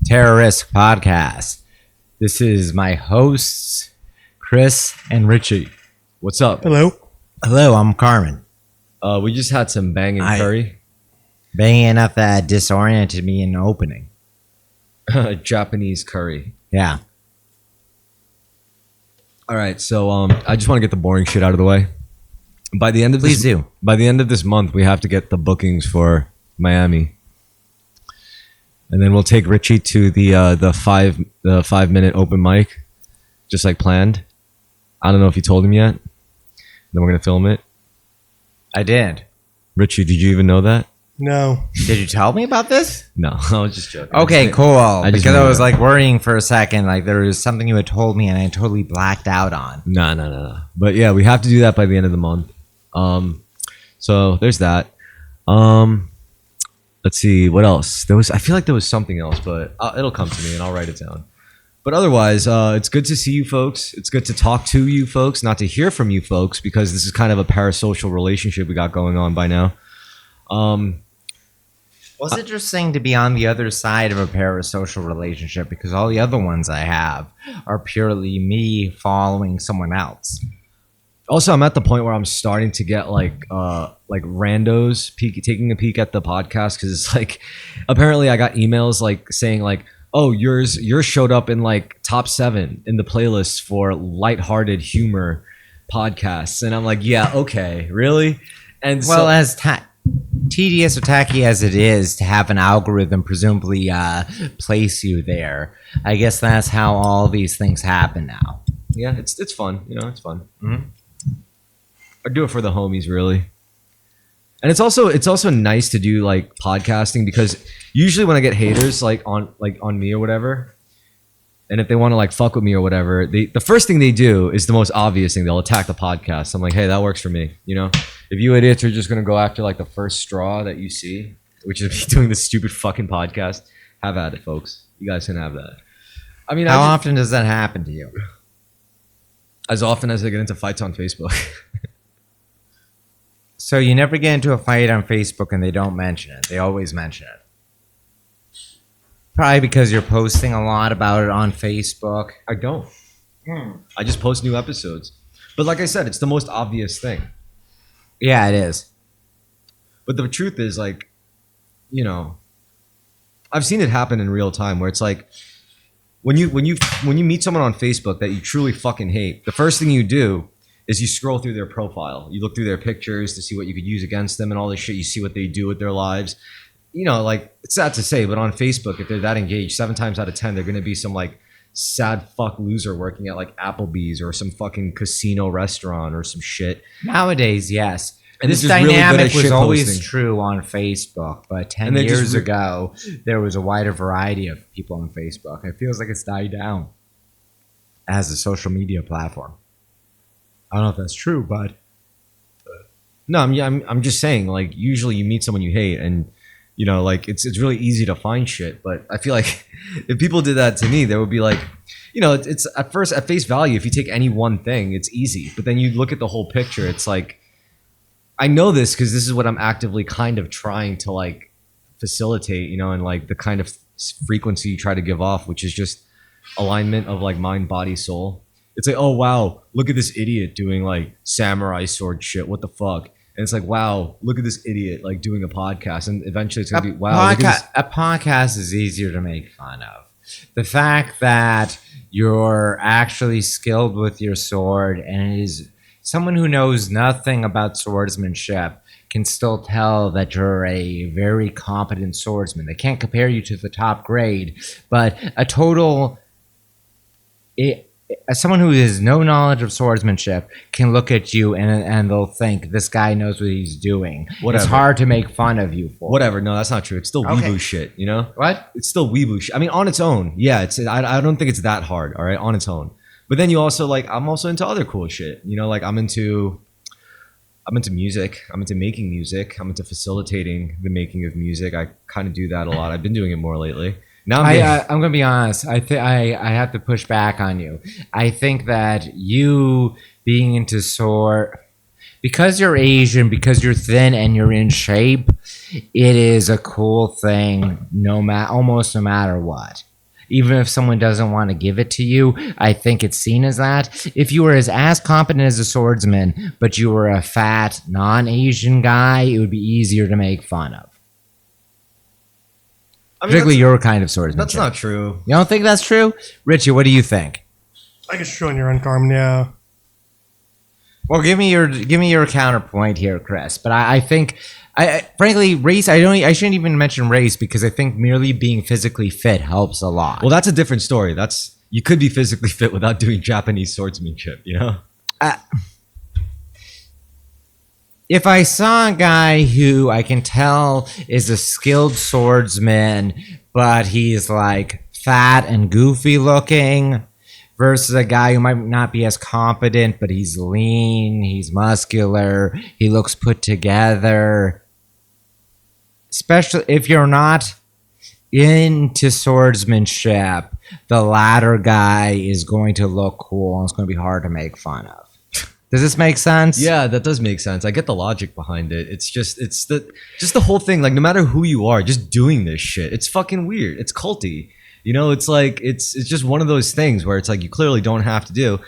Terrorisk podcast. This is my hosts, Chris and Richie. What's up? Hello. Hello, I'm Carmen. We just had some banging curry. Banging enough that disoriented me in the opening. Japanese curry. Yeah. All right, so I just want to get the boring shit out of the way. By the end of Please do. By the end of this month, we have to get the bookings for Miami, and then we'll take Richie to the 5-minute open mic, just like planned. I don't know if you told him yet. Then we're gonna film it. I did. Richie, did you even know that? No. Did you tell me about this? No, I was just joking. Okay, cool. just Because I made was it up. like worrying for a second, like there was something you had told me and I totally blacked out on. No. But yeah, we have to do that by the end of the month. So there's that. Let's see what else. I feel like there was something else, but it'll come to me and I'll write it down. But otherwise, it's good to see you folks. It's good to talk to you folks, not to hear from you folks, because this is kind of a parasocial relationship we got going on by now. Well, it's interesting to be on the other side of a parasocial relationship because all the other ones I have are purely me following someone else. Also, I'm at the point where I'm starting to get like randos taking a peek at the podcast, because it's like apparently I got emails like saying like, oh, yours showed up in like top 7 in the playlist for lighthearted humor podcasts, and I'm like, yeah, okay, really? And Well, so, as tedious or tacky as it is to have an algorithm presumably place you there, I guess that's how all these things happen now. yeah, it's fun, it's fun. Mhm. I do it for the homies, really. And it's also nice to do like podcasting, because usually when I get haters like on me or whatever, and if they want to like fuck with me or whatever, the first thing they do is the most obvious thing. They'll attack the podcast. I'm like, hey, that works for me. If you idiots are just gonna go after like the first straw that you see, which is me doing this stupid fucking podcast, have at it, folks. You guys can have that. I mean, How often does that happen to you? as often as I get into fights on Facebook. So you never get into a fight on Facebook and they don't mention it. They always mention it. Probably because you're posting a lot about it on Facebook. I don't. I just post new episodes. But like I said, it's the most obvious thing. Yeah, it is. But the truth is, like, I've seen it happen in real time, where it's like when you meet someone on Facebook that you truly fucking hate, the first thing you do is you scroll through their profile. You look through their pictures to see what you could use against them and all this shit. You see what they do with their lives. Like, it's sad to say, but on Facebook, if they're that engaged, 7 times out of 10, they're going to be some like sad fuck loser working at like Applebee's or some fucking casino restaurant or some shit. Nowadays, yes. And This they're just really good dynamic at was shit always posting. true on Facebook, but 10 And they just years ago, there was a wider variety of people on Facebook. It feels like it's died down as a social media platform. I don't know if that's true, but No, I'm just saying, like, usually you meet someone you hate, and like it's really easy to find shit. But I feel like if people did that to me, there would be like, it's at first at face value. If you take any one thing, it's easy. But then you look at the whole picture. It's like, I know this because this is what I'm actively kind of trying to like facilitate, and like the kind of frequency you try to give off, which is just alignment of like mind, body, soul. It's like, oh wow, look at this idiot doing like samurai sword shit. What the fuck? And it's like, wow, look at this idiot like doing a podcast. And eventually it's gonna be, wow, look at this. A podcast is easier to make fun of. The fact that you're actually skilled with your sword and it is someone who knows nothing about swordsmanship can still tell that you're a very competent swordsman. They can't compare you to the top grade, but someone who has no knowledge of swordsmanship can look at you and they'll think this guy knows what he's doing. Whatever. It's hard to make fun of you for. Whatever. No, that's not true. It's still Okay. weeboo shit, What? It's still weeboo shit. I mean, on its own, yeah. I don't think it's that hard. All right, on its own. But then you also like, I'm also into other cool shit. Like I'm into music. I'm into making music. I'm into facilitating the making of music. I kind of do that a lot. I've been doing it more lately. Now I'm gonna be honest. I have to push back on you. I think that you being into sword, because you're Asian, because you're thin and you're in shape, it is a cool thing. Almost no matter what. Even if someone doesn't want to give it to you, I think it's seen as that. If you were as competent as a swordsman, but you were a fat, non-Asian guy, it would be easier to make fun of. I mean, Particularly your kind of swordsman. that's not true. You don't think that's true? Richie, what do you think? I guess true on your end, Carmen. Yeah. Well, give me your counterpoint here, Chris. But I think, frankly, race. I shouldn't even mention race because I think merely being physically fit helps a lot. Well, that's a different story. You could be physically fit without doing Japanese swordsmanship, you know? If I saw a guy who I can tell is a skilled swordsman, but he's like fat and goofy looking, versus a guy who might not be as competent, but he's lean, he's muscular, he looks put together. Especially if you're not into swordsmanship, the latter guy is going to look cool and it's going to be hard to make fun of. Does this make sense? Yeah, that does make sense. I get the logic behind it. It's the whole thing. Like, no matter who you are, just doing this shit, it's fucking weird. It's culty. You know, it's like it's just one of those things where it's like you clearly don't have to do.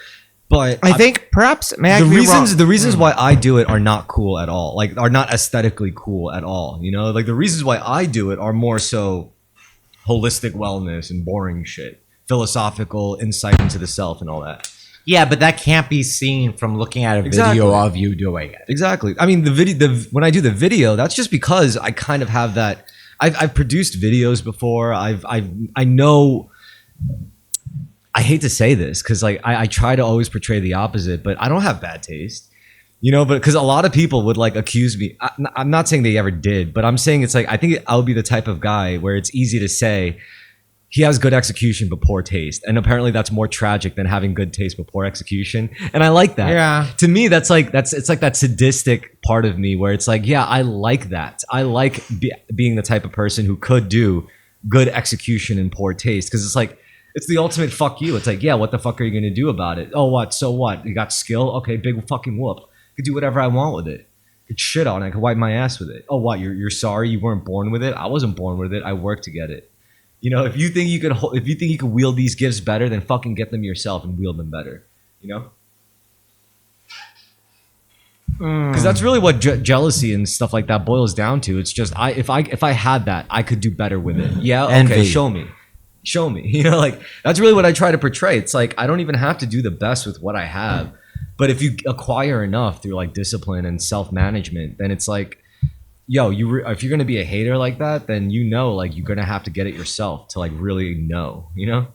But I think perhaps the reasons why I do it are not cool at all. Like, are not aesthetically cool at all. You know, like the reasons why I do it are more so holistic wellness and boring shit, philosophical insight into the self and all that. Yeah, but that can't be seen from looking at a video of you doing it. Exactly. I mean, when I do the video, that's just because I kind of have that. I've produced videos before. I know. I hate to say this because like I try to always portray the opposite, but I don't have bad taste, you know. But because a lot of people would like accuse me. I'm not saying they ever did, but I'm saying it's like I think I'll be the type of guy where it's easy to say he has good execution but poor taste, and apparently that's more tragic than having good taste but poor execution. And I like that. Yeah. To me, it's like that sadistic part of me where it's like, yeah, I like that. I like being the type of person who could do good execution and poor taste because it's like it's the ultimate fuck you. It's like, yeah, what the fuck are you gonna do about it? Oh, what? So what? You got skill? Okay, big fucking whoop. I could do whatever I want with it. I could shit on it. I could wipe my ass with it. Oh, what? You're sorry you weren't born with it? I wasn't born with it. I worked to get it. You know, if you think you could wield these gifts better, then fucking get them yourself and wield them better. You know, because that's really what jealousy and stuff like that boils down to. It's just if I had that, I could do better with it. Yeah, okay, Envy. show me. You know, like that's really what I try to portray. It's like I don't even have to do the best with what I have, but if you acquire enough through like discipline and self-management, then it's like, yo, if you're gonna be a hater like that, then you know, like you're gonna have to get it yourself to like really know, you know.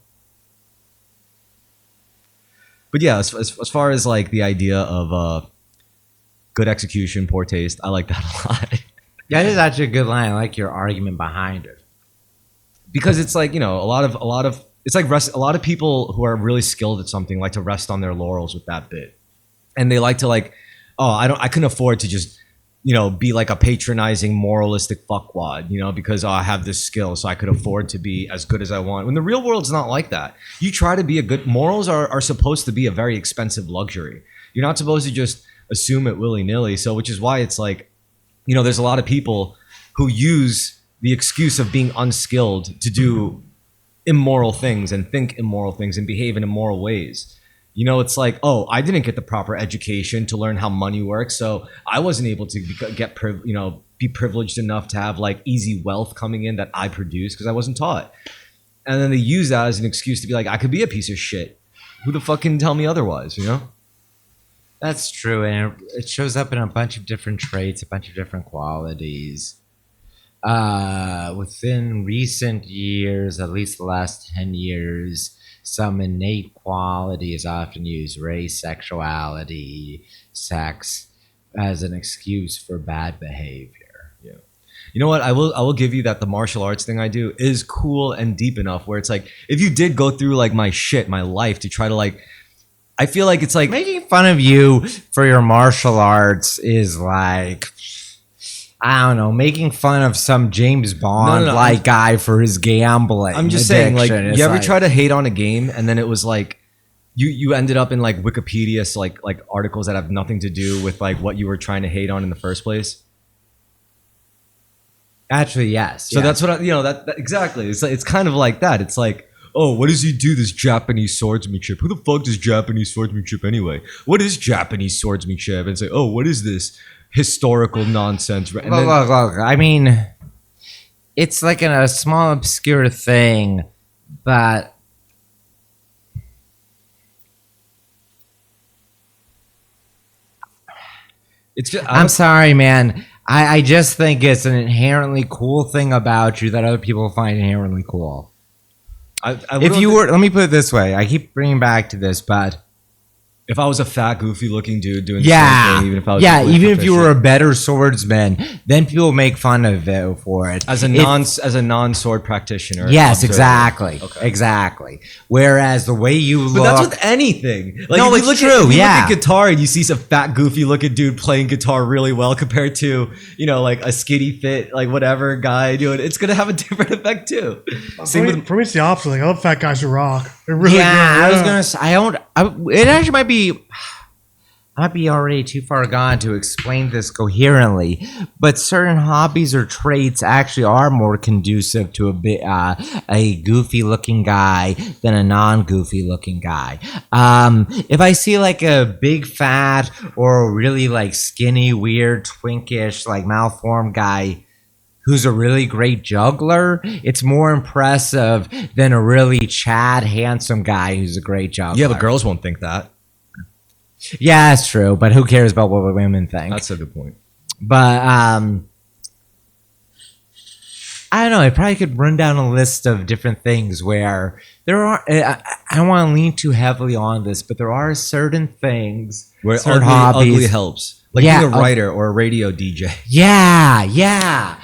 But yeah, as far as like the idea of good execution, poor taste, I like that a lot. That is actually a good line. I like your argument behind it. Because it's like, you know, a lot of it's like a lot of people who are really skilled at something like to rest on their laurels with that bit, and they like to like, oh, I couldn't afford to just, you know, be like a patronizing moralistic fuckwad, you know, because I have this skill, so I could afford to be as good as I want. When the real world's not like that. You try to be a good. Morals are supposed to be a very expensive luxury. You're not supposed to just assume it willy nilly. So, which is why it's like, you know, there's a lot of people who use the excuse of being unskilled to do immoral things and think immoral things and behave in immoral ways. You know, it's like, oh, I didn't get the proper education to learn how money works, so I wasn't able to be privileged enough to have like easy wealth coming in that I produce because I wasn't taught. And then they use that as an excuse to be like, I could be a piece of shit. Who the fuck can tell me otherwise, you know? That's true, and it shows up in a bunch of different traits, a bunch of different qualities. Within recent years, at least the last 10 years, some innate qualities often use race, sexuality, sex as an excuse for bad behavior. Yeah. You know what? I will give you that the martial arts thing I do is cool and deep enough where it's like, if you did go through like my life to try to like, I feel like it's like making fun of you for your martial arts is like, I don't know, making fun of some James Bond guy for his gambling. I'm just saying, like, you ever try to hate on a game and then it was like you ended up in like Wikipedia, so like articles that have nothing to do with like what you were trying to hate on in the first place? Actually, yes. So that's what that exactly. It's like, it's kind of like that. It's like, oh, what does he do? This Japanese swordsmanship. Who the fuck does Japanese swordsmanship anyway? What is Japanese swordsmanship? And say, oh, what is this historical nonsense? And then, Look. I mean, it's like a small, obscure thing, but it's just, I'm sorry, man. I just think it's an inherently cool thing about you that other people find inherently cool. If you were, let me put it this way. I keep bringing back to this, but if I was a fat, goofy looking dude doing the yeah, same thing, even if I was even if you were a better swordsman, then people make fun of it for it. as a non-sword practitioner. Yes, observer. exactly. Whereas the way you look, But that's with anything. Like No, if it's you look true, At, if you yeah. look at guitar and you see some fat, goofy looking dude playing guitar really well compared to, like a skinny fit, like whatever guy doing, it's gonna have a different effect too. For me, it's the opposite. Like, I love fat guys who rock. They're really good. I was gonna say it actually might be. I might be already too far gone to explain this coherently, but certain hobbies or traits actually are more conducive to a goofy looking guy than a non-goofy looking guy. If I see like a big fat or a really like skinny, weird, twinkish, like malformed guy who's a really great juggler, it's more impressive than a really Chad handsome guy who's a great juggler. Yeah, but girls won't think that. Yeah, that's true, but who cares about what women think? That's a good point. But I don't know. I probably could run down a list of different things where there are. I don't want to lean too heavily on this, but there are certain things Where certain ugly helps, like Yeah, being a writer or a radio DJ, Yeah.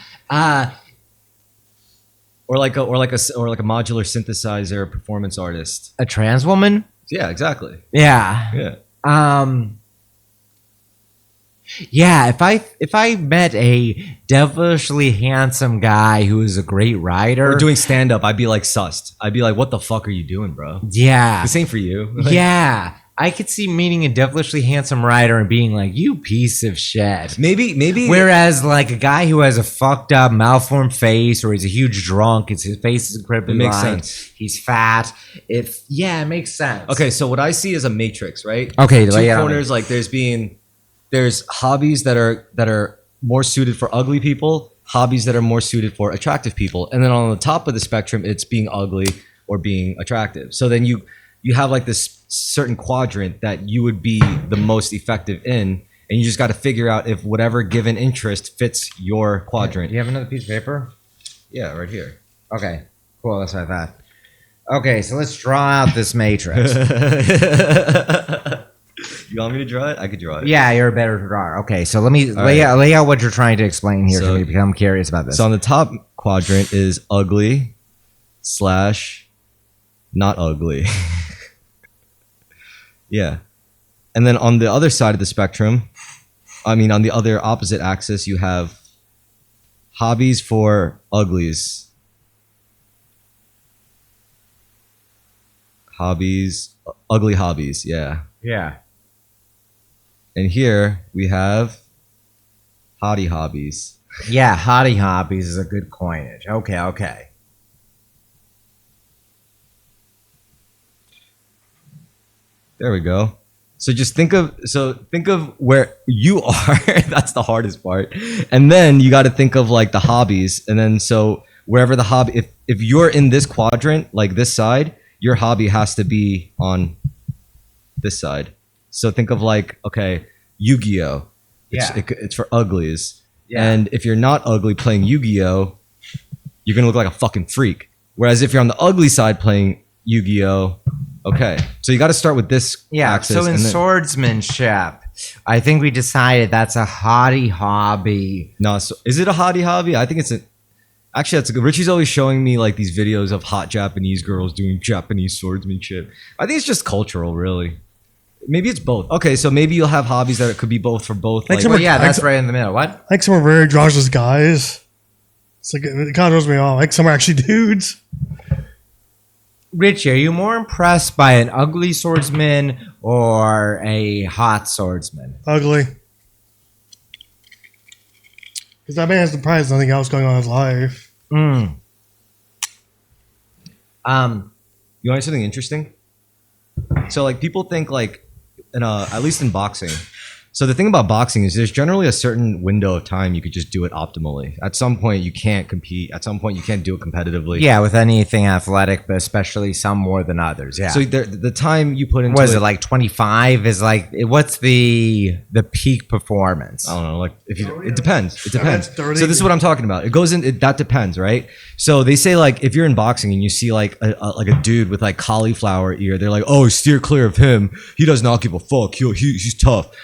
or like a modular synthesizer performance artist. A trans woman. Yeah, exactly. Yeah. Yeah. Yeah, if I met a devilishly handsome guy who is a great writer, Or doing stand up, I'd be like sussed. I'd be like, what the fuck are you doing, bro? yeah, This ain't for you. yeah, I could see meeting a devilishly handsome writer and being like, "You piece of shit." Maybe. Whereas, like a guy who has a fucked up, malformed face, or he's a huge drunk, his face is incredibly It makes lined, sense. he's fat. It makes sense. Okay, so what I see is a matrix, right? Okay, Two lay it on me. corners. Like there's hobbies that are more suited for ugly people, hobbies that are more suited for attractive people, and then on the top of the spectrum, it's being ugly or being attractive. So then you have like this certain quadrant that you would be the most effective in, and you just got to figure out if whatever given interest fits your quadrant. Do you have another piece of paper? Yeah, right here. Okay, cool. That's what I thought. Okay, so let's draw out this matrix. You want me to draw it? I could draw it. Yeah, you're a better drawer. Okay, so let me All lay out what you're trying to explain here So- to me because I'm curious about this. So on the top quadrant is ugly / not ugly. Yeah. And then on the other side of the spectrum, on the other opposite axis, you have hobbies for uglies. Ugly hobbies, yeah. yeah. And here we have hottie hobbies. Yeah, hottie hobbies is a good coinage. Okay. There we go. So just think of where you are. That's the hardest part. And then you got to think of like the hobbies. And then so wherever the hobby, if you're in this quadrant, like this side, your hobby has to be on this side. So think of like, okay, Yu-Gi-Oh. It's for uglies. Yeah. And if you're not ugly playing Yu-Gi-Oh, you're gonna look like a fucking freak. Whereas if you're on the ugly side playing Yu-Gi-Oh, okay. So you got to start with this axis. So in and then- swordsmanship, I think we decided that's a hottie hobby. No, so is it a hottie hobby? I think it's a. Actually, that's a good. Richie's always showing me like these videos of hot Japanese girls doing Japanese swordsmanship. I think it's just cultural, really. Maybe it's both. Okay, so maybe you'll have hobbies that it could be both for both. Like Like, some- Well, yeah, that's right in the middle. What? I think some are very androgynous guys. It's like it kind of throws me off. Like some are actually dudes. Richie, are you more impressed by an ugly swordsman or a hot swordsman? Ugly. Because that man has probably has nothing else going on in his life. You want something interesting? So like people think like, at least in boxing. So the thing about boxing is there's generally a certain window of time you could just do it optimally. At some point you can't compete. At some point you can't do it competitively. Yeah, with anything athletic, but especially some more than others. Yeah. So the time you put into what is it, like 25 is like, what's the peak performance? I don't know. Like it depends. It depends. So 30. this is what I'm talking about. It goes in. That depends, right? So they say like if you're in boxing and you see like a dude with like cauliflower ear, they're like, oh, steer clear of him. He does not give a fuck. He's tough.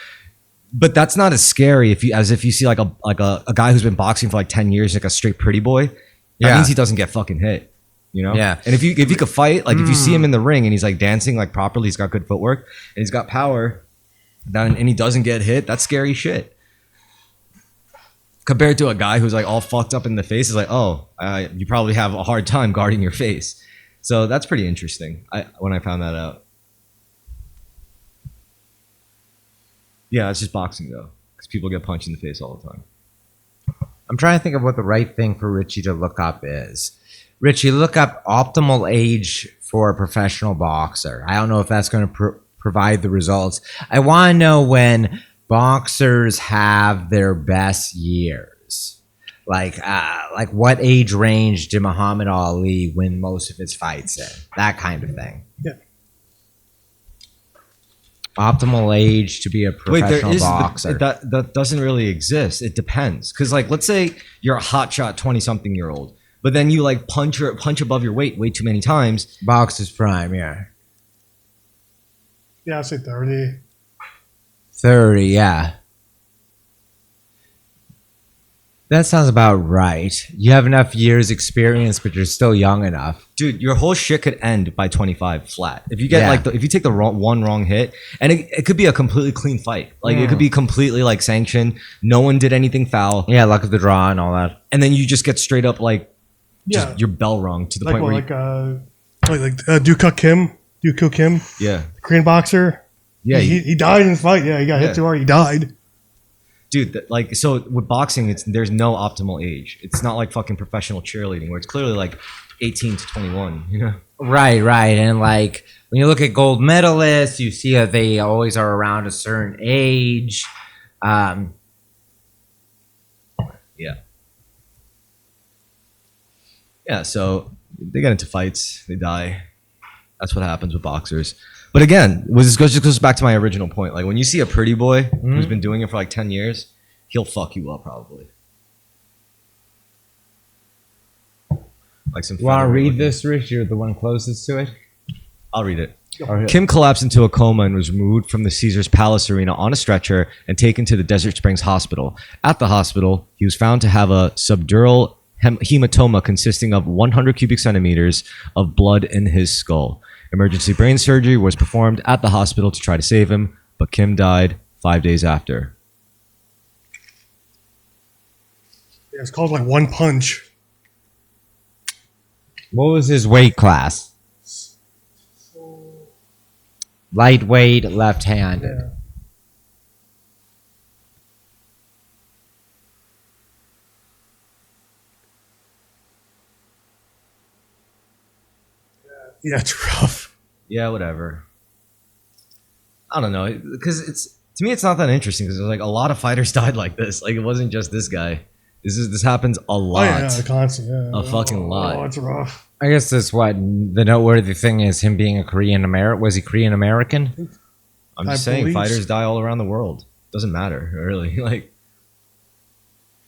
But that's not as scary as if you see like a guy who's been boxing for like 10 years, like a straight pretty boy. That means he doesn't get fucking hit. You know? Yeah. And if he could fight, like if you see him in the ring and he's like dancing like properly, he's got good footwork and he's got power, and he doesn't get hit, that's scary shit. Compared to a guy who's like all fucked up in the face, is like, oh, you probably have a hard time guarding your face. So that's pretty interesting. When I found that out. Yeah, it's just boxing though, because people get punched in the face all the time. I'm trying to think of what the right thing for Richie to look up is. Richie, look up optimal age for a professional boxer. I don't know if that's going to provide the results. I want to know when boxers have their best years. Like what age range did Muhammad Ali win most of his fights in? That kind of thing. Yeah. Optimal age to be a professional boxer. That doesn't really exist. It depends. Because like, let's say you're a hotshot 20-something-year-old, but then you like punch above your weight way too many times. Boxer's prime, yeah. Yeah, I'd say 30. 30, yeah. That sounds about right. You have enough years experience, but you're still young enough. Dude, your whole shit could end by 25 flat. If you get if you take the wrong hit, and it could be a completely clean fight. Like it could be completely like sanctioned. No one did anything foul. Yeah, luck of the draw and all that. And then you just get straight up like just your bell rung to the point where Duk Kim, yeah, Korean boxer. Yeah, he died in his fight. Yeah, he got hit too hard. He died. Dude, so with boxing, there's no optimal age. It's not like fucking professional cheerleading where it's clearly like 18 to 21, you know? Right. And like when you look at gold medalists, you see that they always are around a certain age. Yeah. Yeah, so they get into fights, they die. That's what happens with boxers. But again, this goes back to my original point. Like when you see a pretty boy who's been doing it for like 10 years, he'll fuck you up probably. Like some. You want to read this, Rich? You're the one closest to it. I'll read it. Kim collapsed into a coma and was removed from the Caesars Palace Arena on a stretcher and taken to the Desert Springs Hospital. At the hospital, he was found to have a subdural hematoma consisting of 100 cubic centimeters of blood in his skull. Emergency brain surgery was performed at the hospital to try to save him, but Kim died 5 days after. Yeah, it's called like one punch. What was his weight class? Lightweight, left-handed. Yeah. Yeah, it's rough. Yeah, whatever. I don't know, because to me it's not that interesting because like a lot of fighters died like this. Like it wasn't just this guy. This happens a lot. Oh, yeah, constant. Yeah. A fucking lot. Oh, it's rough. I guess that's what the noteworthy thing is. Him being a Korean American. Was he Korean American? I'm just saying, fighters die all around the world. Doesn't matter, really. Like,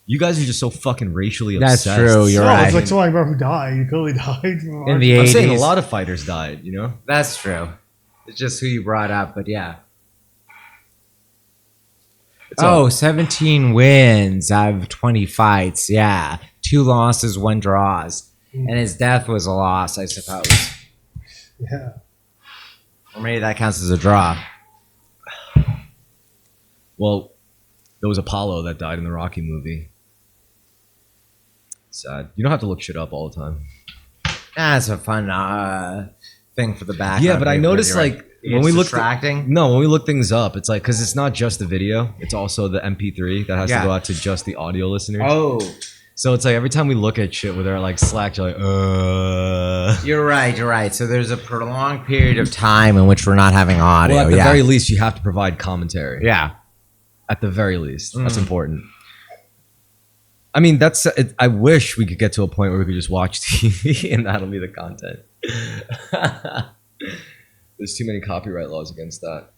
you guys are just so fucking racially obsessed. That's true. You're right. It's like somebody who died. He clearly died. In the 80s. I'm saying a lot of fighters died, you know? That's true. It's just who you brought up, but yeah. 17 wins out of 20 fights. Yeah. 2 losses, 1 draws. And his death was a loss, I suppose. Yeah. Or maybe that counts as a draw. Well, there was Apollo that died in the Rocky movie. Sad. You don't have to look shit up all the time. That's a fun thing for the back. Yeah, but I noticed like when we look distracting. when we look things up, it's like because it's not just the video; it's also the MP3 that has to go out to just the audio listeners. Oh, So it's like every time we look at shit where they're like Slack, you're like, You're right. So there's a prolonged period of time in which we're not having audio. Well, at the yeah. very least, you have to provide commentary. Yeah. At the very least, that's important. I mean, I wish we could get to a point where we could just watch TV and that'll be the content. There's too many copyright laws against that.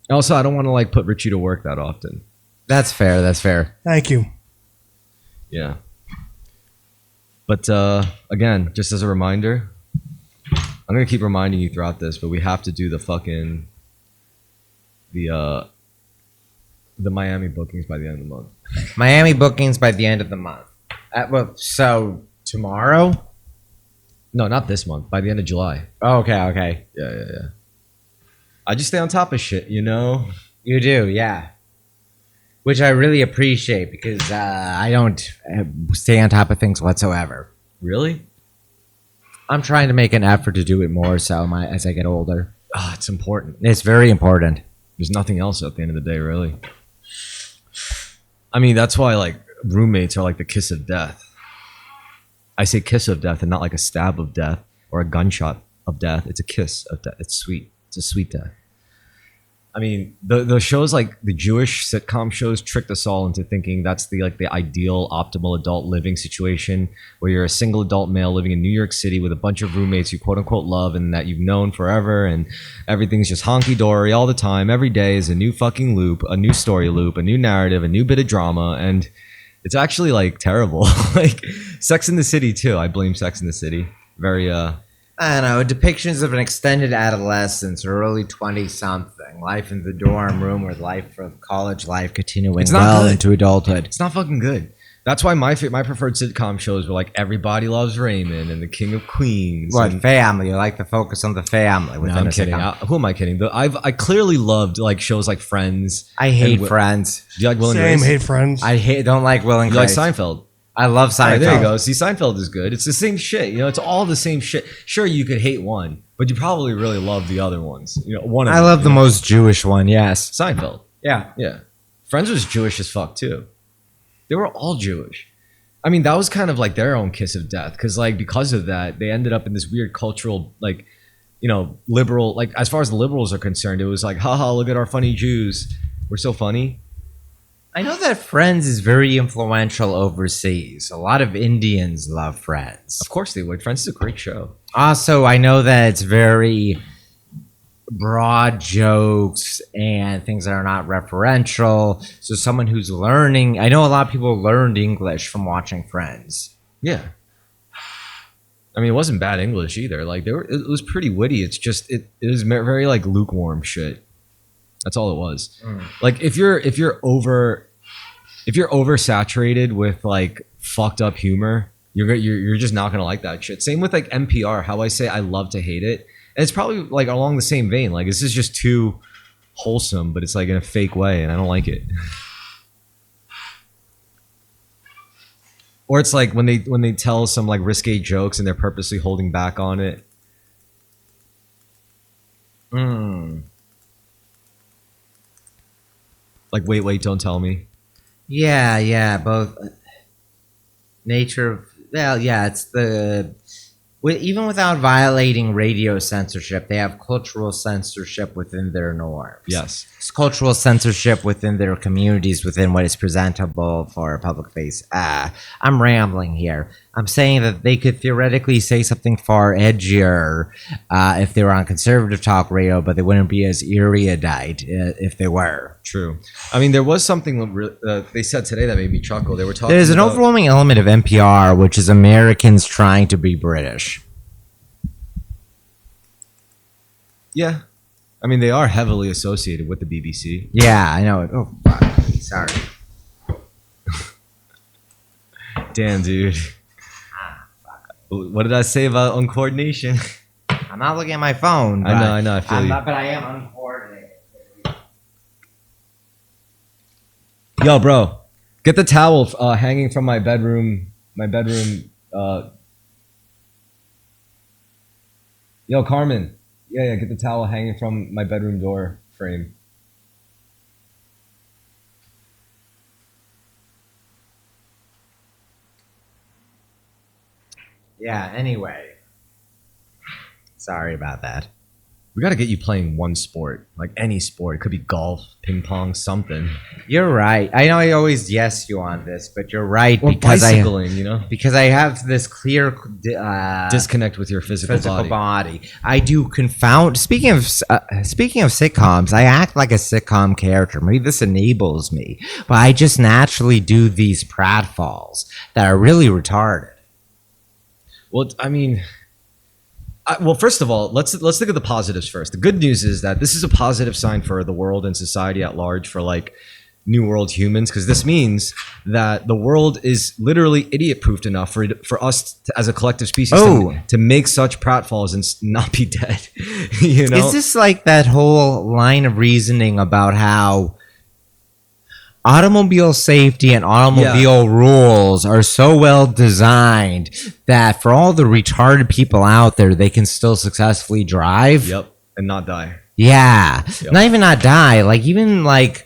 Also, I don't want to like put Richie to work that often. That's fair. Thank you. Yeah. But again, just as a reminder, I'm gonna keep reminding you throughout this, but we have to do the fucking the Miami bookings by the end of the month. Miami bookings by the end of the month. So tomorrow? No, not this month. By the end of July. Oh, okay. Yeah. I just stay on top of shit, you know? You do, yeah. Which I really appreciate because I don't stay on top of things whatsoever. Really? I'm trying to make an effort to do it more so as I get older. It's important. It's very important. There's nothing else at the end of the day, really. I mean, that's why like roommates are like the kiss of death. I say kiss of death and not like a stab of death or a gunshot of death. It's a kiss of death. It's sweet. It's a sweet death. I mean, the shows like the Jewish sitcom shows tricked us all into thinking that's the ideal optimal adult living situation where you're a single adult male living in New York City with a bunch of roommates you quote unquote love and that you've known forever, and everything's just honky dory all the time. Every day is a new fucking loop, a new story loop, a new narrative, a new bit of drama, and it's actually like terrible. Like Sex in the City too. I blame Sex in the City. Very I don't know, depictions of an extended adolescence, early 20-something, life in the dorm room or life of college life continuing It's not well good. into adulthood. It's not fucking good. That's why my preferred sitcom shows were like Everybody Loves Raymond and The King of Queens. What, and, family? You like to focus on the family no, within I'm a kidding. sitcom. Who am I kidding? I clearly loved like shows like Friends. I hate and Friends. Do you like Will and Same, Grace? hate Friends. Don't like Will and You like Grace. Seinfeld? I love Seinfeld. All right, there you go. See, Seinfeld is good. It's the same shit. You know, it's all the same shit. Sure, you could hate one, but you probably really love the other ones. You know, one of I them, love the you know? most Jewish one, yes. Seinfeld. Yeah. Yeah. Friends was Jewish as fuck too. They were all Jewish. I mean, that was kind of like their own kiss of death because of that, they ended up in this weird cultural, like, you know, liberal, like as far as the liberals are concerned, it was like, haha, look at our funny Jews. We're so funny. I know that Friends is very influential overseas. A lot of Indians love Friends. Of course they would. Friends is a great show. Also, I know that it's very broad jokes and things that are not referential. So someone who's learning, I know a lot of people learned English from watching Friends. Yeah. I mean, it wasn't bad English either. Like it was pretty witty. It's just it was very like lukewarm shit. That's all it was. Like if you're oversaturated with like fucked up humor, you're just not gonna like that shit. Same with like NPR. How I say I love to hate it, and it's probably like along the same vein. Like this is just too wholesome, but it's like in a fake way, and I don't like it. Or it's like when they tell some like risque jokes and they're purposely holding back on it. Like wait, don't tell me. Yeah, both nature of, well, yeah, it's even without violating radio censorship, they have cultural censorship within their norms. Yes. It's cultural censorship within their communities, within what is presentable for a public face. I'm rambling here. I'm saying that they could theoretically say something far edgier if they were on conservative talk radio, but they wouldn't be as erudite if they were. True. I mean, there was something they said today that made me chuckle. They were talking. There's an about, overwhelming element of NPR, which is Americans trying to be British. Yeah. I mean, they are heavily associated with the BBC. Yeah, I know it. Oh, fuck. Sorry. Damn, dude. What did I say about uncoordination? I'm not looking at my phone. I know. I feel you. But I am uncoordinated. Yo, bro, get the towel hanging from my bedroom. Yo, Carmen. Yeah, get the towel hanging from my bedroom door frame. Yeah, anyway. Sorry about that. We got to get you playing one sport, like any sport. It could be golf, ping pong, something. You're right. I know I always yes you on this, but you're right Or because bicycling, you know? because I have this clear Disconnect with your physical body. I do confound. Speaking of sitcoms, I act like a sitcom character. Maybe this enables me, but I just naturally do these pratfalls that are really retarded. Well, I mean, well, first of all, let's look at the positives first. The good news is that this is a positive sign for the world and society at large, for like New World humans, because this means that the world is literally idiot-proofed enough for us to, as a collective species to make such pratfalls and not be dead. You know, Is this like that whole line of reasoning about how automobile safety and automobile rules are so well designed that for all the retarded people out there, they can still successfully drive? Yep, and not die. Yeah. Yep. Not even not die. Like, even like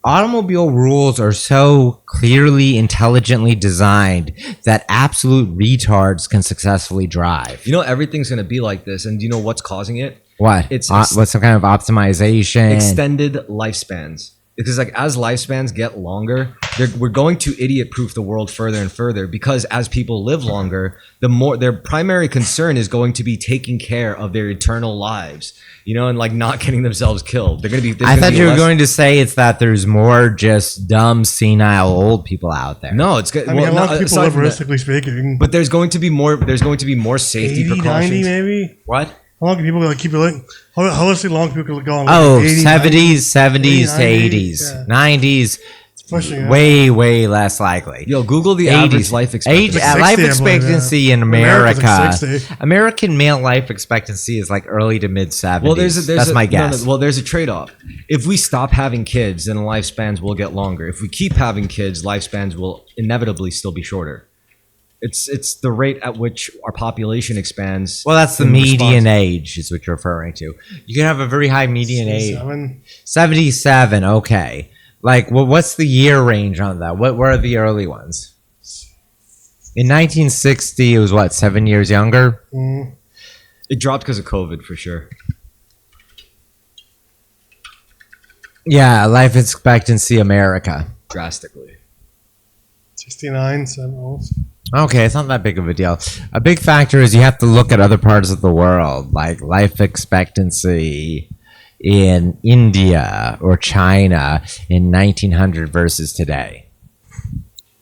automobile rules are so clearly, intelligently designed that absolute retards can successfully drive. You know, everything's going to be like this, and you know what's causing it? What? It's what's some kind of optimization? extended lifespans. Because like as lifespans get longer, we're going to idiot-proof the world further and further. Because as people live longer, the more their primary concern is going to be taking care of their eternal lives, you know, and like not getting themselves killed. They're gonna be. I thought you were going to say it's that there's more just dumb, senile old people out there. No, it's good. I mean, a lot of people aside live from that, realistically speaking. but there's going to be more. There's going to be more safety 80, precautions. 90 maybe? What? How long can people like keep it like? How long can people go on? Like Oh, 80, 70s 90, to 80s. yeah. 90s, It's pushing it. way less likely. Yo, Google the 80s. average life expectancy. Like Life 60, I believe, expectancy in America's America. like 60. American male life expectancy is like early to mid 70s. Well, that's my no, guess. well, there's a trade-off. If we stop having kids, then lifespans will get longer. If we keep having kids, lifespans will inevitably still be shorter. It's the rate at which our population expands. Well, that's the in median response- age is what you're referring to. You can have a very high median age. 7. 77, okay. Like, well, what's the year range on that? What were the early ones? In 1960, it was what, 7 years younger? Mm. It dropped because of COVID for sure. Yeah, life expectancy America. Drastically. 69, 7. Okay, it's not that big of a deal. A big factor is you have to look at other parts of the world, like life expectancy in India or China in 1900 versus today.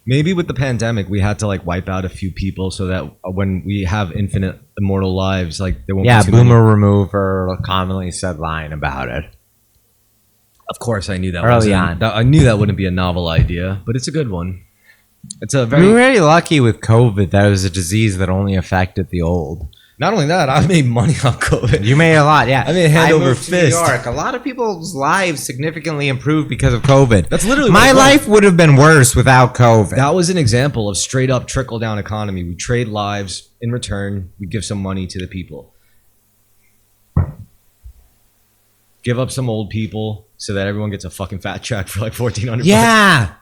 Maybe with the pandemic, we had to like wipe out a few people so that when we have infinite immortal lives, like there won't Yeah, be too many. boomer remover, commonly said line about it. Of course, I knew that. Early on. I knew that wouldn't be a novel idea, but it's a good one. It's a We very. were very lucky with COVID that it was a disease that only affected the old. Not only that, I made money on COVID. You made a lot, yeah. I made hand over moved to fist. New York. A lot of people's lives significantly improved because of COVID. That's literally what my it was. life would have been worse without COVID. That was an example of straight up trickle down economy. We trade lives in return. We give some money to the people. Give up some old people so that everyone gets a fucking fat check for like $1,400.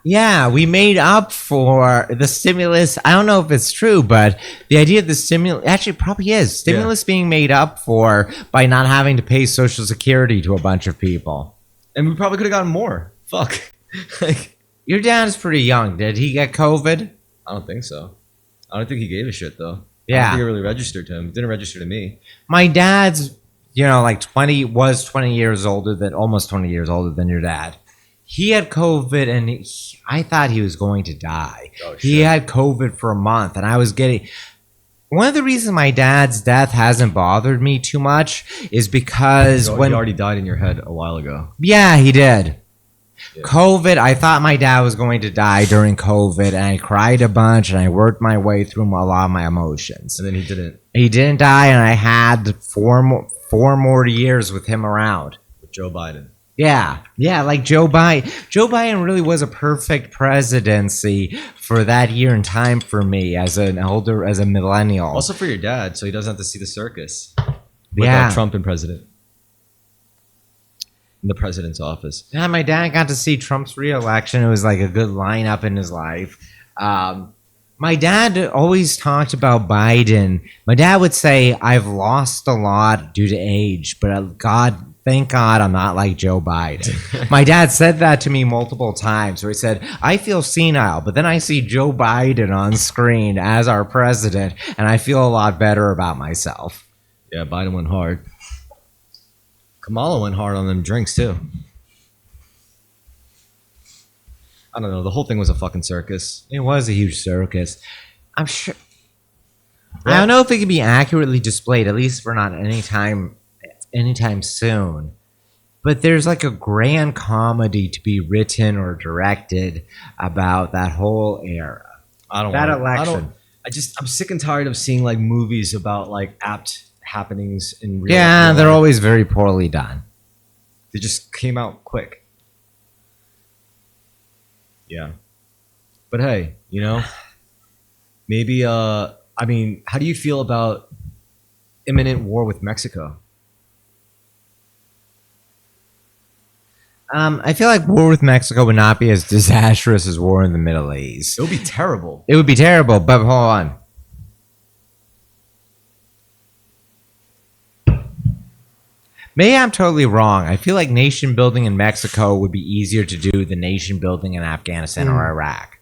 Yeah, we made up for the stimulus. I don't know if it's true, but the idea of the stimulus actually probably is. Stimulus being made up for by not having to pay Social Security to a bunch of people. And we probably could have gotten more. Fuck. Like, Your dad is pretty young. Did he get COVID? I don't think so. I don't think he gave a shit though. I don't Yeah. think it really registered to him. It didn't register to me. My dad's, like 20 years older than almost 20 years older than your dad. He had COVID and I thought he was going to die. Oh, He shit. had COVID for a month and I was getting one of the reasons my dad's death hasn't bothered me too much is because So he already died in your head a while ago. yeah, he did. Yeah. COVID, I thought my dad was going to die during COVID and I cried a bunch and I worked my way through a lot of my emotions. And then he didn't. He didn't die and I had four more years with him around. With Joe Biden. Yeah, like Joe Biden. Joe Biden really was a perfect presidency for that year and time for me as a millennial. Also for your dad, so he doesn't have to see the circus. Yeah. Trump and president. In the president's office. Yeah, my dad got to see Trump's re-election. It was like a good lineup in his life. My My dad always talked about Biden. My dad would say, I've lost a lot due to age, but thank God I'm not like Joe Biden. My dad said that to me multiple times where he said, I feel senile, but then I see Joe Biden on screen as our president, and I feel a lot better about myself. Yeah, Biden went hard. Kamala went hard on them drinks, too. I don't know. The whole thing was a fucking circus. It was a huge circus. I'm sure. I don't know if it can be accurately displayed, at least for not anytime soon. But there's like a grand comedy to be written or directed about that whole era. Election. I'm sick and tired of seeing like movies about like apt happenings in real Yeah, real they're life. always very poorly done. They just came out quick. Yeah. But hey, maybe I mean, how do you feel about imminent war with Mexico? I feel like war with Mexico would not be as disastrous as war in the Middle East. It would be terrible. It would be terrible, but hold on. Maybe I'm totally wrong. I feel like nation building in Mexico would be easier to do than nation building in Afghanistan or Iraq.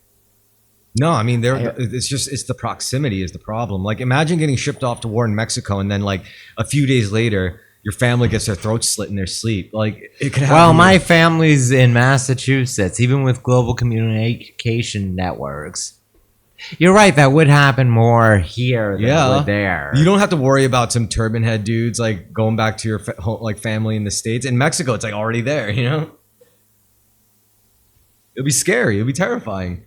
No, I mean it's the proximity is the problem. Like imagine getting shipped off to war in Mexico and then like a few days later your family gets their throats slit in their sleep. Like it could happen. Well, my family's in Massachusetts, even with global communication networks. You're right, that would happen more here than it would there. You don't have to worry about some turban head dudes like going back to your family in the States. In Mexico, it's like already there, It'll be scary. It'll be terrifying.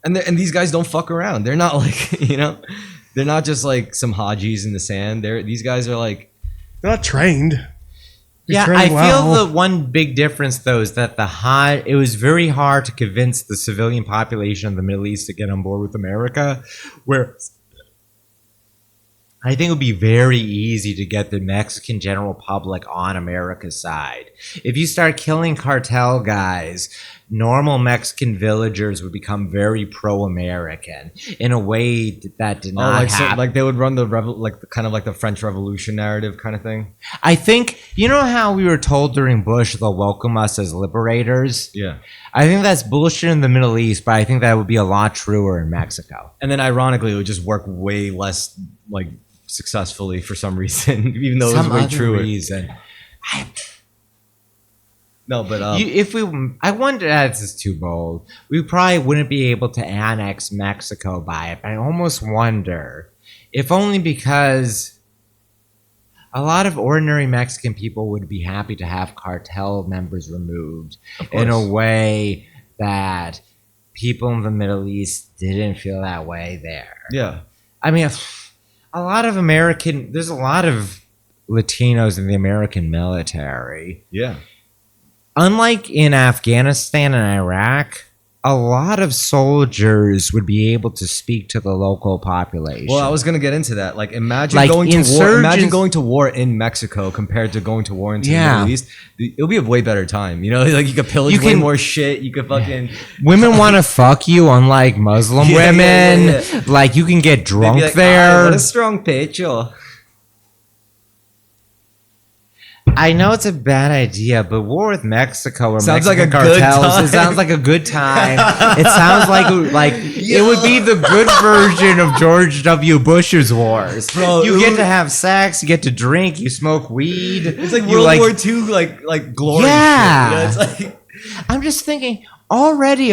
And these guys don't fuck around. They're not like, they're not just like some Hajis in the sand. These guys are like... They're not trained. Yeah, I feel the one big difference though is that it was very hard to convince the civilian population of the Middle East to get on board with America, where I think it would be very easy to get the Mexican general public on America's side. If you start killing cartel guys, normal Mexican villagers would become very pro-American in a way that did not happen. So, like they would run kind of like the French Revolution narrative kind of thing. I think, how we were told during Bush they'll welcome us as liberators? Yeah. I think that's bullshit in the Middle East, but I think that would be a lot truer in Mexico. And then ironically, it would just work way less like successfully for some reason, even though it was way truer. Reason. No, but I wonder if this is too bold. We probably wouldn't be able to annex Mexico by it. But I almost wonder, if only because a lot of ordinary Mexican people would be happy to have cartel members removed in a way that people in the Middle East didn't feel that way there. Yeah. I mean, there's a lot of Latinos in the American military. Yeah. Unlike in Afghanistan and Iraq, a lot of soldiers would be able to speak to the local population. Well, I was going to get into that. Like, imagine going to war in Mexico compared to going to war into the Middle East. It'll be a way better time. Like you could pillage way more shit. You could fucking... Women want to fuck you, unlike Muslim women. Yeah. Like, you can get drunk there. What a strong pecho. I know it's a bad idea, but war with Mexico or sounds Mexican like a good cartels, time. It sounds like a good time. It sounds like it would be the good version of George W. Bush's wars. Bro, you get to have sex, you get to drink, you smoke weed. It's like World War II, like glory. Yeah, shit. It's like I'm just thinking already.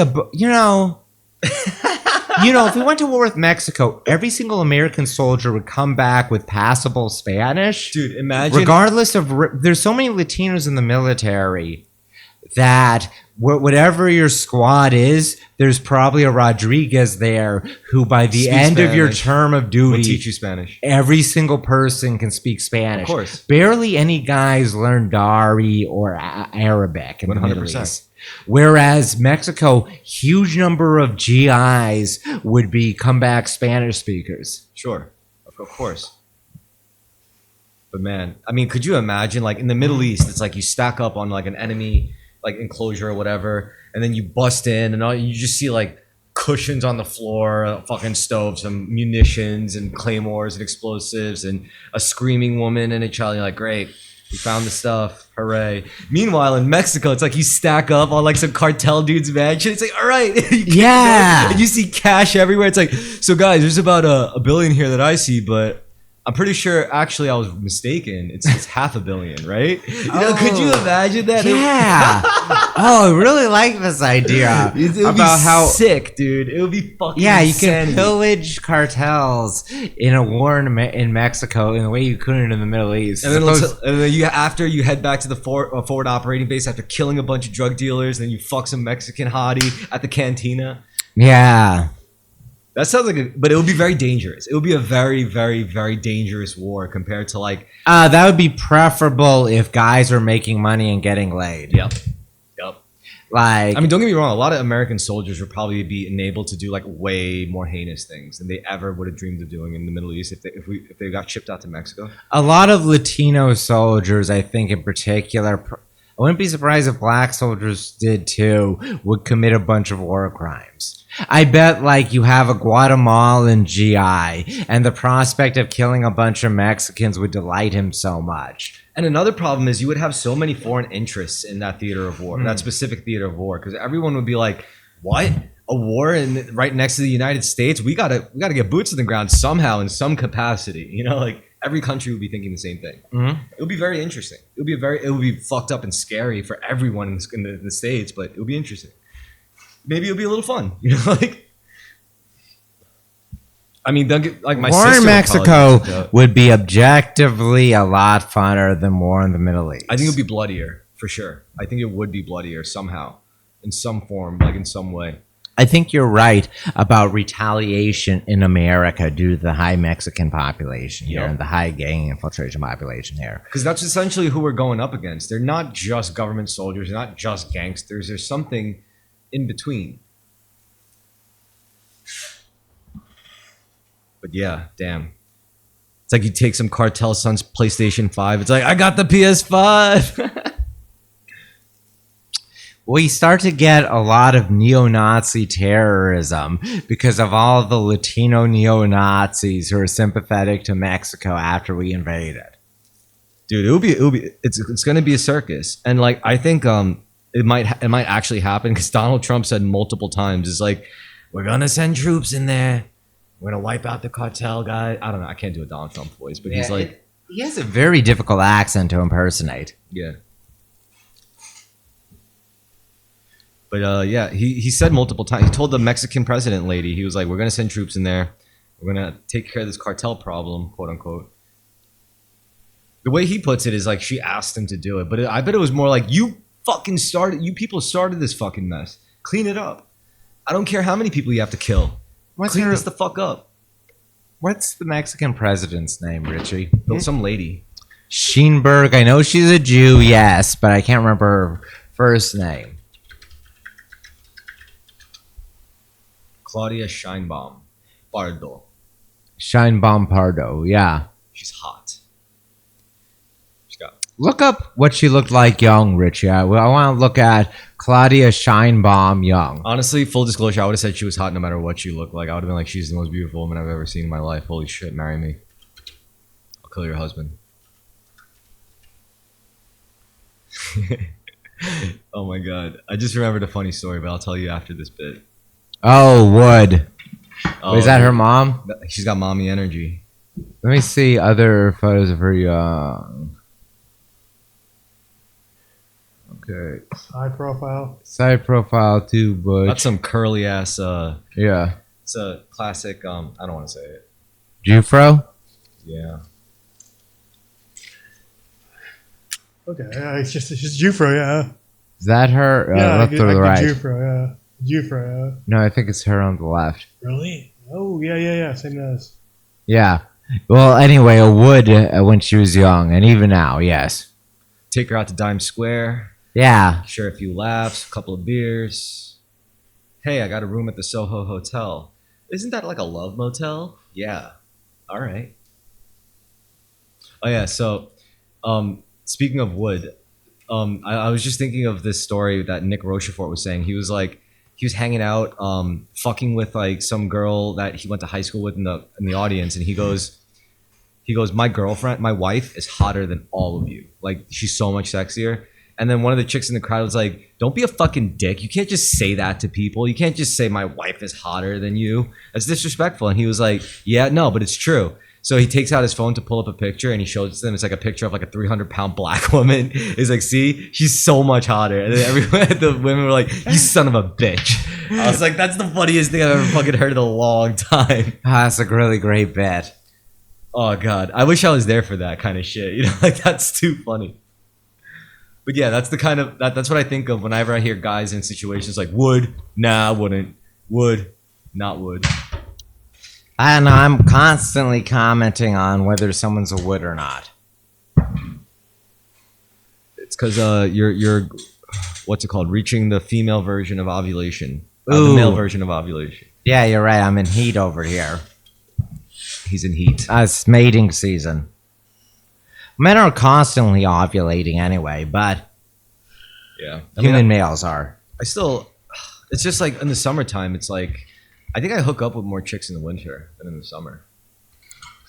If we went to war with Mexico, every single American soldier would come back with passable Spanish. Dude, imagine. Regardless of... There's so many Latinos in the military that whatever your squad is, there's probably a Rodriguez there who by the end of your term of duty... will teach you Spanish. Every single person can speak Spanish. Of course. Barely any guys learn Dari or Arabic in 100%. The Middle East. Whereas Mexico, huge number of GIs would be comeback Spanish speakers. Sure, of course. But man, I mean, could you imagine like in the Middle East, it's like you stack up on like an enemy like enclosure or whatever, and then you bust in and you just see like cushions on the floor, a fucking stove, some munitions and claymores and explosives, and a screaming woman and a child. You're like, great, we found the stuff, hooray! Meanwhile, in Mexico, it's like you stack up on like some cartel dude's mansion. It's like, all right, Yeah. and you see cash everywhere. It's like, so guys, there's about a billion here that I see, but I'm pretty sure actually I was mistaken. It's $500 million, right? Could you imagine that? Yeah. Oh, I really like this idea It would about be how. sick, dude. It would be fucking Yeah, you insanity. can pillage cartels in a war in Mexico in a way you couldn't in the Middle East. And then you after you head back to the forward operating base after killing a bunch of drug dealers, and then you fuck some Mexican hottie at the cantina. Yeah. That sounds like but it would be very dangerous. It would be a very, very, very dangerous war compared to like. That would be preferable if guys were making money and getting laid. Yep. Like, I mean, don't get me wrong. A lot of American soldiers would probably be enabled to do like way more heinous things than they ever would have dreamed of doing in the Middle East if they got shipped out to Mexico. a lot of Latino soldiers, I think in particular, I wouldn't be surprised if black soldiers did too, would commit a bunch of war crimes. I bet like you have a Guatemalan GI and the prospect of killing a bunch of Mexicans would delight him so much. And another problem is you would have so many foreign interests in that theater of war, that specific theater of war, because everyone would be like, "What? A war right next to the United States? We gotta get boots on the ground somehow in some capacity." Like every country would be thinking the same thing. It would be very interesting. It would be fucked up and scary for everyone in the States, but it would be interesting. Maybe it'll be a little fun, like. I mean, like my War sister in would Mexico probably check it out. would be objectively a lot funner than war in the Middle East. I think it would be bloodier for sure. I think it would be bloodier somehow, in some form, like in some way. I think you're right about retaliation in America due to the high Mexican population here Yep. and the high gang infiltration population here. Because that's essentially who we're going up against. They're not just government soldiers. They're not just gangsters. There's something in between. But yeah, damn. It's like you take some cartel son's PlayStation 5. It's like, I got the PS5. We start to get a lot of neo-Nazi terrorism because of all the Latino neo-Nazis who are sympathetic to Mexico after we invaded. Dude, it's going to be a circus. And like, I think it might actually happen because Donald Trump said multiple times, it's like, we're going to send troops in there. We're going to wipe out the cartel guy. I don't know. I can't do a Donald Trump voice, but he's like, he has a very difficult accent to impersonate. yeah. But yeah, he said multiple times. He told the Mexican president lady, he was like, we're going to send troops in there. We're going to take care of this cartel problem, quote unquote. The way he puts it is like she asked him to do it. But I bet it was more like, you people started this fucking mess. Clean it up. I don't care how many people you have to kill. Clean this the fuck up. What's the Mexican president's name, Richie? Some lady. Sheinberg. I know she's a Jew, yes, but I can't remember her first name. Claudia Sheinbaum. Pardo. Sheinbaum Pardo, yeah. She's hot. She's got... Look up what she looked like young, Richie. I want to look at Claudia Sheinbaum young. Honestly, full disclosure, I would have said she was hot no matter what she looked like. I would have been like, she's the most beautiful woman I've ever seen in my life. Holy shit, marry me. I'll kill your husband. Oh my god. I just remembered a funny story, but I'll tell you after this bit. Oh, Wood. Oh, Is that her mom? She's got mommy energy. Let me see other photos of her young. Okay. Side profile. Side profile too, Butch. That's some curly ass, Yeah. it's a classic, I don't want to say it. Jufro? Yeah. Okay, yeah, it's just Jufro, yeah. Is that her? Left or the right? Jufro, yeah. Jufro, yeah. No, I think it's her on the left. Really? Oh, yeah. Same as. Yeah. Well, anyway, a Wood when she was young, and even now, yes. Take her out to Dime Square. Yeah. Share a few laughs, a couple of beers. Hey, I got a room at the Soho Hotel. Isn't that like a love motel? Yeah. All right. Oh yeah. So, speaking of Wood, I was just thinking of this story that Nick Rochefort was saying. He was like, he was hanging out, fucking with like some girl that he went to high school with in the audience, and he goes, my girlfriend, my wife is hotter than all of you. Like she's so much sexier. And then one of the chicks in the crowd was like, don't be a fucking dick. You can't just say that to people. You can't just say my wife is hotter than you. That's disrespectful. And he was like, yeah, no, but it's true. So he takes out his phone to pull up a picture and he shows them. It's like a picture of like a 300-pound black woman. He's like, see, she's so much hotter. And then the women were like, you son of a bitch. I was like, that's the funniest thing I've ever fucking heard in a long time. That's a really great bit. Oh God, I wish I was there for that kind of shit. You know, like that's too funny. But yeah, that's the kind of that's what I think of whenever I hear guys in situations like would, nah, wouldn't, would, not would. And I'm constantly commenting on whether someone's a would or not. It's because you're what's it called? Reaching the female version of ovulation, the Ooh. male version of ovulation. Yeah, you're right. I'm in heat over here. He's in heat. It's mating season. Men are constantly ovulating anyway, but Yeah, human males are. It's just like in the summertime. It's like I think I hook up with more chicks in the winter than in the summer.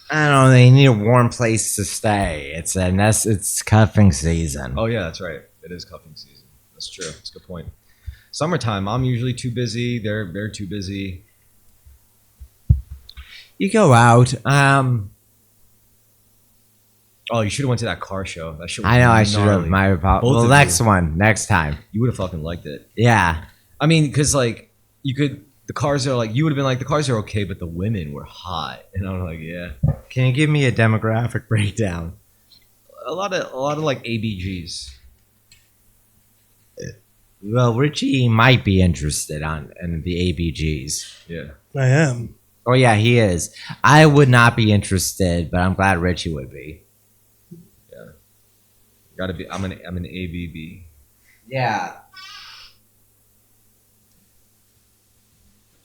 I don't know. They need a warm place to stay. It's cuffing season. Oh yeah, that's right. It is cuffing season. That's true. That's a good point. Summertime, I'm usually too busy. They're too busy. You go out. Oh, you should have went to that car show. That shit was I know I should have. gnarly. My Both well, of next you. one, next time. You would have fucking liked it. Yeah. I mean, because like you could, the cars are like you would have been like the cars are okay, but the women were hot, and I was like, yeah, Can you give me a demographic breakdown? a lot of like ABGs. Well, Richie might be interested in the ABGs. Yeah, I am. Oh yeah, he is. I would not be interested, but I'm glad Richie would be. gotta be. I'm an ABB. Yeah.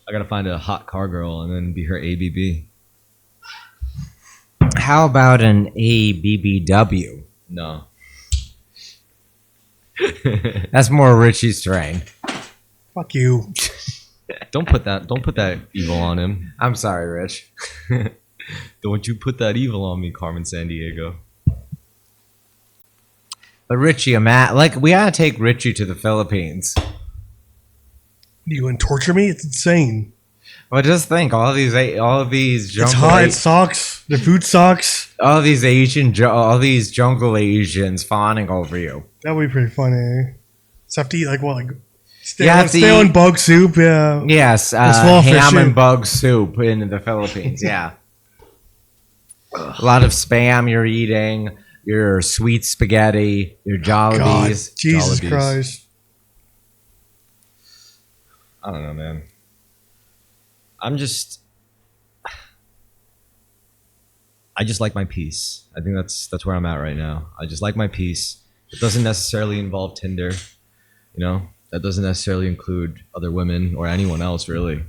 I gotta find a hot car girl and then be her ABB. How about an ABBW? No. That's more Richie's terrain. Fuck you. Don't put that evil on him. I'm sorry, Rich. Don't you put that evil on me, Carmen Sandiego. But Richie, we gotta take Richie to the Philippines. You want to torture me? It's insane. Well, just think, all of these It's jungle, hot. It sucks. The food sucks. all these jungle Asians fawning over you. That would be pretty funny. Just have to eat You have to stale eat- and bug soup. Yeah. Yes, small fish ham and soup. bug soup in the Philippines. Yeah, a lot of spam you're eating. Your sweet spaghetti. Your God, Jollibees. Jesus Jollibees. Christ. I don't know, man. I just like my peace. I think that's where I'm at right now. I just like my peace. It doesn't necessarily involve Tinder, you know. That doesn't necessarily include other women or anyone else, really.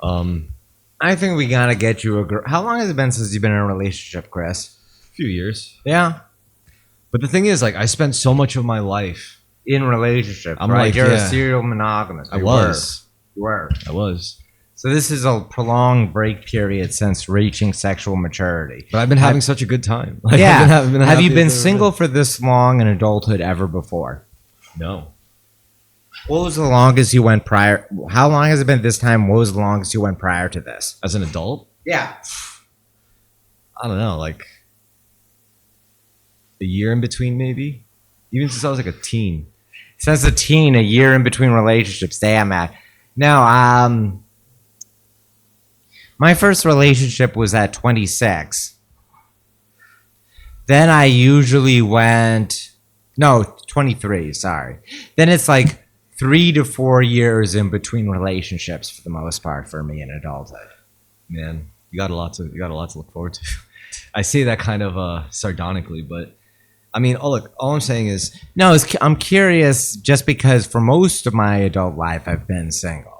I think we gotta get you a girl. How long has it been since you've been in a relationship, Chris? A few years. Yeah, But the thing is, like, I spent so much of my life. in relationship. I'm right? like, You're yeah. a serial monogamous. I You was. were. I was. So this is a prolonged break period since reaching sexual maturity. But I've been having such a good time. Like, Yeah. I've been Have you happy been as I've ever single for this long in adulthood ever before? No. What was the longest you went prior? How long has it been this time? What was the longest you went prior to this? As an adult? Yeah. I don't know, like a year in between, maybe. Even since I was like a teen. Since a teen, a year in between relationships. Damn, man. No, my first relationship was at 26. Then I usually went, 23, sorry. Then it's like 3 to 4 years in between relationships for the most part for me in adulthood. Man, you got a lot to look forward to. I say that kind of sardonically, but I mean, all I'm saying is, No, I'm curious just because for most of my adult life I've been single.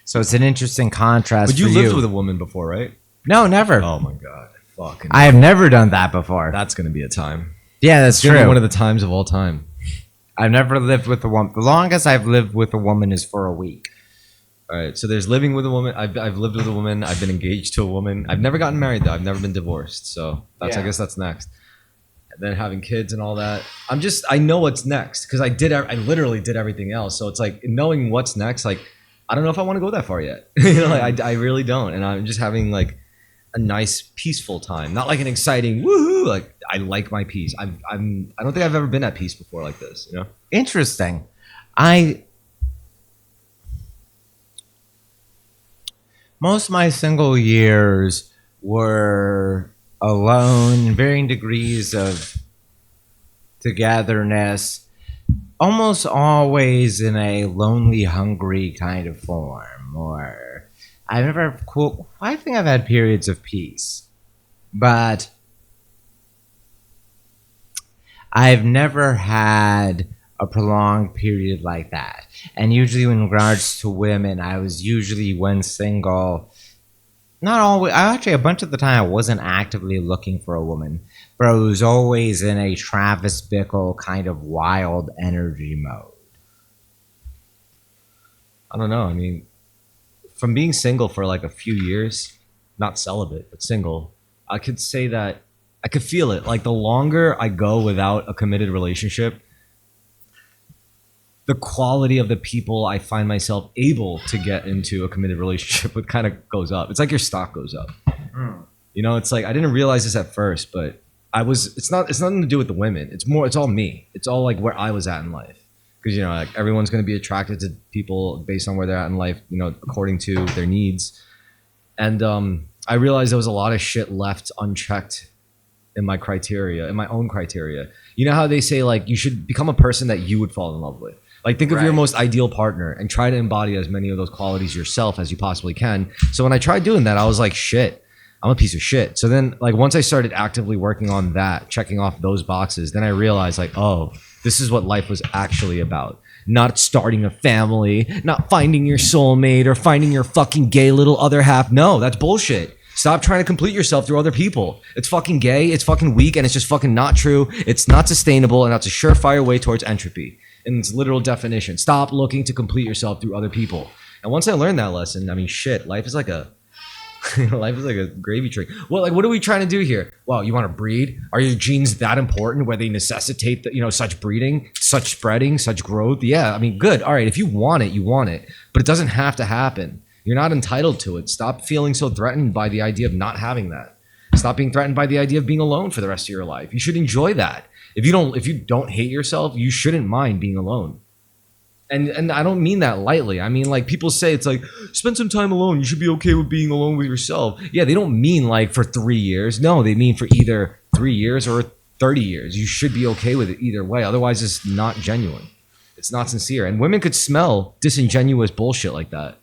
So it's an interesting contrast but you for lived you. with a woman before, right? No, never. Oh my god, fucking! I have never done that before. That's gonna be a time. Yeah, that's It's gonna be true. one of the times of all time. I've never lived with a woman. The longest I've lived with a woman is for a week. All right, so there's living with a woman. I've lived with a woman. I've been engaged to a woman. I've never gotten married though. I've never been divorced. So that's I Yeah. guess that's next. And then having kids and all that. I know what's next because I literally did everything else. So it's like knowing what's next. Like I don't know if I want to go that far yet. I really don't. And I'm just having like a nice peaceful time, not like an exciting woohoo. Like I like my peace. I don't think I've ever been at peace before like this. Interesting. Most of my single years were alone, varying degrees of togetherness, almost always in a lonely, hungry kind of form. Or I think I've had periods of peace, but I've never had a prolonged period like that. And usually, in regards to women, I was usually, when single, not always, actually, a bunch of the time, I wasn't actively looking for a woman, but I was always in a Travis Bickle kind of wild energy mode. I don't know. I mean, from being single for like a few years, not celibate, but single, I could say that I could feel it. Like the longer I go without a committed relationship, the quality of the people I find myself able to get into a committed relationship with kind of goes up. It's like your stock goes up. It's like I didn't realize this at first, but it's nothing to do with the women. It's all me. It's all like where I was at in life. Because like everyone's going to be attracted to people based on where they're at in life, according to their needs. And I realized there was a lot of shit left unchecked in my criteria, in my own criteria. You know how they say like you should become a person that you would fall in love with. Like think of your most ideal partner and try to embody as many of those qualities yourself as you possibly can. So when I tried doing that, I was like, shit, I'm a piece of shit. So then like once I started actively working on that, checking off those boxes, then I realized like, oh, this is what life was actually about. Not starting a family, not finding your soulmate or finding your fucking gay little other half. No, that's bullshit. Stop trying to complete yourself through other people. It's fucking gay, it's fucking weak, and it's just fucking not true. It's not sustainable, and that's a surefire way towards entropy. In its literal definition. Stop looking to complete yourself through other people. And once I learned that lesson, I mean, shit, life is like a gravy train. Well, like, what are we trying to do here? Well, you want to breed? Are your genes that important where they necessitate such breeding, such spreading, such growth? Yeah, I mean, good. All right, if you want it, you want it. But it doesn't have to happen. You're not entitled to it. Stop feeling so threatened by the idea of not having that. Stop being threatened by the idea of being alone for the rest of your life. You should enjoy that. If you don't hate yourself, you shouldn't mind being alone. And I don't mean that lightly. I mean, like people say it's like, spend some time alone. You should be okay with being alone with yourself. Yeah, they don't mean like for 3 years. No, they mean for either 3 years or 30 years. You should be okay with it either way. Otherwise, it's not genuine. It's not sincere. And women could smell disingenuous bullshit like that.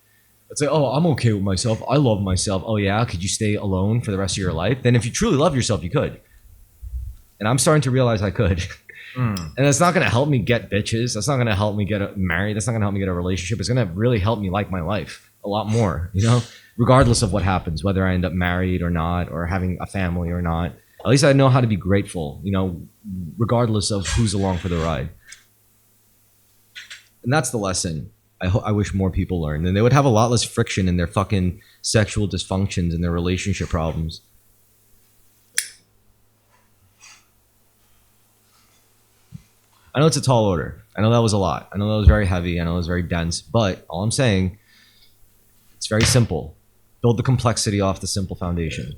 It's like, oh, I'm okay with myself. I love myself. Oh yeah, could you stay alone for the rest of your life? Then if you truly love yourself, you could. And I'm starting to realize I could. And that's not going to help me get bitches. That's not going to help me get married. That's not going to help me get a relationship. It's going to really help me like my life a lot more, regardless of what happens, whether I end up married or not, or having a family or not. At least I know how to be grateful, regardless of who's along for the ride. And that's the lesson I wish more people learned. And they would have a lot less friction in their fucking sexual dysfunctions and their relationship problems. I know it's a tall order. I know that was a lot. I know that was very heavy. I know it was very dense. But all I'm saying, it's very simple. Build the complexity off the simple foundation.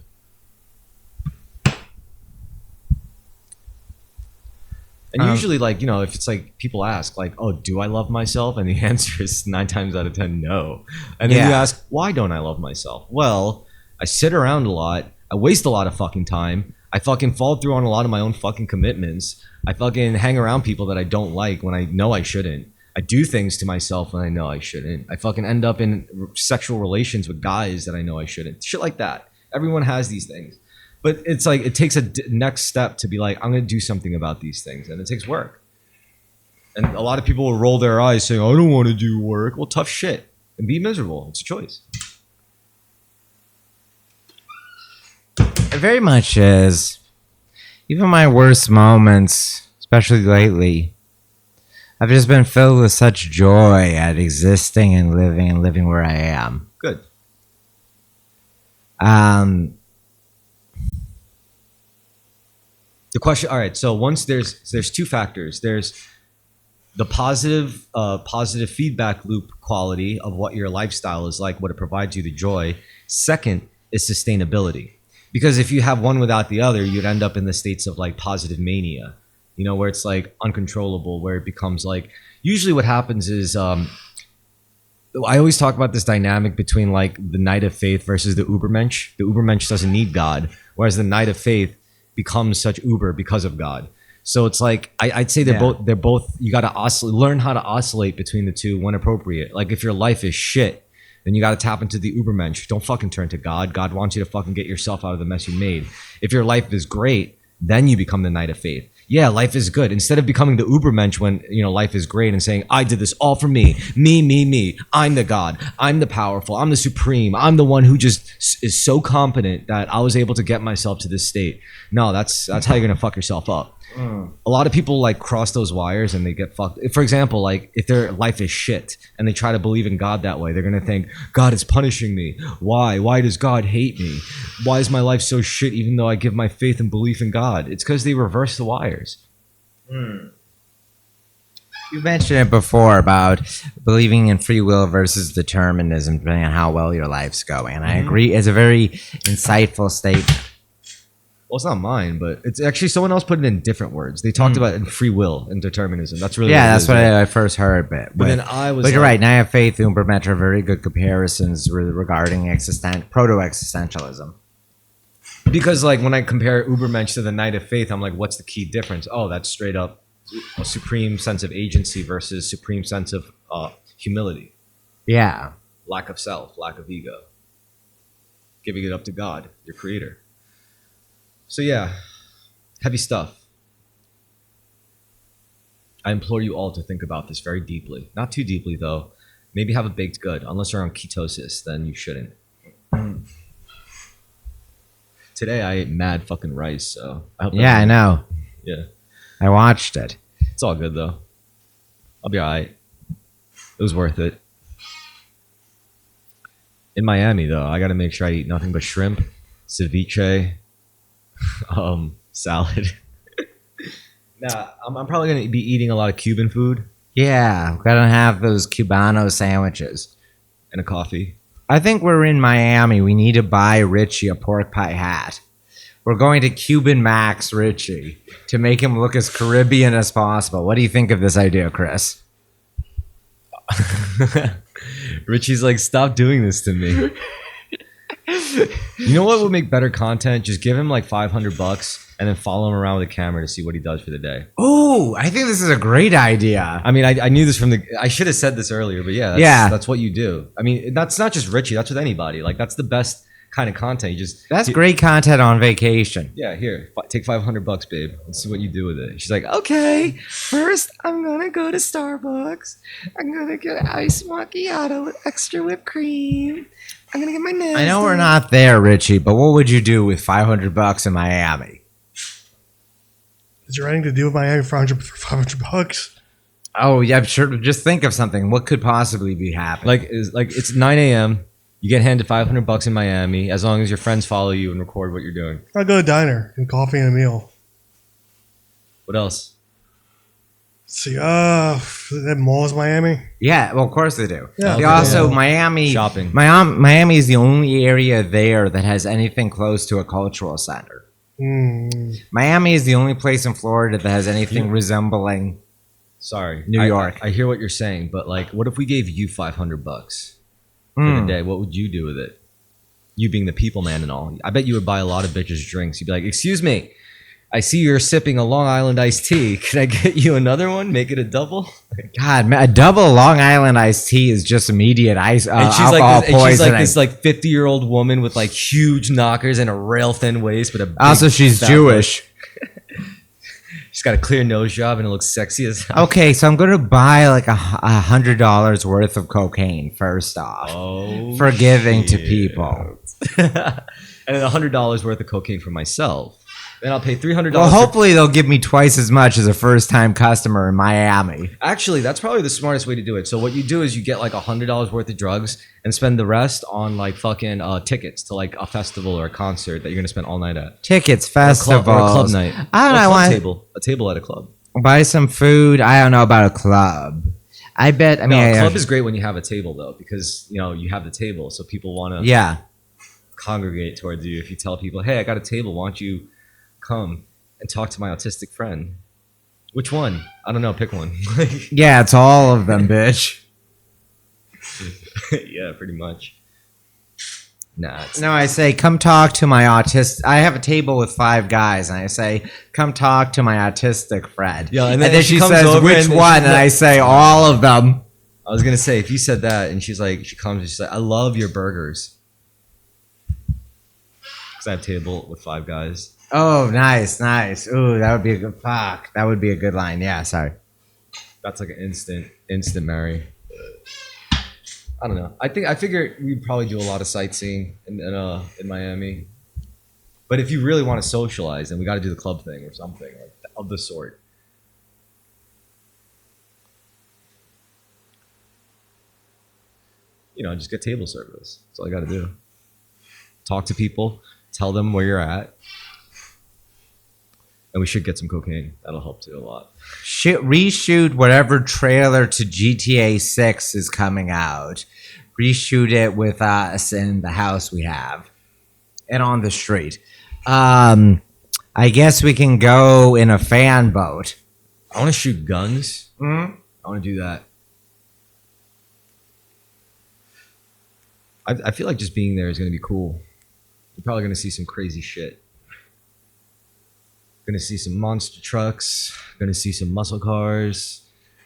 And usually, if it's like people ask, like, oh, do I love myself? And the answer is 9 times out of 10, no. And then you ask, why don't I love myself? Well, I sit around a lot. I waste a lot of fucking time. I fucking fall through on a lot of my own fucking commitments. I fucking hang around people that I don't like when I know I shouldn't. I do things to myself when I know I shouldn't. I fucking end up in sexual relations with guys that I know I shouldn't. Shit like that. Everyone has these things. But it's like it takes a next step to be like, I'm going to do something about these things. And it takes work. And a lot of people will roll their eyes saying, I don't want to do work. Well, tough shit. And be miserable. It's a choice. It very much is. Even my worst moments, especially lately, I've just been filled with such joy at existing and living where I am. Good. The question. All right. So once there's two factors. There's the positive feedback loop quality of what your lifestyle is like, what it provides you, the joy. Second is sustainability, because if you have one without the other, you'd end up in the states of like positive mania, where it's like uncontrollable, where it becomes like, usually what happens is, I always talk about this dynamic between like the knight of faith versus the ubermensch. The ubermensch doesn't need God, whereas the knight of faith becomes such uber because of God. So it's like I'd say they're both. You got to learn how to oscillate between the two when appropriate. Like if your life is shit, then you got to tap into the ubermensch. Don't fucking turn to God. God wants you to fucking get yourself out of the mess you made. If your life is great, then you become the knight of faith. Yeah, life is good. Instead of becoming the ubermensch when life is great and saying, I did this all for me, me. I'm the God. I'm the powerful. I'm the supreme. I'm the one who just is so competent that I was able to get myself to this state. No, that's how you're gonna fuck yourself up. A lot of people like cross those wires and they get fucked. For example, like if their life is shit and they try to believe in God that way, they're gonna think God is punishing me. Why does God hate me? Why is my life so shit even though I give my faith and belief in God? It's because they reverse the wires. You mentioned it before about believing in free will versus determinism, depending on how well your life's going. And I agree. It's a very insightful statement. Well, it's not mine, but it's actually someone else put it in different words. They talked about it in free will and determinism. That's really that's what I first heard. But then I was. But you're right. Now I have faith and Ubermensch are very good comparisons regarding proto-existentialism. Because like when I compare Ubermensch to the Knight of Faith, I'm like, what's the key difference? Oh, that's straight up a supreme sense of agency versus supreme sense of humility. Yeah. Lack of self, lack of ego. Giving it up to God, your creator. So yeah, heavy stuff. I implore you all to think about this very deeply. Not too deeply though. Maybe have a baked good. Unless you're on ketosis, then you shouldn't. Today I ate mad fucking rice, so I hope. Yeah, I know. Yeah, I watched it. it's all good though. I'll be alright. It was worth it. In Miami though, I gotta make sure I eat nothing but shrimp, ceviche, salad. Nah, I'm probably gonna be eating a lot of Cuban food Yeah, we're gonna have those Cubano sandwiches. and a coffee. I think we're in Miami. We need to buy Richie a pork pie hat. We're going to Cuban Max Richie to make him look as Caribbean as possible. What do you think of this idea, Chris? Richie's like, stop doing this to me. You know what would make better content? Just give him like $500 and then follow him around with a camera to see what he does for the day. Oh, I think this is a great idea. I mean, I knew this from I should have said this earlier, but that's what you do. I mean, that's not just Richie. That's with anybody. Like, that's the best kind of content. That's great content on vacation. Yeah, here, take $500, babe. Let's see what you do with it. She's like, okay, first I'm gonna go to Starbucks. I'm gonna get an iced macchiato with extra whipped cream. I'm gonna get my nails. I know we're not there, Richie, but what would you do with $500 in Miami? Is there anything to do with Miami for $500? Oh yeah, sure. Just think of something. What could possibly be happening? Like it's 9 a.m. You get handed $500 in Miami as long as your friends follow you and record what you're doing. I'll go to a diner and coffee and a meal. What else? Let's see, that malls Miami. Yeah, well, of course they do. Yeah, They okay, also yeah. Miami Shopping. Miami is the only area there that has anything close to a cultural center. Miami is the only place in Florida that has anything resembling. Sorry, New York. I hear what you're saying, but like, what if we gave you $500 for the day? What would you do with it? You being the people man and all, I bet you would buy a lot of bitches drinks. You'd be like, "Excuse me, I see you're sipping a Long Island iced tea. Can I get you another one? Make it a double." God, a double Long Island iced tea is just immediate And she's alcohol like this, and she's poisoning. like this like 50-year-old woman with like huge knockers and a rail thin waist, but a big Also, she's fat Jewish. butt. She's got a clear nose job and it looks sexy as hell. Okay, so I'm gonna buy like $100 worth of cocaine first off for giving to people. And then $100 worth of cocaine for myself. Then I'll pay $300. Well, hopefully they'll give me twice as much as a first-time customer in Miami. Actually, that's probably the smartest way to do it. So what you do is you get like $100 worth of drugs and spend the rest on like fucking tickets to like a festival or a concert that you're gonna spend all night at. Tickets, festivals, Or a club night. I don't Or know. a I club a table at a club. buy some food. I don't know about a club. I bet. I mean, No, a club is great when you have a table though, because you know you have the table, so people want to yeah. congregate towards you. If you tell people, "Hey, I got a table. Why don't you come and talk to my autistic friend?" Which one? I don't know. Pick one. Yeah, it's all of them, bitch. Yeah, pretty much. Nah. No, I say, come talk to my autistic. I have a table with 5 guys, and I say, come talk to my autistic friend. Yeah, and then she comes says, over which and one? And I say, all of them. I was gonna say, if you said that, and she's like, she comes and she's like, "I love your burgers," because I have a table with 5 guys. Oh, nice. Ooh, that would be a good fuck. That would be a good line. Yeah, sorry. That's like an instant marry. I don't know. I figure we'd probably do a lot of sightseeing in Miami. But if you really want to socialize, then we got to do the club thing or something like of the sort. You know, just get table service. That's all I got to do. Talk to people, tell them where you're at, and we should get some cocaine. That'll help too a lot. Reshoot whatever trailer to GTA 6 is coming out. Reshoot it with us in the house we have and on the street. I guess we can go in a fan boat. I want to shoot guns. Mm-hmm. I want to do that. I feel like just being there is going to be cool. You're probably going to see some crazy shit. Going to see some monster trucks. Going to see some muscle cars.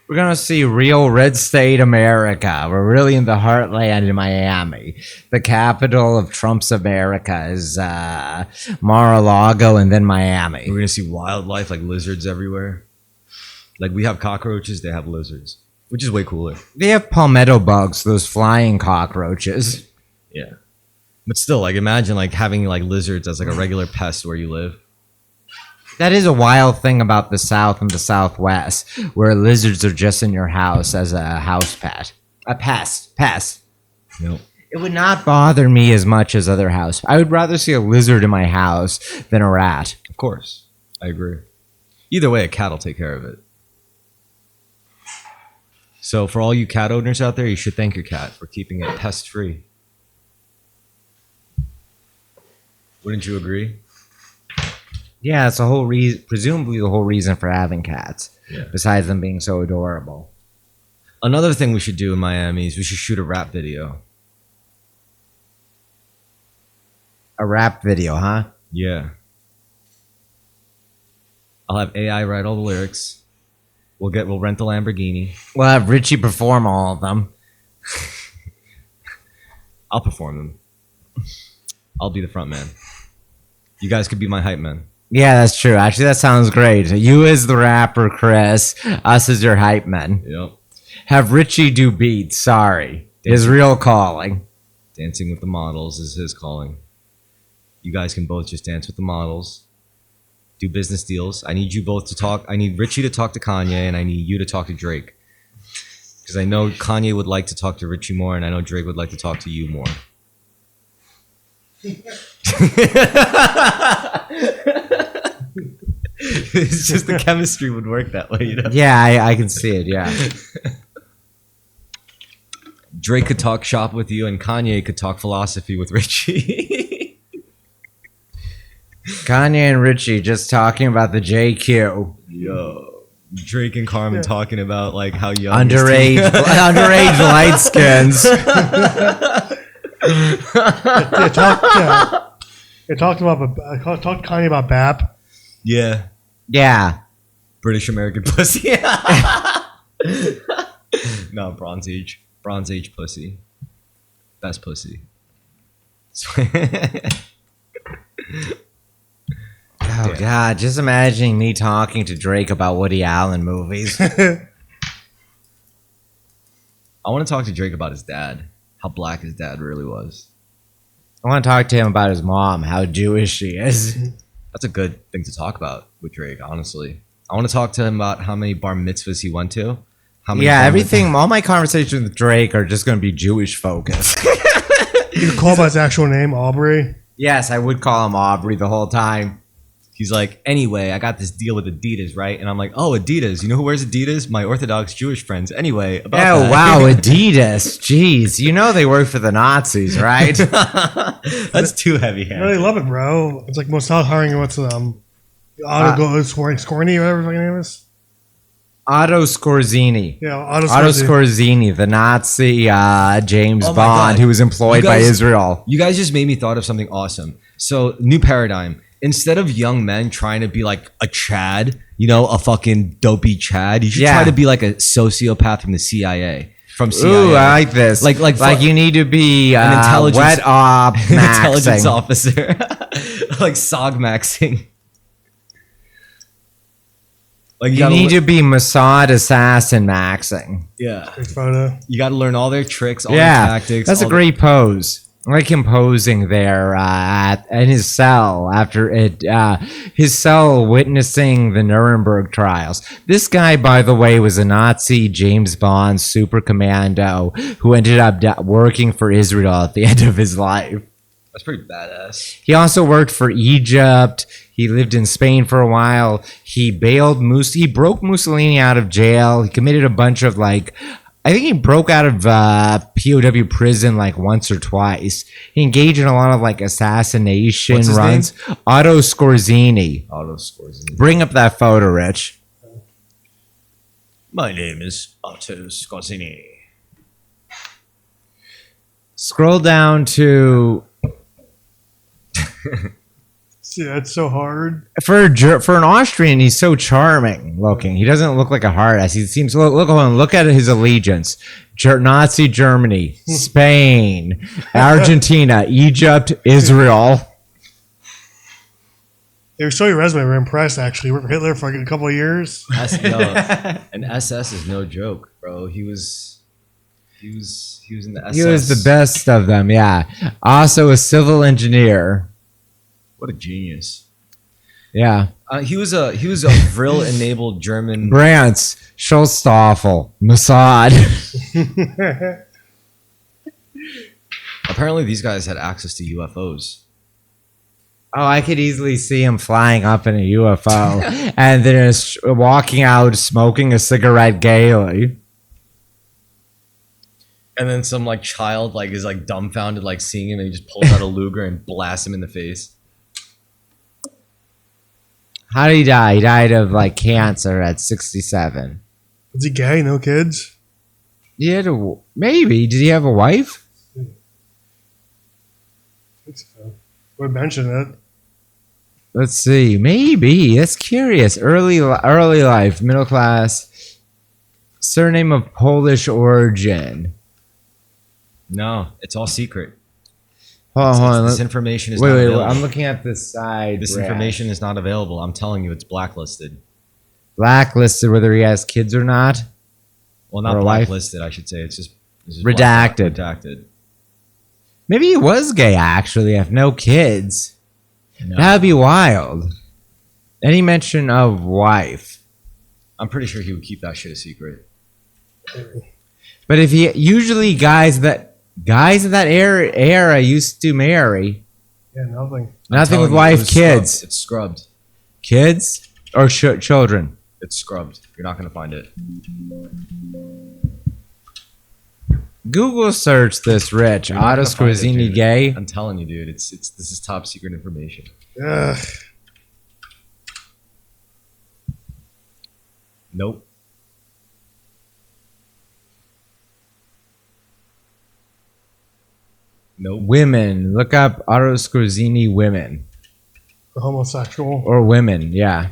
We're going to see real red state America. We're really in the heartland in Miami. The capital of Trump's America is Mar-a-Lago and then Miami. We're going to see wildlife like lizards everywhere. Like we have cockroaches, they have lizards, which is way cooler. They have palmetto bugs, those flying cockroaches. Yeah. But still, like imagine like having like lizards as like a regular pest where you live. That is a wild thing about the South and the Southwest, where lizards are just in your house as a house pet. A pest. Nope. It would not bother me as much as other house. I would rather see a lizard in my house than a rat. Of course. I agree. Either way, a cat will take care of it. So for all you cat owners out there, you should thank your cat for keeping it pest free. Wouldn't you agree? Yeah, it's the whole reason, presumably the whole reason for having cats, Yeah. besides them being so adorable. Another thing we should do in Miami is we should shoot a rap video. A rap video, huh? Yeah. I'll have AI write all the lyrics. We'll rent the Lamborghini. We'll have Richie perform all of them. I'll perform them. I'll be the front man. You guys could be my hype man. Yeah, that's true. Actually, that sounds great. You as the rapper, Chris. Us as your hype men. Yep. Have Richie do beats. Sorry. His real calling. Dancing with the models is his calling. You guys can both just dance with the models. Do business deals. I need you both to talk. I need Richie to talk to Kanye, and I need you to talk to Drake. Because I know Kanye would like to talk to Richie more, and I know Drake would like to talk to you more. It's just the chemistry would work that way, you know? Yeah, I can see it, yeah. Drake could talk shop with you, and Kanye could talk philosophy with Richie. Kanye and Richie just talking about the JQ. Yo. Drake and Carmen talking about like how young Underage light skins. Talked to Kanye about BAP. Yeah. Yeah. British American pussy. No, Bronze Age. Bronze Age pussy. Best pussy. Oh, God. Just imagining me talking to Drake about Woody Allen movies. I want to talk to Drake about his dad. How black his dad really was. I want to talk to him about his mom, how Jewish she is. That's a good thing to talk about with Drake, honestly. I want to talk to him about how many bar mitzvahs he went to. How many Yeah, bar everything. All my conversations with Drake are just going to be Jewish focused. You can call by his actual name, Aubrey. Yes, I would call him Aubrey the whole time. He's like, anyway, I got this deal with Adidas, right? And I'm like, oh, Adidas. You know who wears Adidas? My Orthodox Jewish friends. Anyway, about Oh, that. wow, Adidas. Jeez. You know they work for the Nazis, right? That's too heavy Yeah, handed. they love it, bro. It's like most not hiring what's Otto Scorny, whatever his fucking name is. Otto Scorzini. Yeah, Otto Otto Scorsese. Scorzini, the Nazi James Oh my Bond God. who was employed You by guys- Israel. You guys just made me thought of something awesome. So, new paradigm. Instead of young men trying to be like a Chad, you know, a fucking dopey Chad, you should Yeah. try to be like a sociopath from the CIA. From CIA. Ooh, I like this. Like you need to be an intelligence- wet op an intelligence maxing. officer. Like SOG maxing. Like You need to be Mossad assassin maxing. yeah. Big photo. You got to learn all their tricks, all Yeah, their tactics. that's a all great pose. I like him posing there in his cell after it, his cell witnessing the Nuremberg trials. This guy, by the way, was a Nazi James Bond super commando who ended up working for Israel at the end of his life. That's pretty badass. He also worked for Egypt. He lived in Spain for a while. He he broke Mussolini out of jail. He committed a bunch of I think he broke out of POW prison like once or twice. He engaged in a lot of assassination What's his runs. Otto Scorzini. Auto scores. Bring up that photo, Rich. My name is Otto Scorsini. Scroll down to Yeah, it's so hard. for an Austrian. He's so charming looking. He doesn't look like a hard ass. He seems look at his allegiance: Nazi Germany, Spain, Argentina, Egypt, Israel. They show your resume. We're impressed, actually. We worked for Hitler for like a couple of years. An SS is no joke, bro. He was in the SS. He was the best of them. Yeah. Also a civil engineer. What a genius. Yeah. He was a Vril enabled German. Brandt, Schulstoffel, Mossad. Apparently, these guys had access to UFOs. Oh, I could easily see him flying up in a UFO and then walking out smoking a cigarette gaily. And then some child is dumbfounded seeing him, and he just pulls out a Luger and blasts him in the face. How did he die? He died of cancer at 67. Is he gay? No kids? He had maybe. Did he have a wife? I think so. Would mention it. Let's see. Maybe. That's curious. Early life, middle class, surname of Polish origin. No, it's all secret. Hold on. This information is Wait, not wait. available. I'm looking at this side. This Brad. information is not available. I'm telling you, it's blacklisted. Blacklisted, whether he has kids or not. Well, not Or a wife. blacklisted, I should say. It's just Redacted. Redacted. Maybe he was gay, actually, have no kids. No. That'd be wild. Any mention of wife. I'm pretty sure he would keep that shit a secret. But if he usually guys of that era used to marry. Yeah, nothing. Nothing with Telling you, it wife, was kids. scrubbed. It's scrubbed. Kids or children? It's scrubbed. You're not going to find it. Google search this, Rich. You're not Otto gonna find it, Scorzini dude. gay. I'm telling you, dude. This is top secret information. Ugh. Nope. Nope. Women. Look up Otto Scorzini women. For homosexual. Or women, yeah.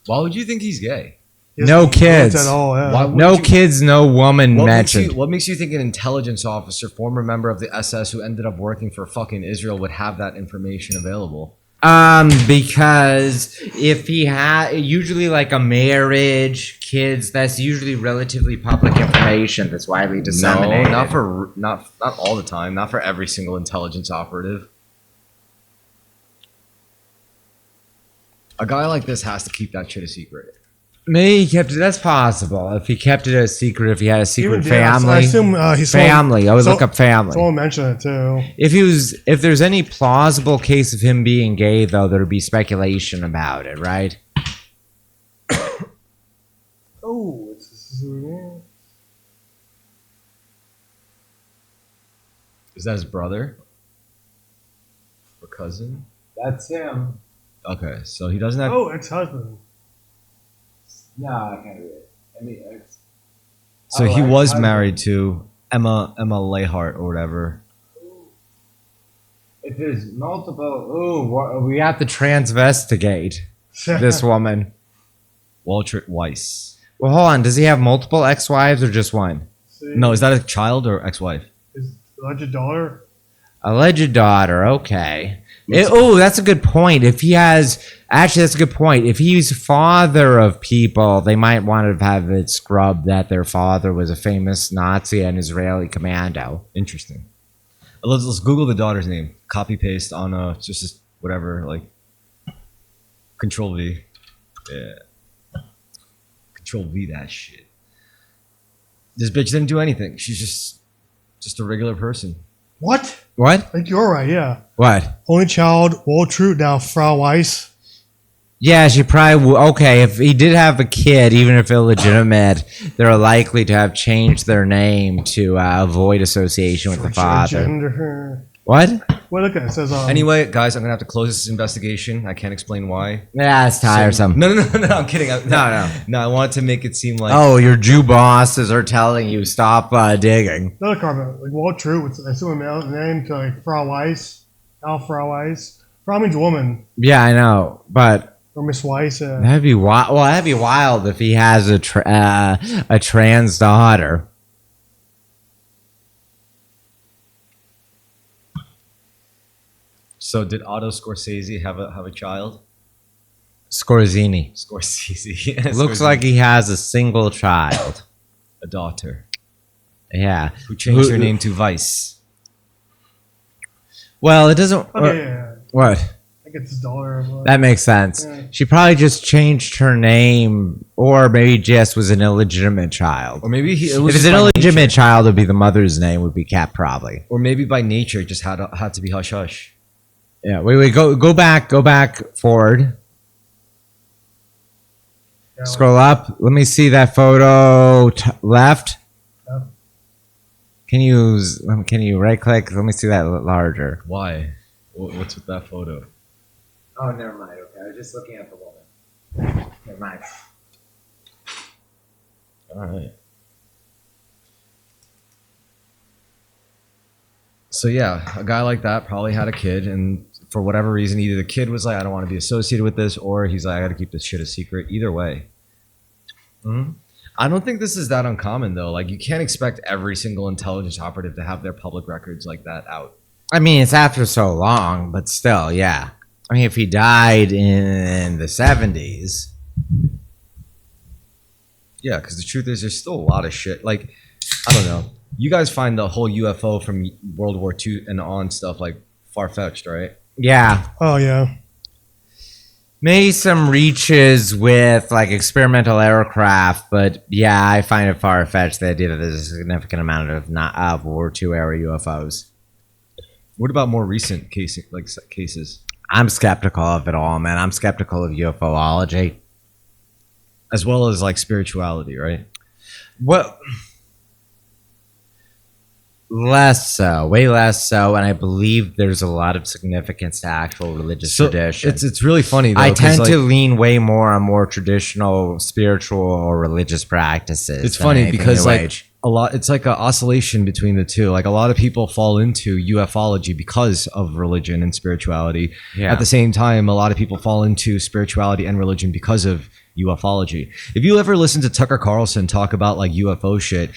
Why would you think he's gay? He No doesn't look kids. At all, yeah. Why would No you- kids, no woman mentioned. What makes you think an intelligence officer, former member of the SS who ended up working for fucking Israel, would have that information available? Because if he had usually a marriage, kids, that's usually relatively public information that's widely disseminated. No, not all the time. Not for every single intelligence operative. A guy like this has to keep that shit a secret. Maybe he kept it. That's possible. If he kept it a secret, if he had a secret Even- yeah, family. I assume he's family. I would so- look up family. Someone mentioned it too. If there's any plausible case of him being gay, though, there'd be speculation about it, right? Oh, Is that his brother? Or cousin? That's him. Okay, so he doesn't have. ex-husband. No, I can't read it. I mean, So he was married to Emma Lahart or whatever. If there's multiple, we have to transvestigate this woman. Walter Weiss. Well, hold on. Does he have multiple ex-wives or just one? No, is that a child or ex-wife? His alleged daughter. Alleged daughter. Okay. That's a good point. If he has, actually, that's a good point. If he's father of people, they might want to have it scrubbed that their father was a famous Nazi and Israeli commando. Interesting. Let's Google the daughter's name. Copy paste on just whatever, like Control V. Yeah. Control V that shit. This bitch didn't do anything. She's just a regular person. What? What? I think you're right. Yeah. What? Only child, Waltrud, now Frau Weiss. Yeah, she probably okay. If he did have a kid, even if illegitimate, they're likely to have changed their name to avoid association with the father. Gender. What? Well, look at it. It says Anyway, guys, I'm gonna have to close this investigation. I can't explain why. Yeah, it's tiresome. No, I'm kidding. No. No, I wanted to make it seem like. Oh, your Jew bosses are telling you stop digging. another carbon. Like Waltrud, I assume a male name to like Frau Weiss. Al Frau Weiss. Frau means woman. Yeah, I know, but Or Miss Weiss. that'd be wild. Well, that'd be wild if he has a trans daughter. So did Otto Scorsese have a child? Scorzini. Scorsese. Looks like he has a single child. a daughter Yeah. who changed her name to Vice. Well, it doesn't. Okay, yeah. What? I think it's his daughter. But That makes sense. Yeah. She probably just changed her name, or maybe just was an illegitimate child. Or maybe it If was it's just an by illegitimate nature. child, it would be the mother's name would be Cat probably. Or maybe by nature it just had to be hush hush. Yeah. Wait. Go back forward. yeah, Scroll up. Let me see that photo. Left. Yep. Can you right click? Let me see that larger. Why? What's with that photo? Oh, never mind. Okay, I was just looking at the woman. Never mind. All right. So yeah, a guy like that probably had a kid, and for whatever reason, either the kid was like, "I don't want to be associated with this," or he's like, "I got to keep this shit a secret." Either way. I don't think this is that uncommon though. Like you can't expect every single intelligence operative to have their public records like that out. I mean, it's after so long, but still, yeah. I mean, if he died in the 70s. Yeah, because the truth is, there's still a lot of shit. Like, I don't know. You guys find the whole UFO from World War II and on stuff like far-fetched, right? Yeah. Oh, yeah. Maybe some reaches with like experimental aircraft, but yeah, I find it far-fetched the idea that there's a significant amount of not of World War II era UFOs. What about more recent cases? I'm skeptical of it all, man. I'm skeptical of UFOlogy. As well as like spirituality, right? Well, less so, way less so, and I believe there's a lot of significance to actual religious tradition. It's really funny though. I 'cause, tend like, to lean way more on more traditional spiritual or religious practices. It's than funny anything because New like Age. it's like an oscillation between the two. Like a lot of people fall into ufology because of religion and spirituality. Yeah. At the same time, a lot of people fall into spirituality and religion because of ufology. If you ever listen to Tucker Carlson talk about like UFO shit,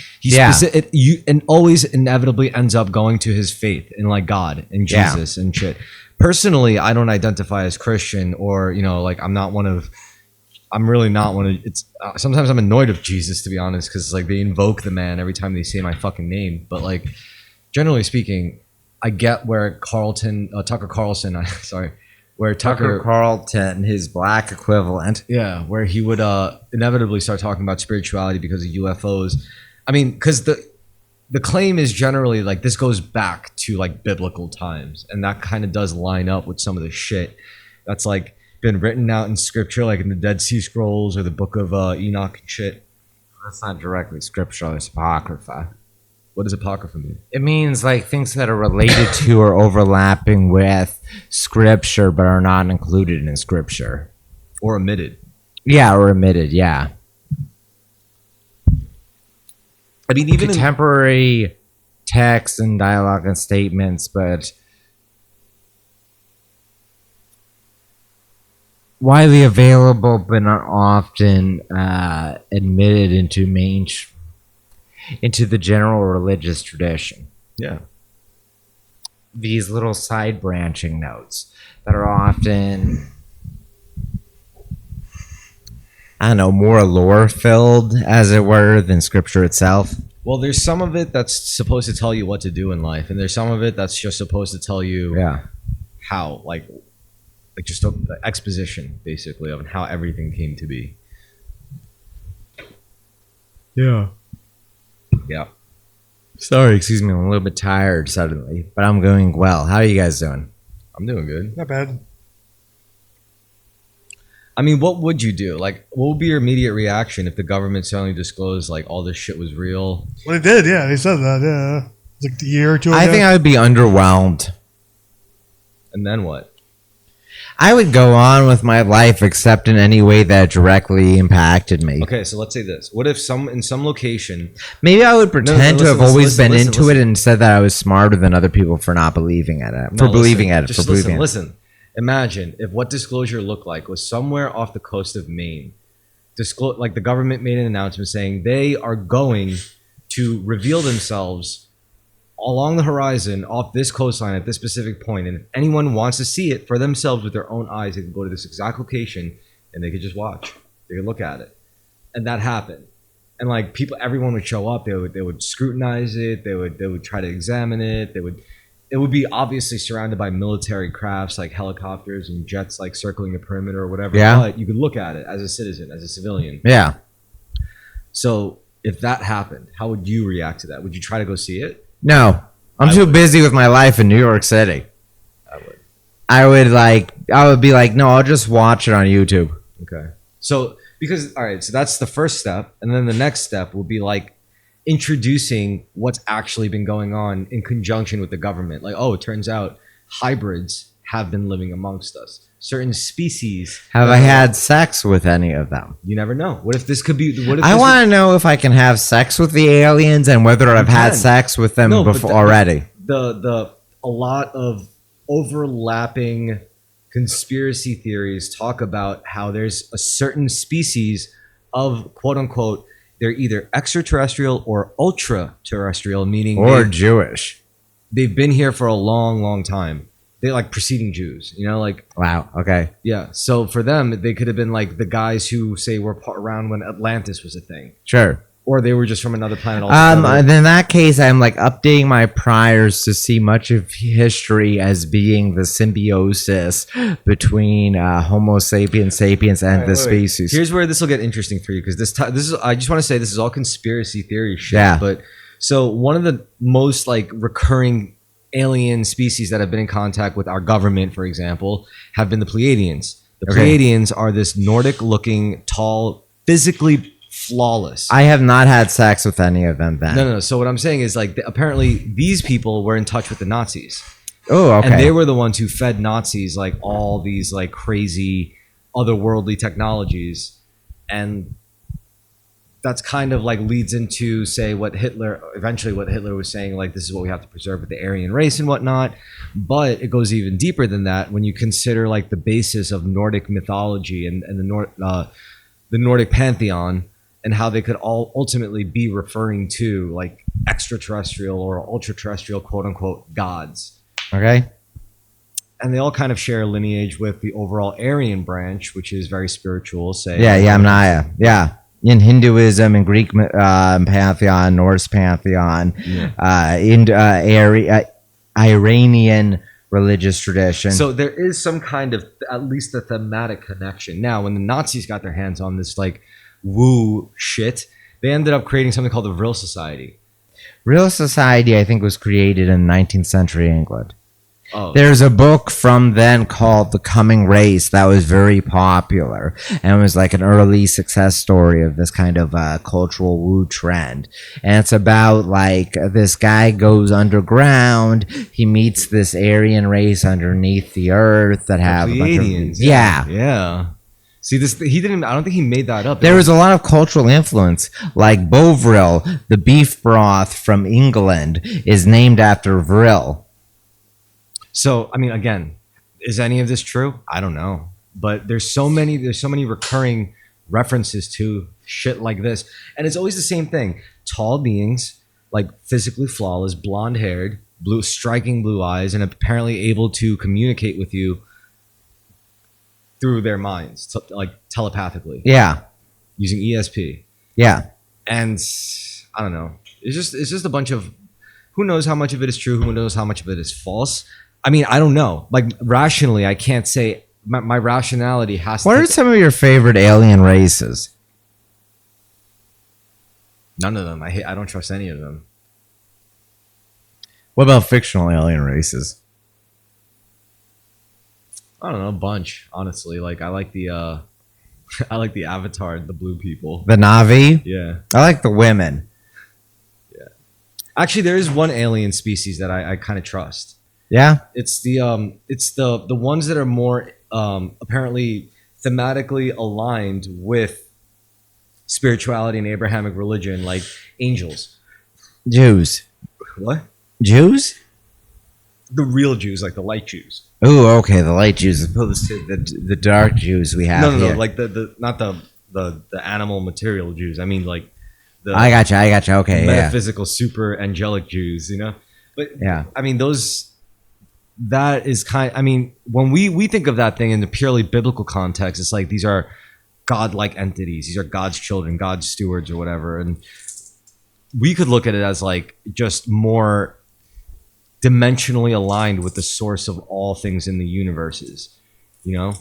and always inevitably ends up going to his faith in like God and Yeah. Jesus and shit. Personally, I don't identify as Christian or like I'm really not one of. It's sometimes I'm annoyed of Jesus, to be honest, because like they invoke the man every time they say my fucking name. But like generally speaking, I get where Tucker Carlson, sorry, where Tucker Tucker, Carlton, his black equivalent. yeah, where he would inevitably start talking about spirituality because of UFOs. I mean, because the claim is generally like this goes back to like biblical times, and that kind of does line up with some of the shit that's like been written out in scripture, like in the Dead Sea Scrolls or the Book of Enoch and shit. That's not directly scriptural, it's apocrypha. What does apocrypha mean? It means like things that are related to or overlapping with scripture but are not included in scripture. Or omitted. Yeah, or omitted, yeah. I mean, even Contemporary text and dialogue and statements, but widely available but not often admitted into the general religious tradition. yeah. These little side branching notes that are often, I don't know, more lore filled, as it were, than scripture itself. Well, there's some of it that's supposed to tell you what to do in life, and there's some of it that's just supposed to tell you Yeah. how, like just an exposition, basically, of how everything came to be. Yeah. Yeah. Sorry, excuse me, I'm a little bit tired suddenly, but I'm going well. How are you guys doing? I'm doing good. Not bad. I mean, what would you do? Like, what would be your immediate reaction if the government suddenly disclosed, like, all this shit was real? Well, they did. Yeah, they said that. Yeah, it's like a year or two ago. I think I would be underwhelmed. And then what? I would go on with my life except in any way that directly impacted me. Okay, so let's say this. What if in some location... Maybe I would pretend to have always been into listen. it and said that I was smarter than other people for not believing in it. For believing in it. Listen. Imagine if what disclosure looked like was somewhere off the coast of Maine. Like the government made an announcement saying they are going to reveal themselves along the horizon off this coastline at this specific point, and if anyone wants to see it for themselves with their own eyes, they can go to this exact location and they could just watch. They could look at it. And that happened. And like everyone would show up, they would scrutinize it, they would try to examine it, it would be obviously surrounded by military crafts like helicopters and jets like circling the perimeter or whatever. Yeah. But you could look at it as a citizen, as a civilian. Yeah. So if that happened, how would you react to that? Would you try to go see it? No. I'm too busy with my life in New York City. I would be like, no, I'll just watch it on YouTube. Okay. So all right, so that's the first step. And then the next step will be like introducing what's actually been going on in conjunction with the government. Like, oh, it turns out hybrids have been living amongst us. Certain species. Have I had sex with any of them? You never know. What if this could be? What if I want to know if I can have sex with the aliens and whether I've had sex with them before already. A lot of overlapping conspiracy theories talk about how there's a certain species of quote unquote, they're either extraterrestrial or ultra terrestrial, meaning or Jewish. They've been here for a long, long time. They're like preceding Jews, you know, like. Wow. Okay. Yeah. So for them, they could have been like the guys who say were around when Atlantis was a thing. Sure. Or they were just from another planet altogether. In that case, I'm like updating my priors to see much of history as being the symbiosis between Homo sapiens sapiens and the species. Here's where this will get interesting for you, because this is I just want to say this is all conspiracy theory shit. Yeah. But so one of the most like recurring alien species that have been in contact with our government, for example, have been the Pleiadians. The Pleiadians are this Nordic-looking, tall, physically flawless. I have not had sex with any of them then. No. So what I'm saying is like apparently these people were in touch with the Nazis. Oh, okay. And they were the ones who fed Nazis like all these like crazy otherworldly technologies. And that's kind of like leads into say what Hitler was saying, like this is what we have to preserve with the Aryan race and whatnot. But it goes even deeper than that when you consider like the basis of Nordic mythology and the Nordic pantheon, and how they could all ultimately be referring to like extraterrestrial or ultra-terrestrial quote unquote gods. Okay. And they all kind of share a lineage with the overall Aryan branch, which is very spiritual. Say, Yamnaya. Yeah. In Hinduism and Greek pantheon, Norse pantheon, Iranian religious tradition. So there is some kind of at least a thematic connection. Now, when the Nazis got their hands on this like woo shit, they ended up creating something called the Vril Society. Real society, I think, was created in 19th century England. Oh, There's a book from then called The Coming Race that was very popular and was like an early success story of this kind of cultural woo trend. And it's about like this guy goes underground, he meets this Aryan race underneath the earth that have a bunch of, Pleiadians. yeah. Yeah. See, this he didn't. I don't think he made that up. There was a lot of cultural influence, like Bovril, the beef broth from England, is named after Vril. So, I mean, again, is any of this true? I don't know. But there's so many recurring references to shit like this. And it's always the same thing. Tall beings, like physically flawless, blonde haired, striking blue eyes, and apparently able to communicate with you through their minds, like telepathically, Yeah, using ESP. yeah. And I don't know. It's just a bunch of, who knows how much of it is true, who knows how much of it is false. I mean, I don't know. Like rationally, I can't say. My rationality has What to. are some of your favorite alien races? None of them. I don't trust any of them. What about fictional alien races? I don't know, a bunch. Honestly, like I like the I like the Avatar, the blue people. The Na'vi? Yeah. I like the women. Actually, there is one alien species that I kind of trust. Yeah? It's the ones that are more apparently thematically aligned with spirituality and Abrahamic religion, like angels. Jews. What? Jews? The real Jews, like the light Jews. Oh, okay, the light Jews as opposed to the dark Jews we have No, here. like the not the animal material Jews. I mean, like the I gotcha. Okay, yeah. metaphysical, super angelic Jews. You know, but Yeah. I mean those. That is I mean, when we think of that thing in the purely biblical context, it's like these are godlike entities. These are God's children, God's stewards, or whatever. And we could look at it as like just more dimensionally aligned with the source of all things in the universes. You know,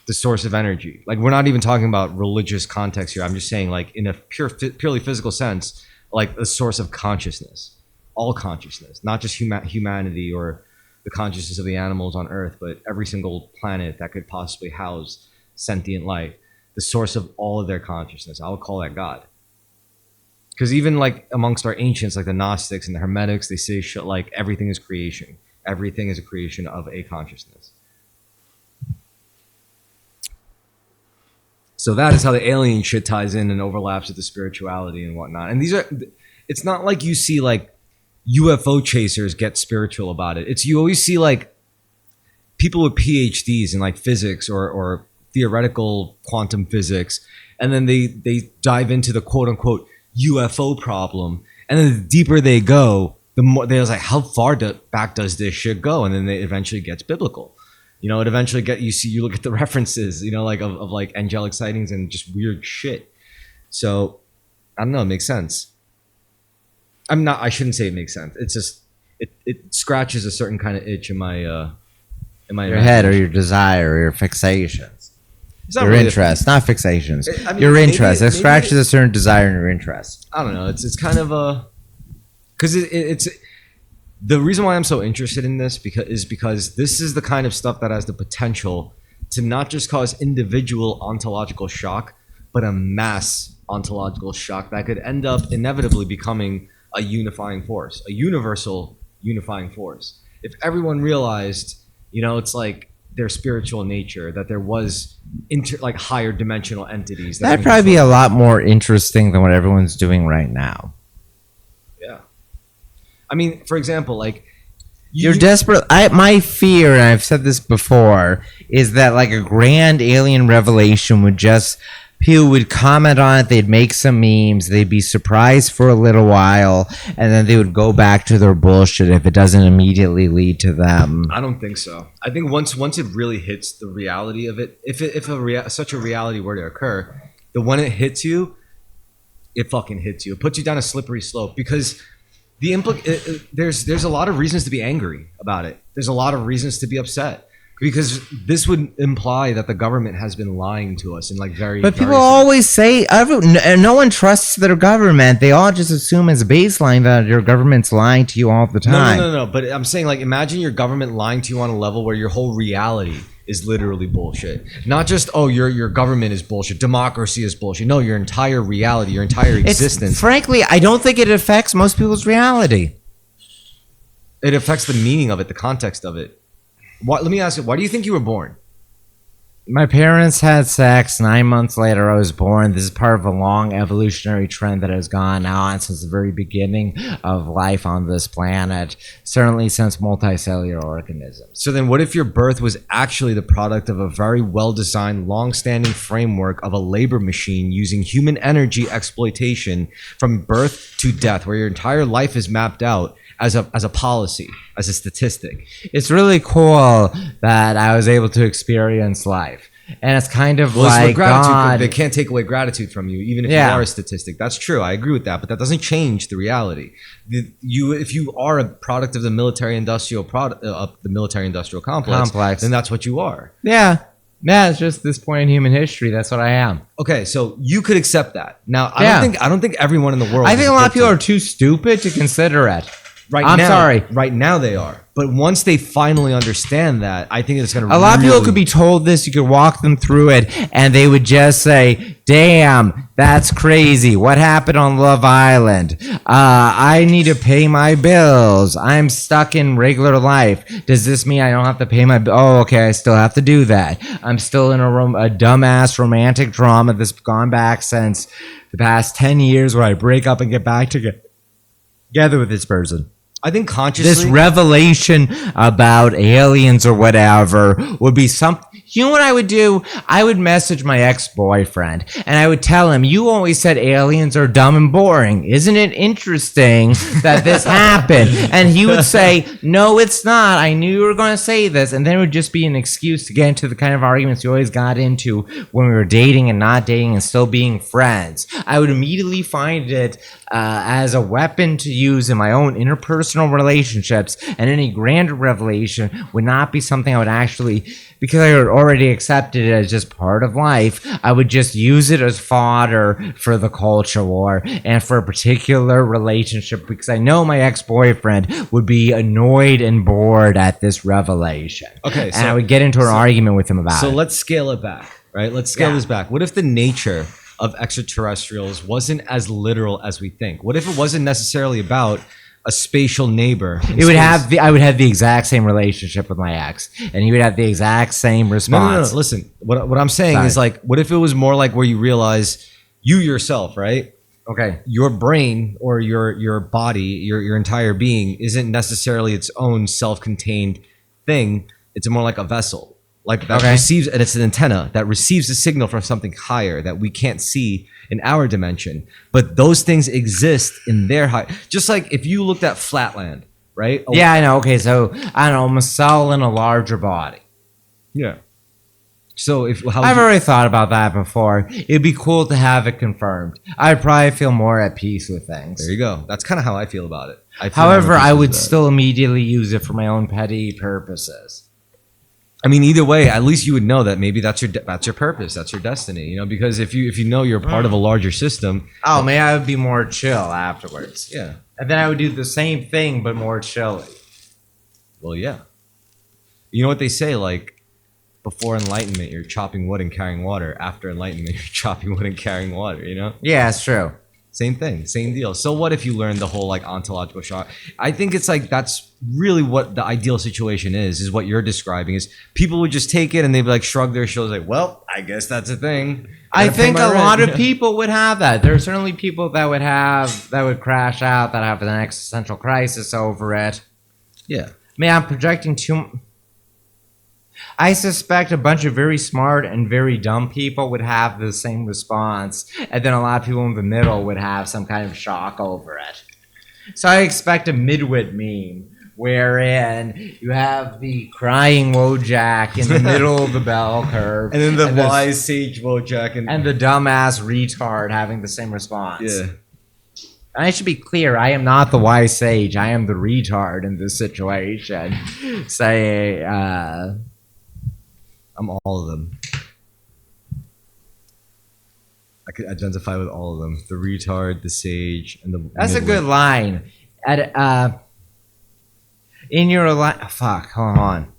the source of energy. Like we're not even talking about religious context here. I'm just saying, like in a purely physical sense, like the source of consciousness, all consciousness, not just humanity or the consciousness of the animals on Earth, but every single planet that could possibly house sentient life, the source of all of their consciousness. I would call that God. Because even like amongst our ancients, like the Gnostics and the Hermetics, they say shit like everything is creation. Everything is a creation of a consciousness. So that is how the alien shit ties in and overlaps with the spirituality and whatnot. And these are, it's not like you see like UFO chasers get spiritual about it. It's, you always see like people with PhDs in like physics or theoretical quantum physics, and then they dive into the quote unquote UFO problem, and then the deeper they go, the more they're like, how far back does this shit go? And then it eventually gets biblical. You know, it eventually you look at the references, you know, like of like angelic sightings and just weird shit. So I don't know, it makes sense. I shouldn't say it makes sense. It's just it scratches a certain kind of itch in my Your head or your desire or your fixations. It's not Your really interest, not fixations. I mean, your maybe interest. It maybe scratches a certain desire in your interest. I don't know. It's kind of a, because it's the reason why I'm so interested in this because this is the kind of stuff that has the potential to not just cause individual ontological shock, but a mass ontological shock that could end up inevitably becoming a unifying force, a universal unifying force. If everyone realized, you know, it's like their spiritual nature, that there was like higher dimensional entities. That'd probably be a lot more interesting than what everyone's doing right now. Yeah. I mean, for example, like You're desperate. My fear, and I've said this before, is that like a grand alien revelation would just, people would comment on it, they'd make some memes, they'd be surprised for a little while, and then they would go back to their bullshit if it doesn't immediately lead to them. I don't think so. I think once it really hits the reality of it, if such a reality were to occur, when it hits you, it fucking hits you. It puts you down a slippery slope because There's a lot of reasons to be angry about it. There's a lot of reasons to be upset because this would imply that the government has been lying to us in like very. But people very always say no one trusts their government. They all just assume as baseline that your government's lying to you all the time. No. But I'm saying like imagine your government lying to you on a level where your whole reality is literally bullshit. Not just your government is bullshit, democracy is bullshit. No, your entire reality, your entire existence. Frankly, I don't think it affects most people's reality. It affects the meaning of it, the context of it. Let me ask you, why do you think you were born? My parents had sex. 9 months later, I was born. This is part of a long evolutionary trend that has gone on since the very beginning of life on this planet, certainly since multicellular organisms. So then what if your birth was actually the product of a very well-designed, long-standing framework of a labor machine using human energy exploitation from birth to death, where your entire life is mapped out as a policy, as a statistic? It's really cool that I was able to experience life. And it's kind of like God. They can't take away gratitude from you, even if you are a statistic. That's true. I agree with that, but that doesn't change the reality. If you are a product of the military-industrial complex, then that's what you are. Yeah. Yeah, it's just this point in human history. That's what I am. Okay, so you could accept that. Now, I don't think everyone in the world. I think a lot of people are too stupid to consider it. Right now they are. But once they finally understand that, I think it's going to. A lot of people could be told this. You could walk them through it, and they would just say, "Damn, that's crazy. What happened on Love Island? I need to pay my bills. I'm stuck in regular life. Does this mean I don't have to pay my bill? Oh, okay, I still have to do that. I'm still in a dumbass romantic drama that's gone back since the past 10 years, where I break up and get back together with this person." I think consciously, this revelation about aliens or whatever would be something. You know what I would do? I would message my ex-boyfriend and I would tell him, "You always said aliens are dumb and boring. Isn't it interesting that this happened?" And he would say, "No, it's not. I knew you were going to say this." And then it would just be an excuse to get into the kind of arguments you always got into when we were dating and not dating and still being friends. I would immediately find it as a weapon to use in my own interpersonal relationships, and any grander revelation would not be something I would actually, because I had already accepted it as just part of life, I would just use it as fodder for the culture war and for a particular relationship, because I know my ex-boyfriend would be annoyed and bored at this revelation. Okay, and I would get into an argument with him about it. So let's scale it back, right? Let's scale this back. What if the nature of extraterrestrials wasn't as literal as we think? What if it wasn't necessarily about a spatial neighbor? I would have the exact same relationship with my ex, and he would have the exact same response. No. Listen, what I'm saying is, like, what if it was more like where you realize you yourself, right? Okay. Your brain or your body, your entire being isn't necessarily its own self-contained thing. It's more like a vessel. Like that receives, and it's an antenna that receives a signal from something higher that we can't see in our dimension. But those things exist in their high. Just like if you looked at Flatland, right? Yeah, I know. Okay, so I don't know, I'm a cell in a larger body. Yeah. So I've already thought about that before. It'd be cool to have it confirmed. I'd probably feel more at peace with things. There you go. That's kind of how I feel about it. However, I would still immediately use it for my own petty purposes. I mean, either way, at least you would know that maybe that's your purpose, that's your destiny, you know, because if you know you're part of a larger system. Oh, maybe I would be more chill afterwards. Yeah. And then I would do the same thing, but more chilly. Well, yeah. You know what they say, like, before enlightenment, you're chopping wood and carrying water. After enlightenment, you're chopping wood and carrying water, you know? Yeah, it's true. Same thing, same deal. So what if you learn the whole like ontological shock? I think it's like that's really what the ideal situation is what you're describing is people would just take it and they'd be like shrug their shoulders like, well, I guess that's a thing. I think a lot of people would have that. There are certainly people that would crash out, that have an existential crisis over it. Yeah. Man, I'm projecting too. I suspect a bunch of very smart and very dumb people would have the same response, and then a lot of people in the middle would have some kind of shock over it. So I expect a midwit meme wherein you have the crying Wojak in the middle of the bell curve, and then the wise sage Wojak, and the dumbass retard having the same response. Yeah. And I should be clear, I am not the wise sage. I am the retard in this situation. Say, I'm all of them. I could identify with all of them. The retard, the sage, and the. that's a midwit. good line. In your life, fuck, hold on.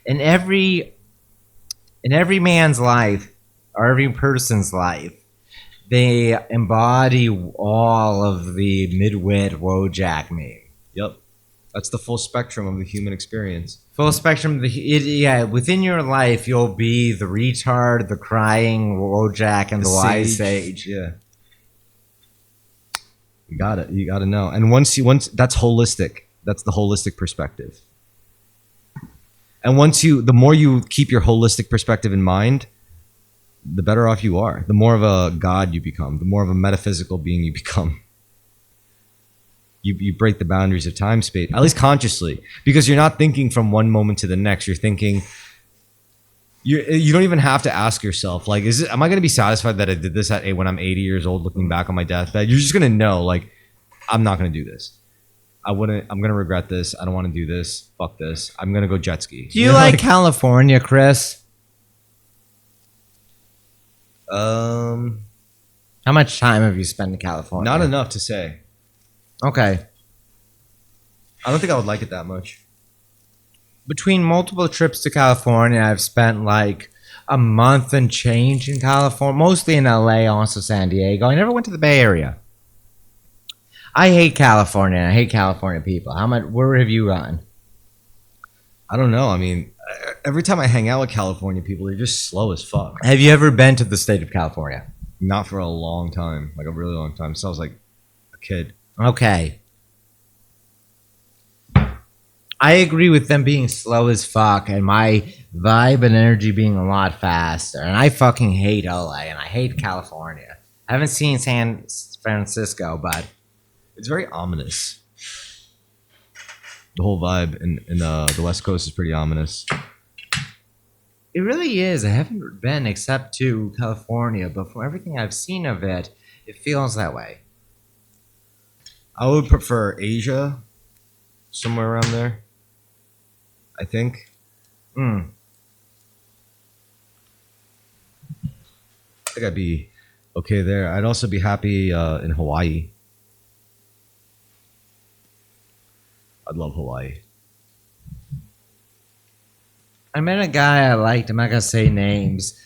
In every man's life, or every person's life, they embody all of the midwit Wojak meme. Yep. That's the full spectrum of the human experience. Full spectrum. Yeah, within your life, you'll be the retard, the crying Wojak, and the wise sage. Yeah. You got it. You got to know. And once that's holistic. That's the holistic perspective. And the more you keep your holistic perspective in mind, the better off you are. The more of a god you become. The more of a metaphysical being you become. You break the boundaries of time, space, at least consciously, because you're not thinking from one moment to the next. You're thinking. You don't even have to ask yourself, like, am I going to be satisfied that I did this when I'm 80 years old, looking back on my deathbed? You're just going to know, like, I'm not going to do this. I'm going to regret this. I don't want to do this. Fuck this. I'm going to go jet ski. Do you like California, Chris? How much time have you spent in California? Not enough to say. Okay. I don't think I would like it that much. Between multiple trips to California, I've spent like a month and change in California, mostly in LA, also San Diego. I never went to the Bay Area. I hate California. I hate California people. Where have you gone? I don't know. I mean, every time I hang out with California people, they're just slow as fuck. Have you ever been to the state of California? Not for a long time, like a really long time. So I was like a kid. Okay. I agree with them being slow as fuck and my vibe and energy being a lot faster. And I fucking hate LA and I hate California. I haven't seen San Francisco, but it's very ominous. The whole vibe in the West Coast is pretty ominous. it really is. I haven't been except to California, but from everything I've seen of it, it feels that way. I would prefer Asia, somewhere around there. I think. I think I'd be okay there. I'd also be happy in Hawaii. I'd love Hawaii. I met a guy I liked. I'm not gonna say names.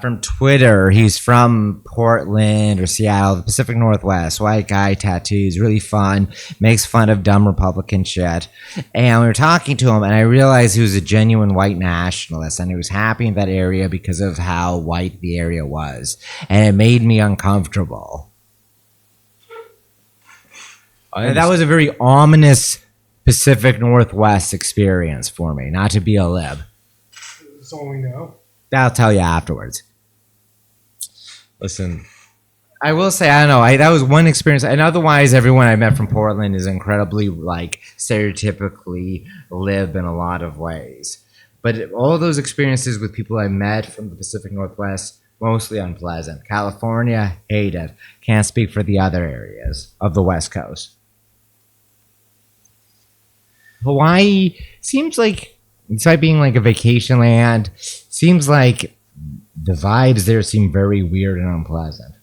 From Twitter. He's from Portland or Seattle, the Pacific Northwest. White guy, tattoos, really fun. Makes fun of dumb Republican shit. And we were talking to him, and I realized he was a genuine white nationalist, and he was happy in that area because of how white the area was, and it made me uncomfortable. And that was a very ominous Pacific Northwest experience for me. Not to be a lib. That's all we know. I'll tell you afterwards. Listen, I will say, I don't know. That was one experience. And otherwise, everyone I met from Portland is incredibly, like, stereotypically lib in a lot of ways. But all those experiences with people I met from the Pacific Northwest, mostly unpleasant. California, hate it. Can't speak for the other areas of the West Coast. Hawaii seems like, despite being like a vacation land, seems like the vibes there seem very weird and unpleasant.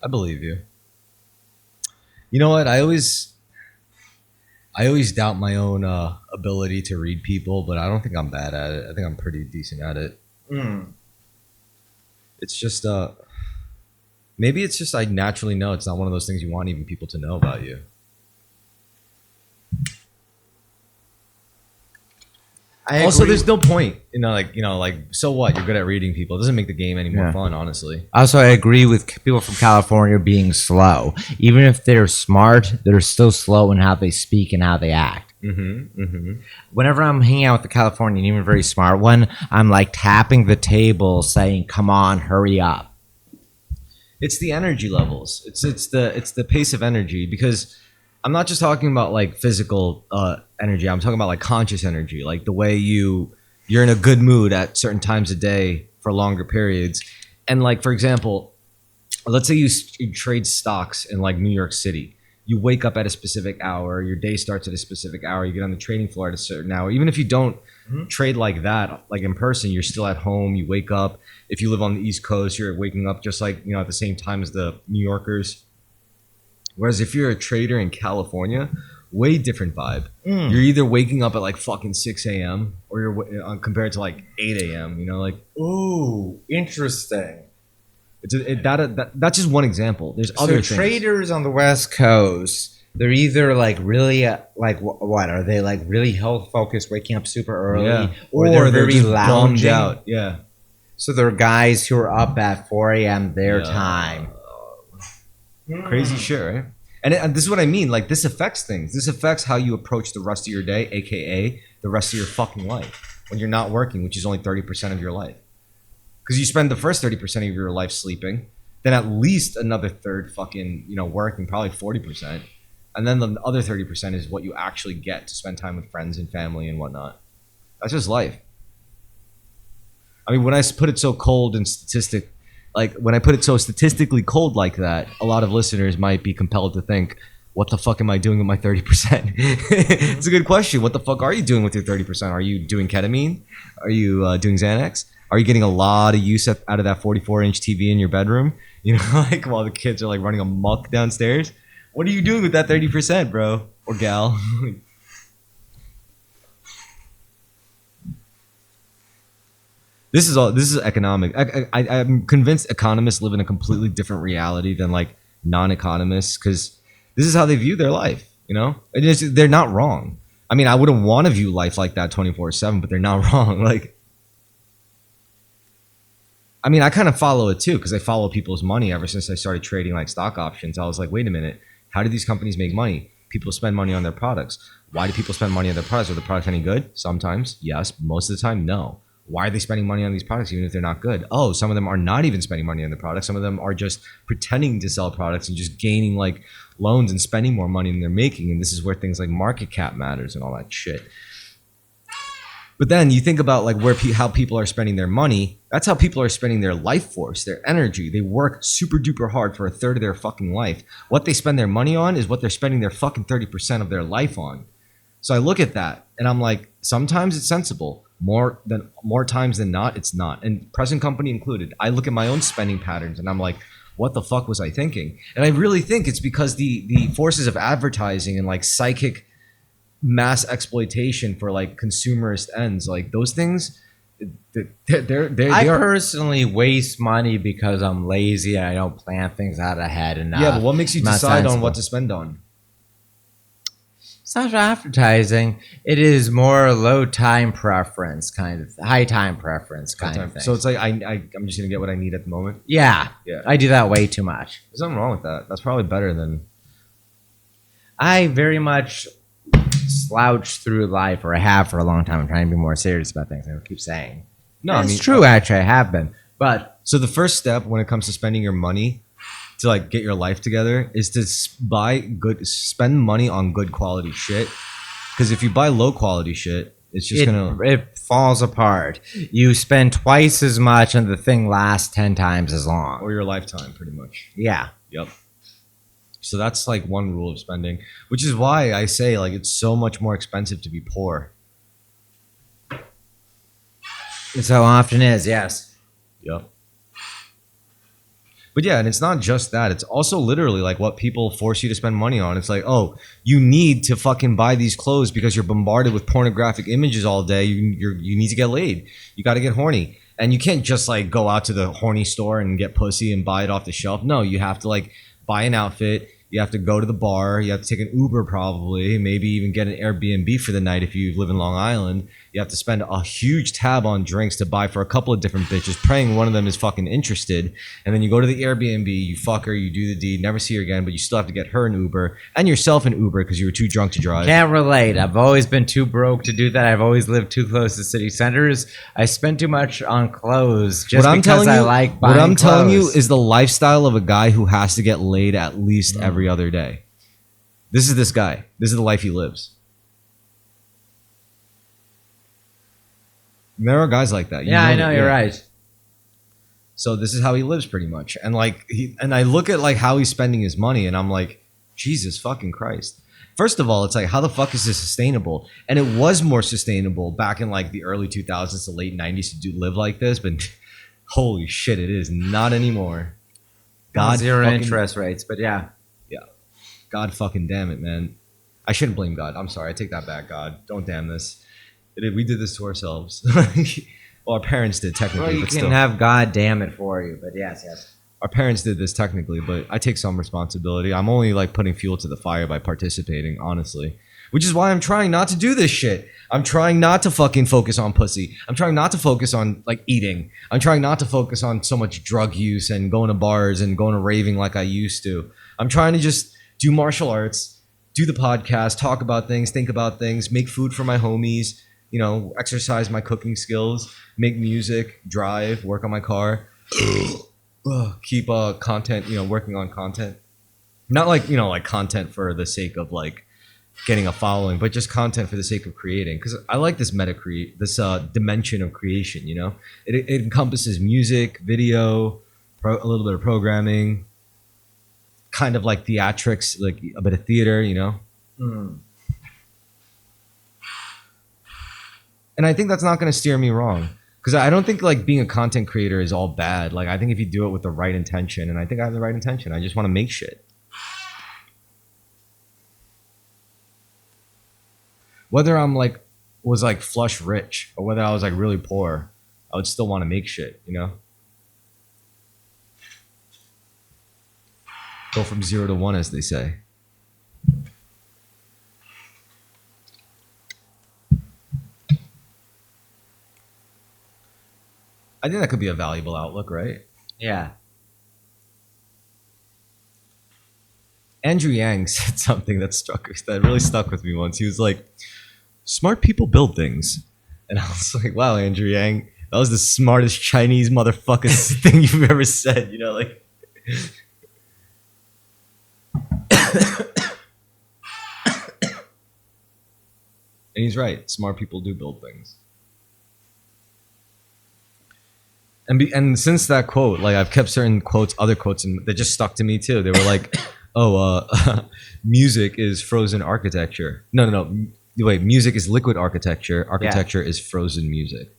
I believe you. You know what? I always doubt my own ability to read people, but I don't think I'm bad at it. I think I'm pretty decent at it. It's just maybe it's just I naturally know it's not one of those things you want even people to know about you. Also, there's no point, like, so what? You're good at reading people. It doesn't make the game any more fun, honestly. Also, I agree with people from California being slow. Even if they're smart, they're still slow in how they speak and how they act. Whenever I'm hanging out with the Californian, even a very smart one, I'm like tapping the table saying, come on, hurry up. It's the energy levels. It's the pace of energy, because I'm not just talking about like physical energy. I'm talking about like conscious energy, like the way you're in a good mood at certain times of day for longer periods. And you can, And like, for example, let's say you trade stocks in like New York City. You wake up at a specific hour, your day starts at a specific hour, you get on the trading floor at a certain hour. Even if you don't trade like that, like in person, you're still at home, you wake up. If you live on the East Coast, you're waking up just like, at the same time as the New Yorkers. Whereas if you're a trader in California, way different vibe. You're either waking up at like fucking 6 a.m. or you're compared to like 8 a.m., like. Ooh, interesting. That's just one example. There's other things. Traders on the West Coast, they're either like really what are they like really health focused, waking up super early, or they're they're very just lounging. bummed out. Yeah. So there are guys who are up at 4 a.m. their time. Crazy shit, right? And this is what I mean. Like, this affects things. This affects how you approach the rest of your day, aka the rest of your fucking life, when you're not working, which is only 30% of your life. Because you spend the first 30% of your life sleeping, then at least another third fucking, working, probably 40%. And then the other 30% is what you actually get to spend time with friends and family and whatnot. That's just life. I mean, when I put it so cold and when I put it so statistically cold like that, a lot of listeners might be compelled to think, what the fuck am I doing with my 30%? It's a good question. What the fuck are you doing with your 30%? Are you doing ketamine? Are you doing Xanax? Are you getting a lot of use out of that 44-inch TV in your bedroom? Like while the kids are like running amok downstairs? What are you doing with that 30%, bro? Or gal? This is economic. I'm convinced economists live in a completely different reality than like non-economists, because this is how they view their life. They're not wrong. I mean, I wouldn't want to view life like that 24/7, but they're not wrong. Like, I mean, I kind of follow it too, because I follow people's money ever since I started trading like stock options. I was like, wait a minute, how do these companies make money? People spend money on their products. Why do people spend money on their products? Are the products any good? Sometimes, yes. Most of the time, no. Why are they spending money on these products even if they're not good? Oh, some of them are not even spending money on the products. Some of them are just pretending to sell products and just gaining like loans and spending more money than they're making. And this is where things like market cap matters and all that shit. But then you think about like how people are spending their money. That's how people are spending their life force, their energy. They work super duper hard for a third of their fucking life. What they spend their money on is what they're spending their fucking 30% of their life on. So I look at that and I'm like, sometimes it's sensible. More times than not, it's not. And present company included. I look at my own spending patterns and I'm like, what the fuck was I thinking? And I really think it's because the forces of advertising and like psychic mass exploitation for like consumerist ends, like those things, I personally waste money because I'm lazy and I don't plan things out ahead enough. Yeah, but what makes you decide on what to spend on? It's not advertising. It is more low time preference kind of, high time preference kind of thing. So it's like I'm just gonna get what I need at the moment. Yeah, I do that way too much. There's nothing wrong with that. That's probably better than. I very much slouch through life, or I have for a long time. I'm trying to be more serious about things. I keep saying. No, it's true. Actually, I have been. But so the first step when it comes to spending your money to like get your life together is to spend money on good quality shit. Because if you buy low quality shit, it's just it falls apart. You spend twice as much and the thing lasts 10 times as long. Or your lifetime, pretty much. Yeah. Yep. So that's like one rule of spending, which is why I say like it's so much more expensive to be poor. It so often is, yes. Yep. But yeah, and it's not just that. It's also literally like what people force you to spend money on. It's like, oh, you need to fucking buy these clothes because you're bombarded with pornographic images all day. You need to get laid. You got to get horny. And you can't just like go out to the horny store and get pussy and buy it off the shelf. No, you have to like buy an outfit. You have to go to the bar. You have to take an Uber probably, maybe even get an Airbnb for the night if you live in Long Island. You have to spend a huge tab on drinks to buy for a couple of different bitches, praying one of them is fucking interested. And then you go to the Airbnb, you fuck her, you do the deed, never see her again, but you still have to get her an Uber and yourself an Uber because you were too drunk to drive. Can't relate. I've always been too broke to do that. I've always lived too close to city centers. I spend too much on clothes just because I like buying What I'm telling you clothes. is the lifestyle of a guy who has to get laid at least every other day. This is this guy. This is the life he lives. There are guys like that. I know, you're right. So this is how he lives pretty much. And like and I look at like how he's spending his money and I'm like, Jesus fucking Christ. First of all, it's like, how the fuck is this sustainable? And it was more sustainable back in like the early 2000s to late 90s to live like this, but holy shit, it is not anymore. God, Zero fucking, interest rates, but yeah. God fucking damn it, man. I shouldn't blame God. I'm sorry. I take that back, God. Don't damn this. We did this to ourselves. Well, our parents did technically, Well, you but can still. have God damn it for you, but yes. Our parents did this technically, but I take some responsibility. I'm only like putting fuel to the fire by participating, honestly. Which is why I'm trying not to do this shit. I'm trying not to fucking focus on pussy. I'm trying not to focus on like eating. I'm trying not to focus on so much drug use and going to bars and going to raving like I used to. I'm trying to just do martial arts, do the podcast, talk about things, think about things, make food for my homies, you know, exercise my cooking skills, make music, drive, work on my car, keep content, you know, working on content. Not like, you know, like content for the sake of like getting a following, but just content for the sake of creating. Because I like this this dimension of creation, you know? It encompasses music, video, a little bit of programming, kind of like theatrics, like a bit of theater, you know? And I think that's not going to steer me wrong. Because I don't think like being a content creator is all bad. Like I think if you do it with the right intention, and I think I have the right intention, I just want to make shit. Whether I'm like, was like flush rich or whether I was like really poor, I would still want to make shit, you know? Go from 0 to 1, as they say. I think that could be a valuable outlook, right? Yeah. Andrew Yang said something that really stuck with me once. He was like, "Smart people build things," and I was like, "Wow, Andrew Yang, that was the smartest Chinese motherfucking thing you've ever said." You know, like. And he's right. Smart people do build things. And since that quote, like I've kept certain quotes, other quotes, and that just stuck to me too. They were like, "Oh, music is frozen architecture." No. Wait, music is liquid architecture. Architecture is frozen music.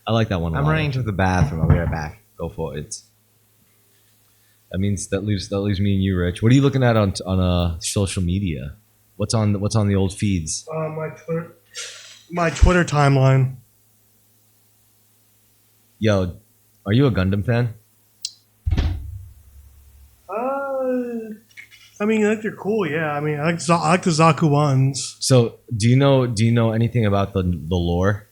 I like that one. I'm running to the bathroom. I'll be right back. Go for it. That means that leaves me and you, Rich. What are you looking at on social media? What's on the old feeds? My Twitter timeline. Yo, are you a Gundam fan? I mean, I think they're cool. Yeah, I mean, I like the Zaku ones. So, do you know anything about the lore?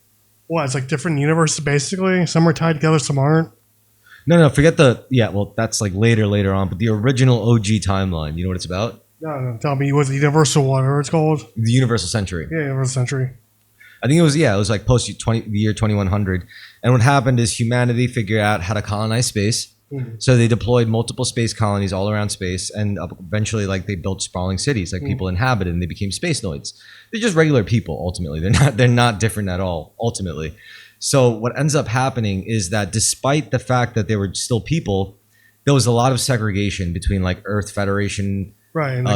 What? It's like different universes, basically. Some are tied together, some aren't. No, forget well, that's like later on, but the original OG timeline, you know what it's about? No, tell me, was the Universal whatever it's called? The Universal Century. Yeah, Universal Century. I think it was like post the year 2100. And what happened is humanity figured out how to colonize space. Mm-hmm. So they deployed multiple space colonies all around space, and eventually like they built sprawling cities like people inhabited, and they became space noids. They're just regular people ultimately. They're not different at all ultimately. So what ends up happening is that despite the fact that they were still people, there was a lot of segregation between like Earth Federation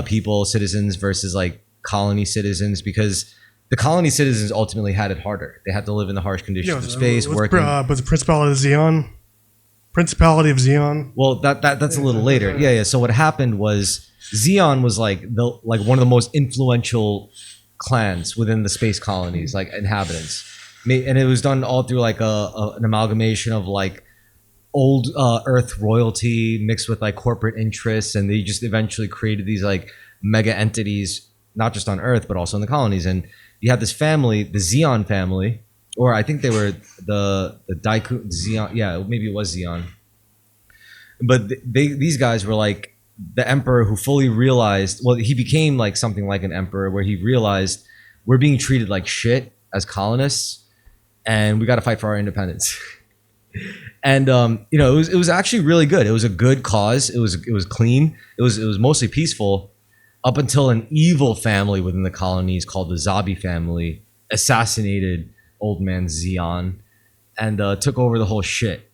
people, citizens versus like colony citizens, because the colony citizens ultimately had it harder. They had to live in the harsh conditions of space, working. But the Principality of Xeon? Principality of Xeon? Well, that's a little later. Yeah. So what happened was Xeon was like one of the most influential clans within the space colonies, like inhabitants. And it was done all through like an amalgamation of like old Earth royalty mixed with like corporate interests, and they just eventually created these like mega entities, not just on Earth but also in the colonies. And you have this family, the Xeon family, or I think they were the Daiku Xeon. Yeah, maybe it was Xeon. But these guys were like the emperor who fully realized. Well, he became like something like an emperor, where he realized we're being treated like shit as colonists, and we got to fight for our independence. And it was actually really good. It was a good cause. It was clean. It was mostly peaceful, up until an evil family within the colonies called the Zabi family assassinated old man Xeon, and took over the whole shit.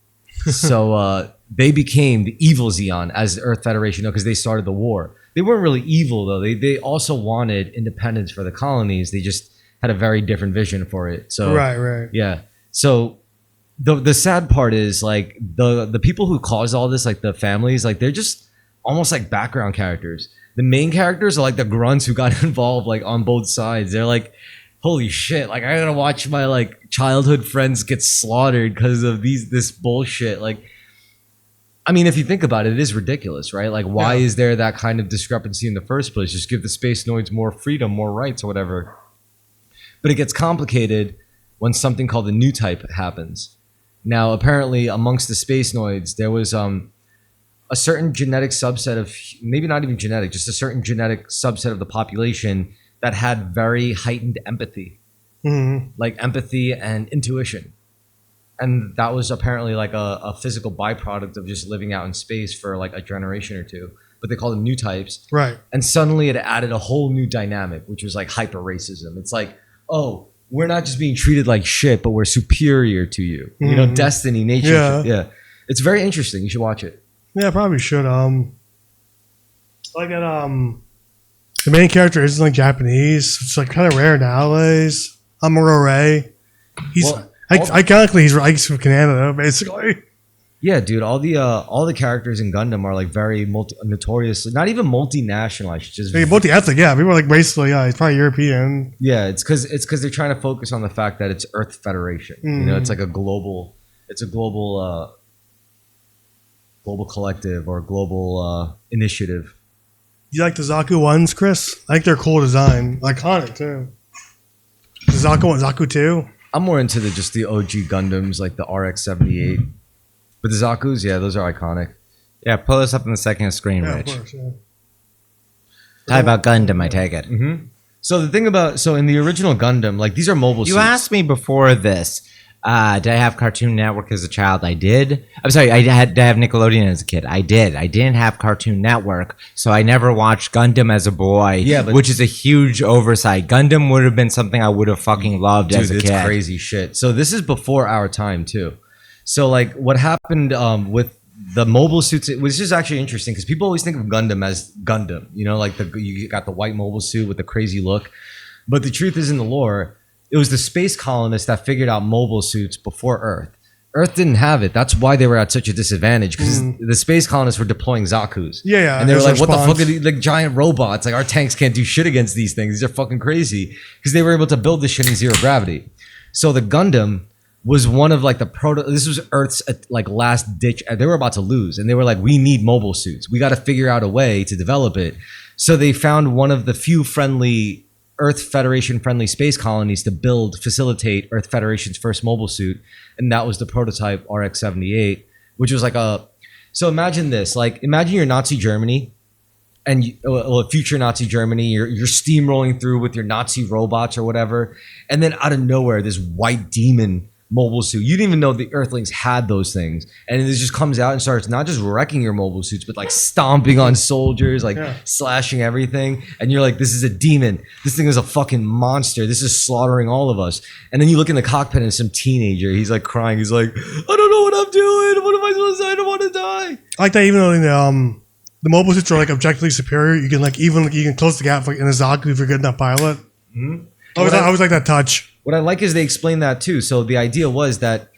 So they became the evil Xeon as the Earth Federation, because they started the war. They weren't really evil though. They also wanted independence for the colonies. They just had a very different vision for it. So Right. yeah. So the sad part is like the people who caused all this, like the families, like they're just almost like background characters. The main characters are like the grunts who got involved like on both sides. They're like, holy shit, like I gotta watch my like childhood friends get slaughtered because of this bullshit. Like, I mean, if you think about it, it is ridiculous, right? Like, why is there that kind of discrepancy in the first place? Just give the space noids more freedom, more rights, or whatever. But it gets complicated when something called the new type happens. Now, apparently, amongst the space noids, there was a certain genetic subset of, maybe not even genetic, just a certain genetic subset of the population that had very heightened empathy, like empathy and intuition. And that was apparently like a physical byproduct of just living out in space for like a generation or two. But they called them new types. Right. And suddenly it added a whole new dynamic, which was like hyper racism. It's like, oh, we're not just being treated like shit, but we're superior to you. You know, destiny, nature. Yeah. It's very interesting. You should watch it. Yeah, I probably should. Like that. The main character isn't like Japanese. It's like kind of rare nowadays. Amuro Ray. He's Well, iconically he's from Canada, basically. Yeah, dude. All the characters in Gundam are like very notorious, not even multinational. I should just Like, multi-ethnic, yeah. People are like basically, yeah, he's probably European. yeah. It's because they're trying to focus on the fact that it's Earth Federation. You know, it's like a global collective or global initiative. You like the Zaku ones, Chris? I think they're cool design, iconic too. The Zaku one, Zaku 2. I'm more into just the OG Gundams, like the RX-78. But the Zaku's, yeah, those are iconic. Yeah, pull this up on the second screen, Yeah, of Rich. course, yeah. Talk about Gundam, I take it. So the thing about in the original Gundam, like these are mobile You suits. asked me before this, did I have Cartoon Network as a child? I did. I'm sorry, did I have Nickelodeon as a kid? I did. I didn't have Cartoon Network, so I never watched Gundam as a boy, Yeah, but- which is a huge oversight. Gundam would have been something I would have fucking loved as a Dude, kid. it's crazy shit. So this is before our time too. So like what happened with the mobile suits, it was just actually interesting because people always think of Gundam as Gundam, you know, like you got the white mobile suit with the crazy look. But the truth is, in the lore, it was the space colonists that figured out mobile suits before Earth. Earth didn't have it. That's why they were at such a disadvantage, because the space colonists were deploying Zaku's. Yeah. And they were like, there's what the response. fuck are these, like giant robots? Like our tanks can't do shit against these things. These are fucking crazy. Because they were able to build this shit in zero gravity. So the Gundam was one of like this was Earth's like last ditch. They were about to lose. And they were like, we need mobile suits. We got to figure out a way to develop it. So they found one of the few friendly Earth Federation friendly space colonies to facilitate Earth Federation's first mobile suit. And that was the prototype RX-78, which was like so imagine this, like imagine you're Nazi Germany and future Nazi Germany, you're steamrolling through with your Nazi robots or whatever. And then out of nowhere, this white demon mobile suit. You didn't even know the Earthlings had those things. And it just comes out and starts not just wrecking your mobile suits, but like stomping on soldiers, like slashing everything. And you're like, this is a demon. This thing is a fucking monster. This is slaughtering all of us. And then you look in the cockpit and some teenager, he's like crying. He's like, I don't know what I'm doing. What am I supposed to say? I don't want to die. I like that even though the mobile suits are like objectively superior, you can you can close the gap like in a Zaku if you're good enough pilot. I always like that touch. What I like is they explain that too. So the idea was that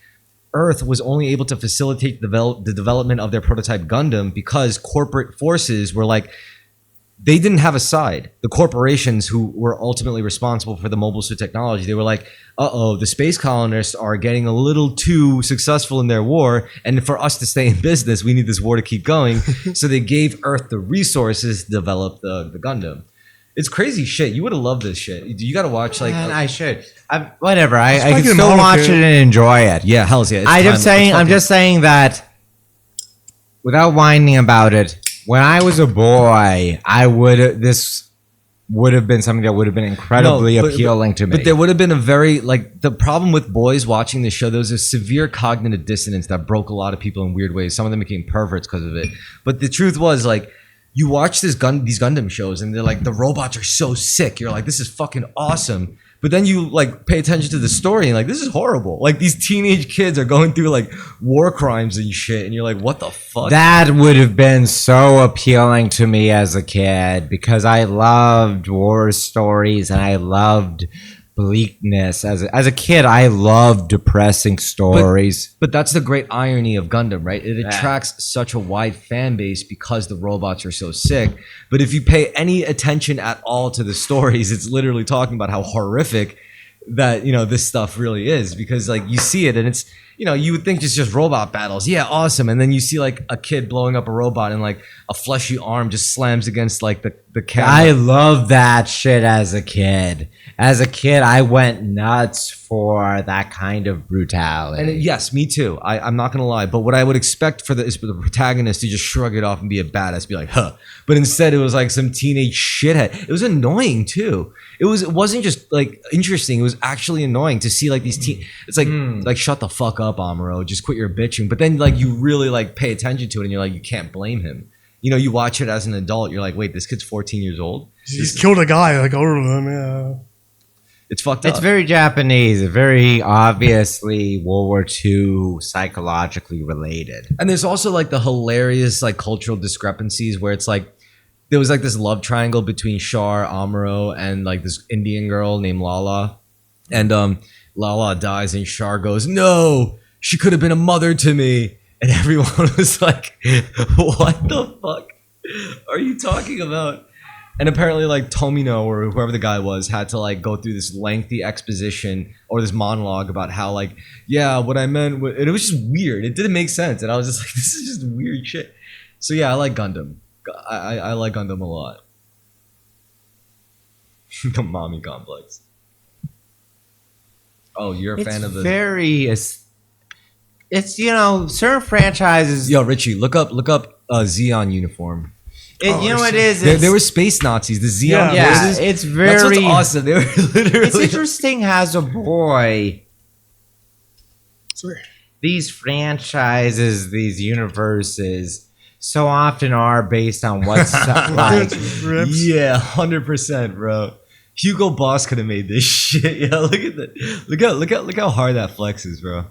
Earth was only able to facilitate the development of their prototype Gundam because corporate forces were like, they didn't have a side. The corporations who were ultimately responsible for the mobile suit technology, they were like, the space colonists are getting a little too successful in their war. And for us to stay in business, we need this war to keep going. So they gave Earth the resources to develop the Gundam. It's crazy shit. You would have loved this shit. You got to watch like. Man, I should. Whatever. I like can the still model, watch dude. it and enjoy it. Yeah, hell's yeah. I'm just saying that without whining about it, when I was a boy, this would have been something that would have been incredibly appealing to me. But there would have been a very, like, the problem with boys watching this show, there was a severe cognitive dissonance that broke a lot of people in weird ways. Some of them became perverts because of it. But the truth was, like, you watch these Gundam shows and they're like, the robots are so sick. You're like, this is fucking awesome. But then you like pay attention to the story and like this is horrible. Like these teenage kids are going through like war crimes and shit, and you're like, what the fuck? That would have been so appealing to me as a kid because I loved war stories and I loved bleakness. As a kid, I loved depressing stories. But that's the great irony of Gundam, right? It attracts such a wide fan base because the robots are so sick. But if you pay any attention at all to the stories, it's literally talking about how horrific that, you know, this stuff really is. Because like you see it and it's, you know, you would think it's just robot battles. Yeah, awesome. And then you see like a kid blowing up a robot and like a fleshy arm just slams against like the camera. I love that shit as a kid. As a kid, I went nuts for that kind of brutality. And yes, me too. I'm not gonna lie, but what I would expect is for the protagonist to just shrug it off and be a badass, be like, huh. But instead, it was like some teenage shithead. It was annoying too. It wasn't just like interesting. It was actually annoying to see like these It's like shut the fuck up, Amuro. Just quit your bitching. But then like you really like pay attention to it, and you're like, you can't blame him. You know, you watch it as an adult. You're like, wait, this kid's 14 years old. He's killed a guy like older than him. Yeah. It's fucked up. It's very Japanese, very obviously World War II psychologically related. And there's also like the hilarious like cultural discrepancies where it's like there was like this love triangle between Char, Amuro, and like this Indian girl named Lala. And Lala dies and Char goes, no, she could have been a mother to me. And everyone was like, what the fuck are you talking about? And apparently, like, Tomino or whoever the guy was had to, like, go through this lengthy exposition or this monologue about how, like, yeah, what I meant, and it was just weird. It didn't make sense. And I was just like, this is just weird shit. So, yeah, I like Gundam. I like Gundam a lot. The mommy complex. Oh, you're a fan of the... It's, you know, certain franchises... Yo, Richie, look up Xeon uniform. You know what it is? There were space Nazis. The Xeon forces. It's very... That's what's awesome. They were literally... It's interesting as a boy. Sorry. These franchises, these universes, so often are based on what's like... Yeah, 100%, bro. Hugo Boss could have made this shit. Yeah, look at that. Look how hard that flexes, bro.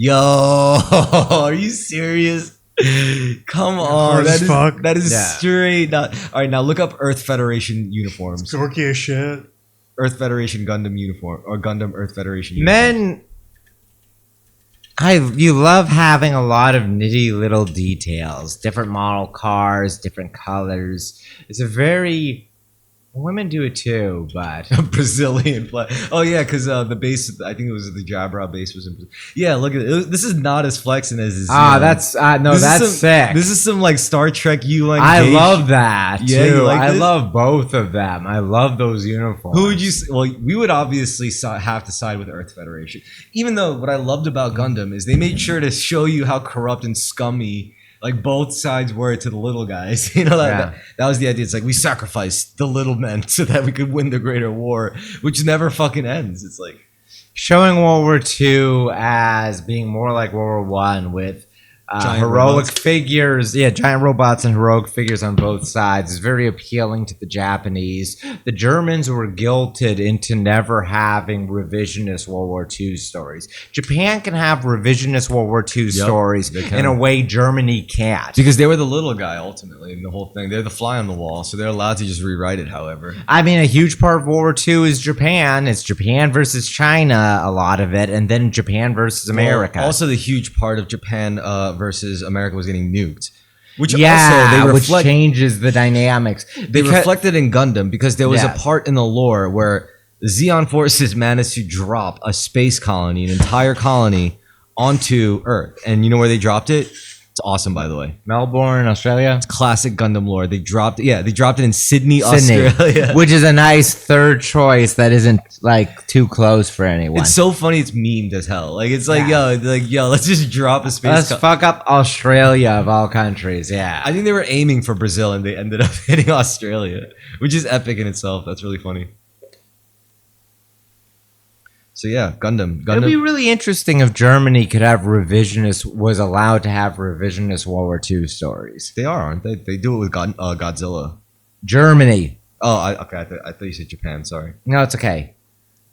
Yo, are you serious? Come on, that is straight. All right, now look up Earth Federation uniforms. Dorky as shit. Earth Federation Gundam uniform or Gundam Earth Federation uniform. You love having a lot of nitty little details, different model cars, different colors. It's a very... Women do it too, but Brazilian flag. Oh yeah, because the base, I think it was the Jabra base was in Brazil. Yeah, look at it. This is not as flexing as this. That's sick. This is some like Star Trek UN. I love that too. Yeah, I love both of them. I love those uniforms. Who would you? Well, we would obviously have to side with Earth Federation. Even though what I loved about Gundam is they made sure to show you how corrupt and scummy like both sides were to the little guys. You know, that was the idea. It's like we sacrificed the little men so that we could win the greater war, which never fucking ends. It's like showing World War II as being more like World War One with heroic figures. Yeah, giant robots and heroic figures on both sides is very appealing to the Japanese. The Germans were guilted into never having revisionist World War II stories. Japan can have revisionist World War II stories in a way Germany can't. Because they were the little guy ultimately in the whole thing. They're the fly on the wall, so they're allowed to just rewrite it however. I mean, a huge part of World War II is Japan. It's Japan versus China, a lot of it, and then Japan versus America. Also, the huge part of Japan versus America was getting nuked. Which changes the dynamics. They reflected in Gundam because there was a part in the lore where the Xeon forces managed to drop a space colony, an entire colony, onto Earth. And you know where they dropped it? It's awesome, by the way. Melbourne, Australia. It's classic Gundam lore. They dropped it in Sydney, Australia. Which is a nice third choice that isn't like too close for anyone. It's so funny. It's memed as hell. Like it's like yo, let's just drop a space. Let's fuck up Australia of all countries. Yeah, I think they were aiming for Brazil and they ended up hitting Australia, which is epic in itself. That's really funny. So yeah, Gundam. It'd be really interesting if Germany could have was allowed to have revisionist World War II stories. They are, aren't they? They do it with Godzilla. Germany. Okay. I thought you said Japan. Sorry. No, it's okay.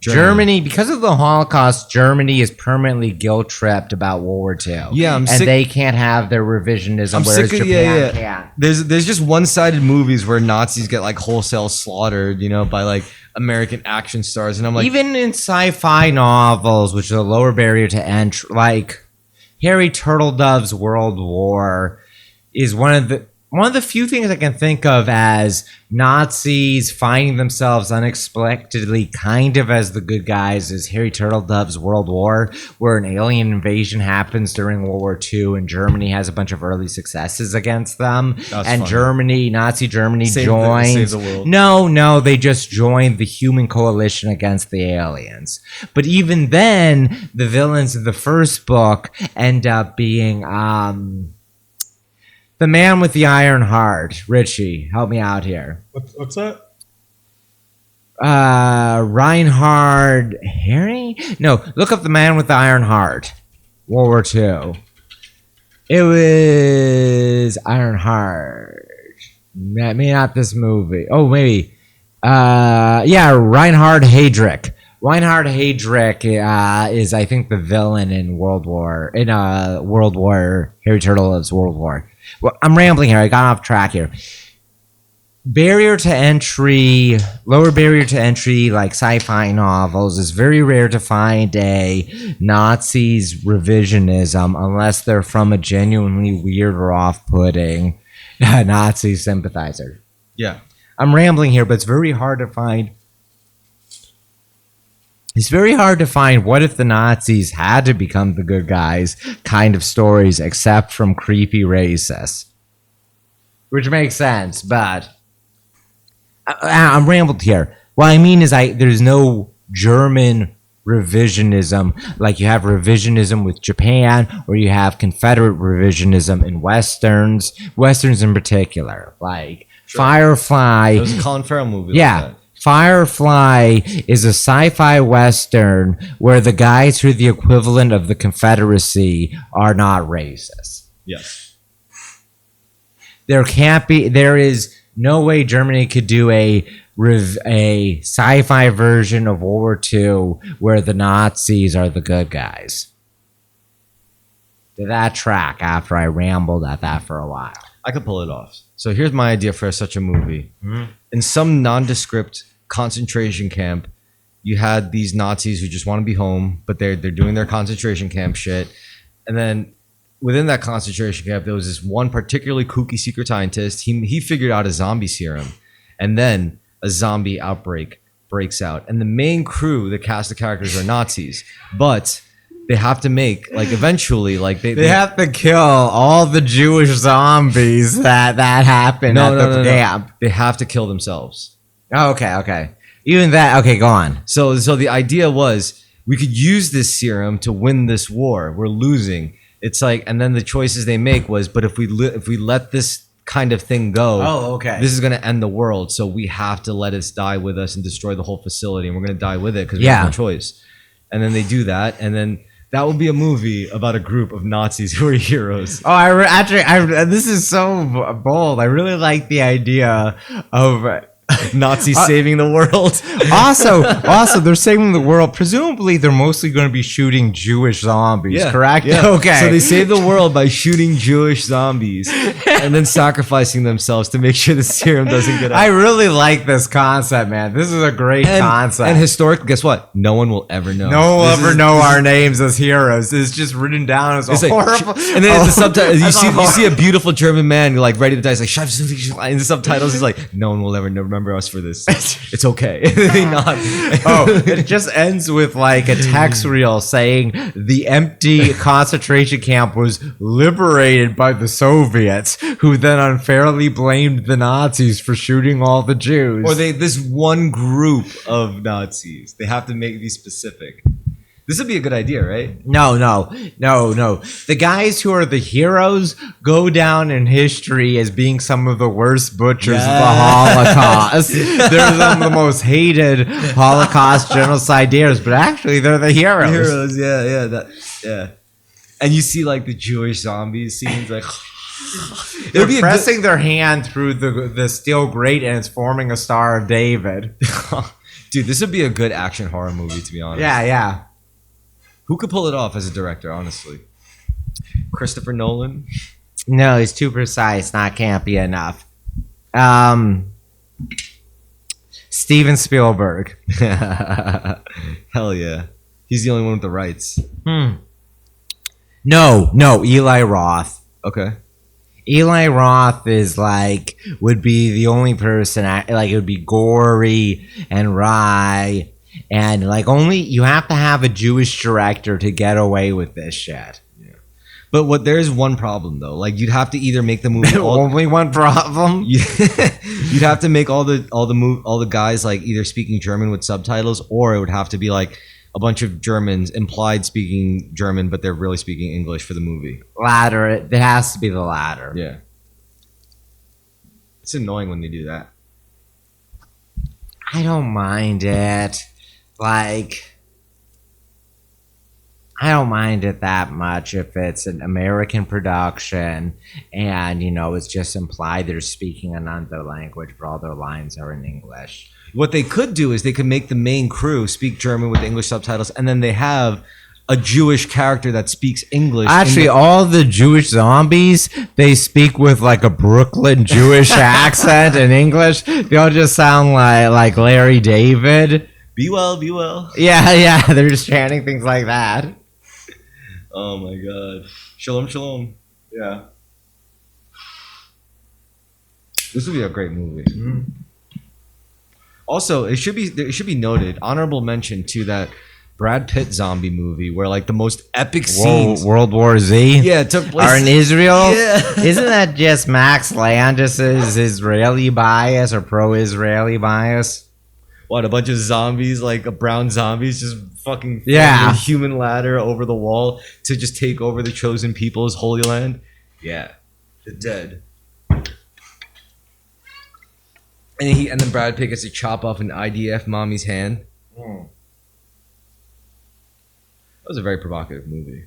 Germany, because of the Holocaust, Germany is permanently guilt tripped about World War II. Yeah, I'm and sick. they can't have their revisionism, I'm whereas sick of Japan can. There's just one-sided movies where Nazis get like wholesale slaughtered, by like American action stars, and I'm like, Even in sci-fi novels, which is a lower barrier to entry, like Harry Turtledove's World War is one of the few things I can think of as Nazis finding themselves unexpectedly kind of as the good guys is Harry Turtledove's World War, where an alien invasion happens during World War II and Germany has a bunch of early successes against them. That's and funny. Nazi Germany Save joins. the world. No, they just joined the human coalition against the aliens. But even then, the villains of the first book end up being the man with the iron heart. Richie, help me out here. What's that? Reinhard Harry? No, look up the man with the iron heart. World War II. It was Ironheart. Maybe not this movie. Oh, maybe. Reinhard Heydrich. Reinhard Heydrich is, I think, the villain in World War. Harry Turtledove's World War. Well, I'm rambling here. I got off track here. Lower barrier to entry, like sci-fi novels, is very rare to find a Nazis revisionism unless they're from a genuinely weird or off-putting Nazi sympathizer. yeah. I'm rambling here, but it's very hard to find. It's very hard to find what if the Nazis had to become the good guys kind of stories, except from creepy racists. Which makes sense, but I'm rambled here. What I mean is there's no German revisionism like you have revisionism with Japan or you have Confederate revisionism in Westerns in particular. Like Sure. Firefly. There was a Colin Farrell movie. Yeah. Like that. Firefly is a sci-fi western where the guys who are the equivalent of the Confederacy are not racist. Yes. There is no way Germany could do a sci-fi version of World War II where the Nazis are the good guys. Did that track after I rambled at that for a while? I could pull it off. So here's my idea for such a movie. Mhm. In some nondescript concentration camp, you had these Nazis who just want to be home, but they're doing their concentration camp shit. And then within that concentration camp, there was this one particularly kooky secret scientist. He figured out a zombie serum, and then a zombie outbreak breaks out. And the main crew, the cast of characters, are Nazis, but they have to make eventually they have to kill all the Jewish zombies that happened at the camp. They have to kill themselves. Oh, okay. Even that. Okay, go on. So the idea was we could use this serum to win this war. We're losing. It's like, and then the choices they make was, but if we let this kind of thing go, okay. this is going to end the world. So we have to let it die with us and destroy the whole facility, and we're going to die with it because we have no choice. And then they do that, and then that will be a movie about a group of Nazis who are heroes. Oh, this is so bold. I really like the idea of Nazis saving the world. also, they're saving the world. Presumably, they're mostly going to be shooting Jewish zombies, correct? Yeah. Okay. So they save the world by shooting Jewish zombies and then sacrificing themselves to make sure the serum doesn't get out. I really like this concept, man. This is a great concept. And historic, guess what? No one will ever know. No one will ever know our names as heroes. It's just written down as a horrible. And then the subtitles, you see a beautiful German man like ready to die. He's like, "Schreib," in the subtitles, he's like, no one will ever remember us for this. It's okay. They nod. It just ends with like a text reel saying the empty concentration camp was liberated by the Soviets, who then unfairly blamed the Nazis for shooting all the Jews. Or this one group of Nazis. They have to make these specific. This would be a good idea, right? No. The guys who are the heroes go down in history as being some of the worst butchers of the Holocaust. They're some of the most hated Holocaust genocideers, but actually they're the heroes. Yeah. And you see like the Jewish zombies scenes, like They're be a pressing their hand through the steel grate and it's forming a Star of David. Dude, this would be a good action horror movie, to be honest. Yeah. Who could pull it off as a director, honestly? Christopher Nolan? No, he's too precise, not campy enough. Steven Spielberg. Hell yeah. He's the only one with the rights. No, Eli Roth. Okay. Eli Roth is like would be the only person like it would be gory and wry and like only you have to have a Jewish director to get away with this shit. But there's one problem though. Like you'd have to either make the movie only one problem. You'd have to make all the guys like either speaking German with subtitles, or it would have to be like a bunch of Germans implied speaking German, but they're really speaking English for the movie. Latter. It has to be the latter. Yeah. It's annoying when they do that. I don't mind it. Like, I don't mind it that much if it's an American production and, you know, it's just implied they're speaking another language, but all their lines are in English. What they could do is they could make the main crew speak German with English subtitles, and then they have a Jewish character that speaks English. Actually, all the Jewish zombies, they speak with like a Brooklyn Jewish accent in English. They all just sound like Larry David. Be well, be well. Yeah, they're just chanting things like that. Oh my god. Shalom, shalom. Yeah. This would be a great movie. Mm-hmm. Also, it should be noted, honorable mention to that Brad Pitt zombie movie where like the most epic scenes. World War Z? Yeah, it took place. Are in Israel? Yeah. Isn't that just Max Landis's Israeli bias or pro-Israeli bias? What, a bunch of zombies, like brown zombies, just fucking yeah, a human ladder over the wall to just take over the chosen people's holy land? Yeah. The dead. And then Brad Pitt gets to chop off an IDF mommy's hand. That was a very provocative movie.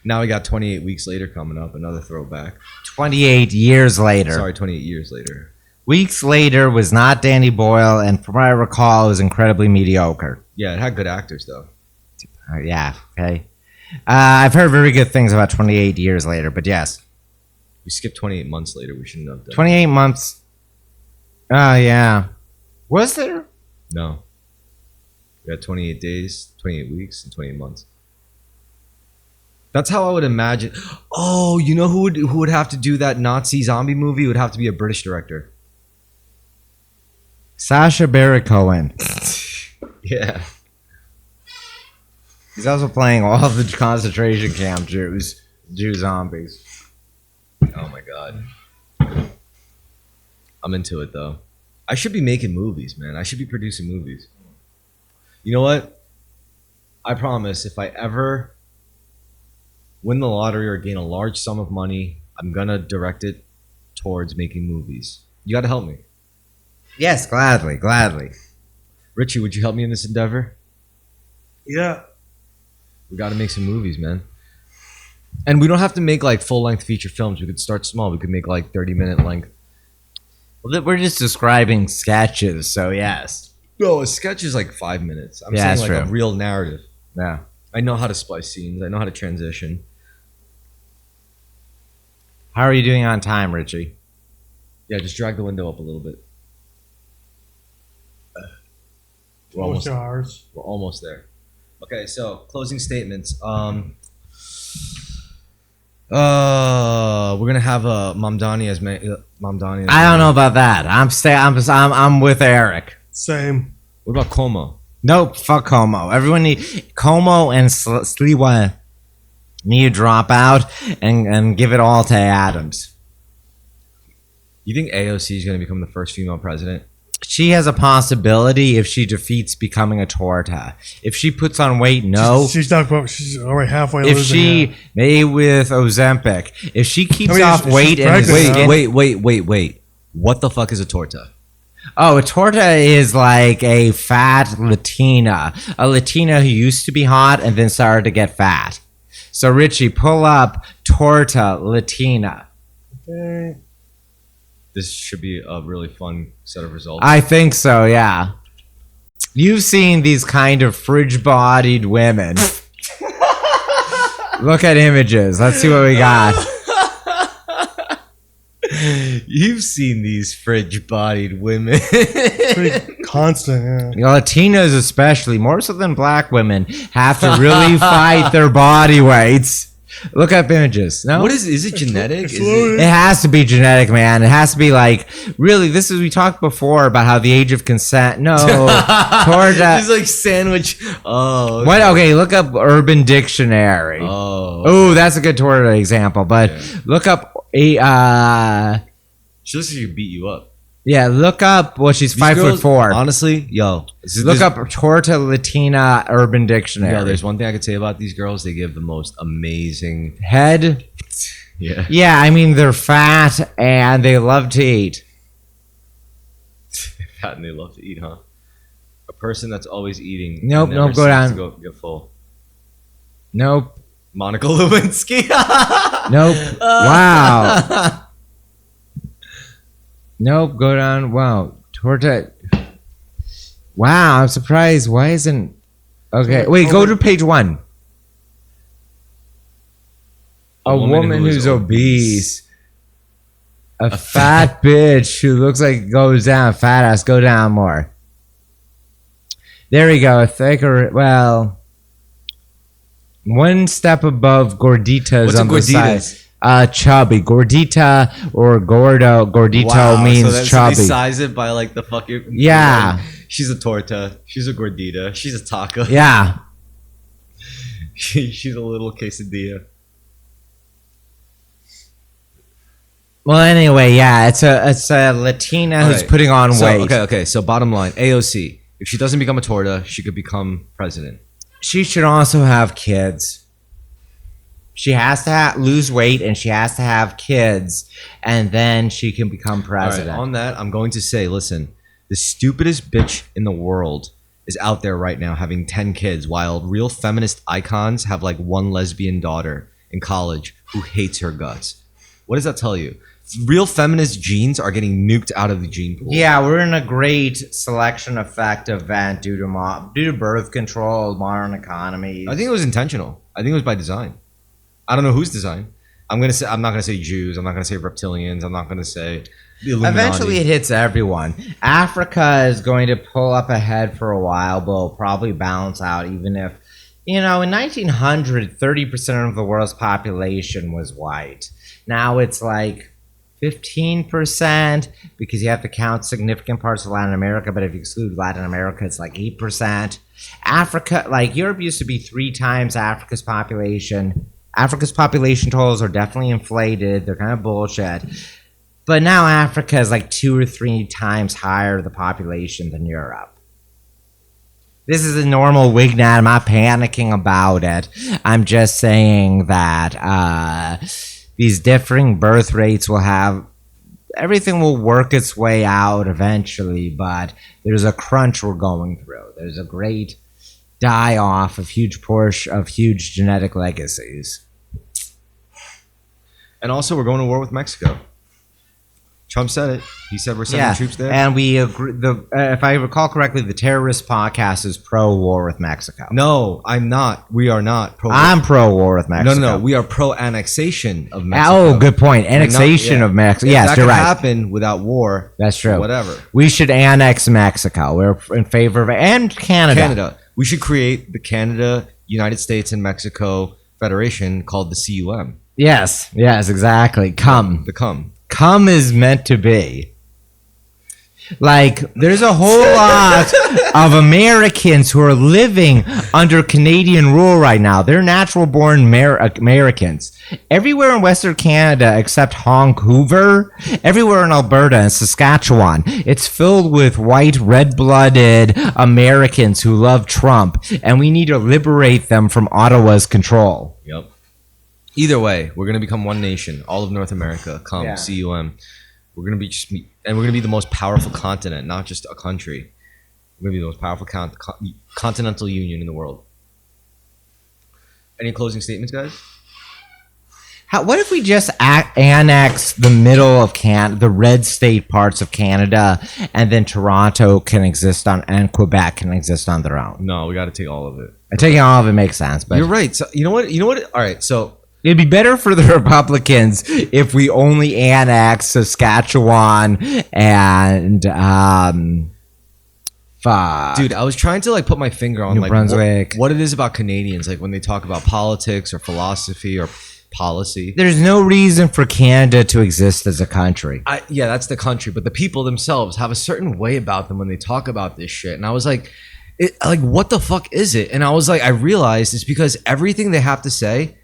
Now we got 28 weeks later coming up, another throwback. 28 years later. Sorry, 28 years later. Weeks Later was not Danny Boyle, and from what I recall, it was incredibly mediocre. Yeah, it had good actors, though. Yeah, okay. I've heard very good things about 28 years later, but yes. We skipped 28 months later. We shouldn't have done 28 months. Oh, yeah. Was there? No. We had 28 days, 28 weeks, and 28 months. That's how I would imagine. Oh, you know who would have to do that Nazi zombie movie? It would have to be a British director. Sacha Baron Cohen. Yeah. He's also playing all of the concentration camp Jew zombies. Oh my god. I'm into it though. I should be making movies, man. I should be producing movies. You know what? I promise if I ever win the lottery or gain a large sum of money, I'm gonna direct it towards making movies. You gotta help me. Yes, gladly. Richie, would you help me in this endeavor? Yeah. We gotta make some movies, man. And we don't have to make like full-length feature films. We could start small. We could make like 30-minute length. Well, we're just describing sketches, so yes. No, a sketch is like 5 minutes. I'm Yeah, saying like true. a real narrative. Yeah. I know how to splice scenes. I know how to transition. How are you doing on time, Richie? Yeah, just drag the window up a little bit. We're Almost almost, 2 hours. we're almost there. Okay, so closing statements. We're gonna have Mamdani as Mamdani. I don't know about that. I'm with Eric. Same. What about Como? Nope, fuck Como. Everyone need Como and Sliwa need to drop out and give it all to Adams. You think AOC is gonna become the first female president? She has a possibility if she defeats becoming a torta. If she puts on weight, no. She's not. She's already halfway. If losing, she yeah. made with Ozempic, if she keeps off she's weight and pregnant, Wait. What the fuck is a torta? Oh, a torta is like a fat Latina. A Latina who used to be hot and then started to get fat. So Richie, pull up Torta Latina. Okay. This should be a really fun set of results. I think so, yeah. You've seen these kind of fridge-bodied women. Look at images. Let's see what we got. You've seen these fridge-bodied women. Pretty constant, yeah. Latinas especially, more so than black women, have to really fight their body weights. Look up images. No? What is it genetic? It's Is loaded. it, It has to be genetic, man. It has to be like, really, this is, we talked before about how the age of consent. No. Torta. it's like sandwich. Oh. What? Okay, look up Urban Dictionary. Oh. That's a good Torta example. But look up She looks like she beat you up. look up. Well, she's These 5'4". Honestly, Look up Torta Latina Urban Dictionary. Yo, there's one thing I could say about these girls. They give the most amazing. Head. Yeah. Yeah, I mean they're fat and they love to eat. Fat and they love to eat, huh? A person that's always eating. Nope, never nope, go seems down. to go get full. Nope. Monica Lewinsky. Nope. Wow. Nope. Go down. Wow. Torta. Wow. I'm surprised. Why isn't? Okay. Wait. Go to page 1. A woman who's obese. A fat bitch who looks like goes down. Fat ass. Go down more. There we go. Thicker. Well. One step above gorditas What's a on the side. gorditas? Chubby. Gordita or gordo. Gordito means so chubby. they size it by like the fucking. Yeah. She's a torta. She's a gordita. She's a taco. Yeah. She's a little quesadilla. Well, anyway, yeah, it's a Latina who's Alright. putting on So, weight. okay. So bottom line, AOC. If she doesn't become a torta, she could become president. She should also have kids. She has to lose weight and she has to have kids, and then she can become president. All right, on that, I'm going to say, listen, the stupidest bitch in the world is out there right now having 10 kids, while real feminist icons have like one lesbian daughter in college who hates her guts. What does that tell you? Real feminist genes are getting nuked out of the gene pool. Yeah, we're in a great selection effect event due to birth control, modern economy. I think it was intentional. I think it was by design. I don't know whose design. I'm not gonna say Jews. I'm not gonna say reptilians. I'm not gonna say the Illuminati. Eventually, it hits everyone. Africa is going to pull up ahead for a while, but will probably balance out. Even if, in 1900, 30% of the world's population was white. Now it's like 15% because you have to count significant parts of Latin America. But if you exclude Latin America, it's like 8%. Africa, like Europe, used to be 3 times Africa's population. Africa's population totals are definitely inflated. They're kind of bullshit. But now Africa is like 2 or 3 times higher the population than Europe. This is a normal Wignat. I'm not panicking about it. I'm just saying that these differing birth rates will have... Everything will work its way out eventually, but there's a crunch we're going through. There's a great die-off of huge genetic legacies. And also, we're going to war with Mexico. Trump said it. He said we're sending troops there. And we agree. If I recall correctly, the Terrorist podcast is pro-war with Mexico. No, I'm not. We are not pro. I'm pro-war with Mexico. No. We are pro-annexation of Mexico. Oh, good point. Annexation of Mexico. Yes, that you're could right. happen without war. That's true. Whatever. We should annex Mexico. We're in favor of it. And Canada. We should create the Canada, United States, and Mexico Federation called the CUM. Yes, exactly. Come. The cum. Come is meant to be. Like, there's a whole lot of Americans who are living under Canadian rule right now. They're natural-born Americans. Everywhere in Western Canada except Vancouver, everywhere in Alberta and Saskatchewan, it's filled with white, red-blooded Americans who love Trump, and we need to liberate them from Ottawa's control. Yep. Either way, we're gonna become one nation, all of North America. Come, Yeah. CUM. We're gonna be and we're gonna be the most powerful continent, not just a country. We're gonna be the most powerful continental union in the world. Any closing statements, guys? What if we just annex the middle of the red state parts of Canada, and then Toronto can exist and Quebec can exist on their own? No, we got to take all of it. Taking all of it makes sense, but You're right. So you know what? All right. So it'd be better for the Republicans if we only annex Saskatchewan and dude, I was trying to like put my finger on New like Brunswick. what it is about Canadians, like when they talk about politics or philosophy or policy. There's no reason for Canada to exist as a country. Yeah, that's the country, but the people themselves have a certain way about them when they talk about this shit. And I was like, what the fuck is it? And I was like, I realized it's because everything they have to say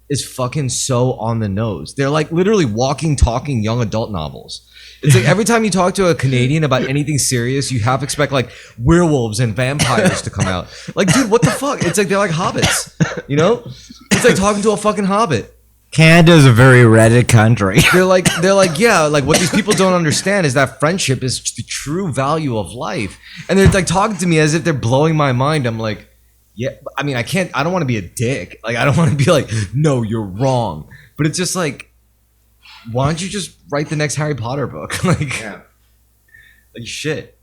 is fucking so on the nose. They're like literally walking, talking young adult novels. It's like every time you talk to a Canadian about anything serious, you have to expect like werewolves and vampires to come out. Like, dude, what the fuck? It's like they're like hobbits, you know? It's like talking to a fucking hobbit. Canada is a very Reddit country. They're like, yeah, like what these people don't understand is that friendship is the true value of life. And they're like talking to me as if they're blowing my mind. I'm like, yeah, I mean, I don't want to be a dick. Like, I don't want to be like, no, you're wrong. But it's just like, why don't you just write the next Harry Potter book? Like shit.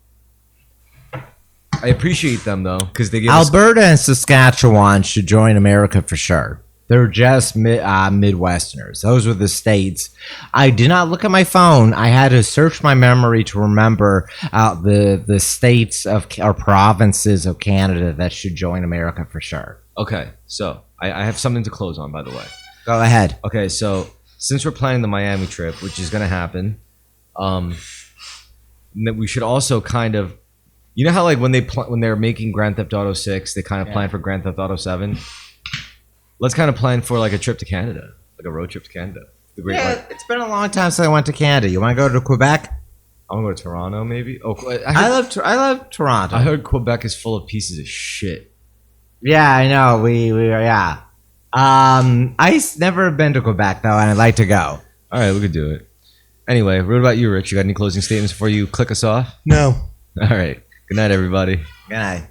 I appreciate them though, because they give Alberta and Saskatchewan should join America for sure. They're just Midwesterners. Those were the states. I did not look at my phone. I had to search my memory to remember the states or provinces of Canada that should join America for sure. Okay, so I have something to close on, by the way. Go ahead. Okay, so since we're planning the Miami trip, which is going to happen, we should also kind of, you know how like when they're making Grand Theft Auto 6, they kind of plan for Grand Theft Auto 7. Let's kind of plan for like a trip to Canada, like a road trip to Canada. The Great White. It's been a long time since I went to Canada. You want to go to Quebec? I want to go to Toronto, maybe. Oh, I love Toronto. I heard Quebec is full of pieces of shit. Yeah, I know. Yeah. I've never been to Quebec though, and I'd like to go. All right, we could do it. Anyway, what about you, Rich? You got any closing statements before you click us off? No. All right. Good night, everybody. Good night.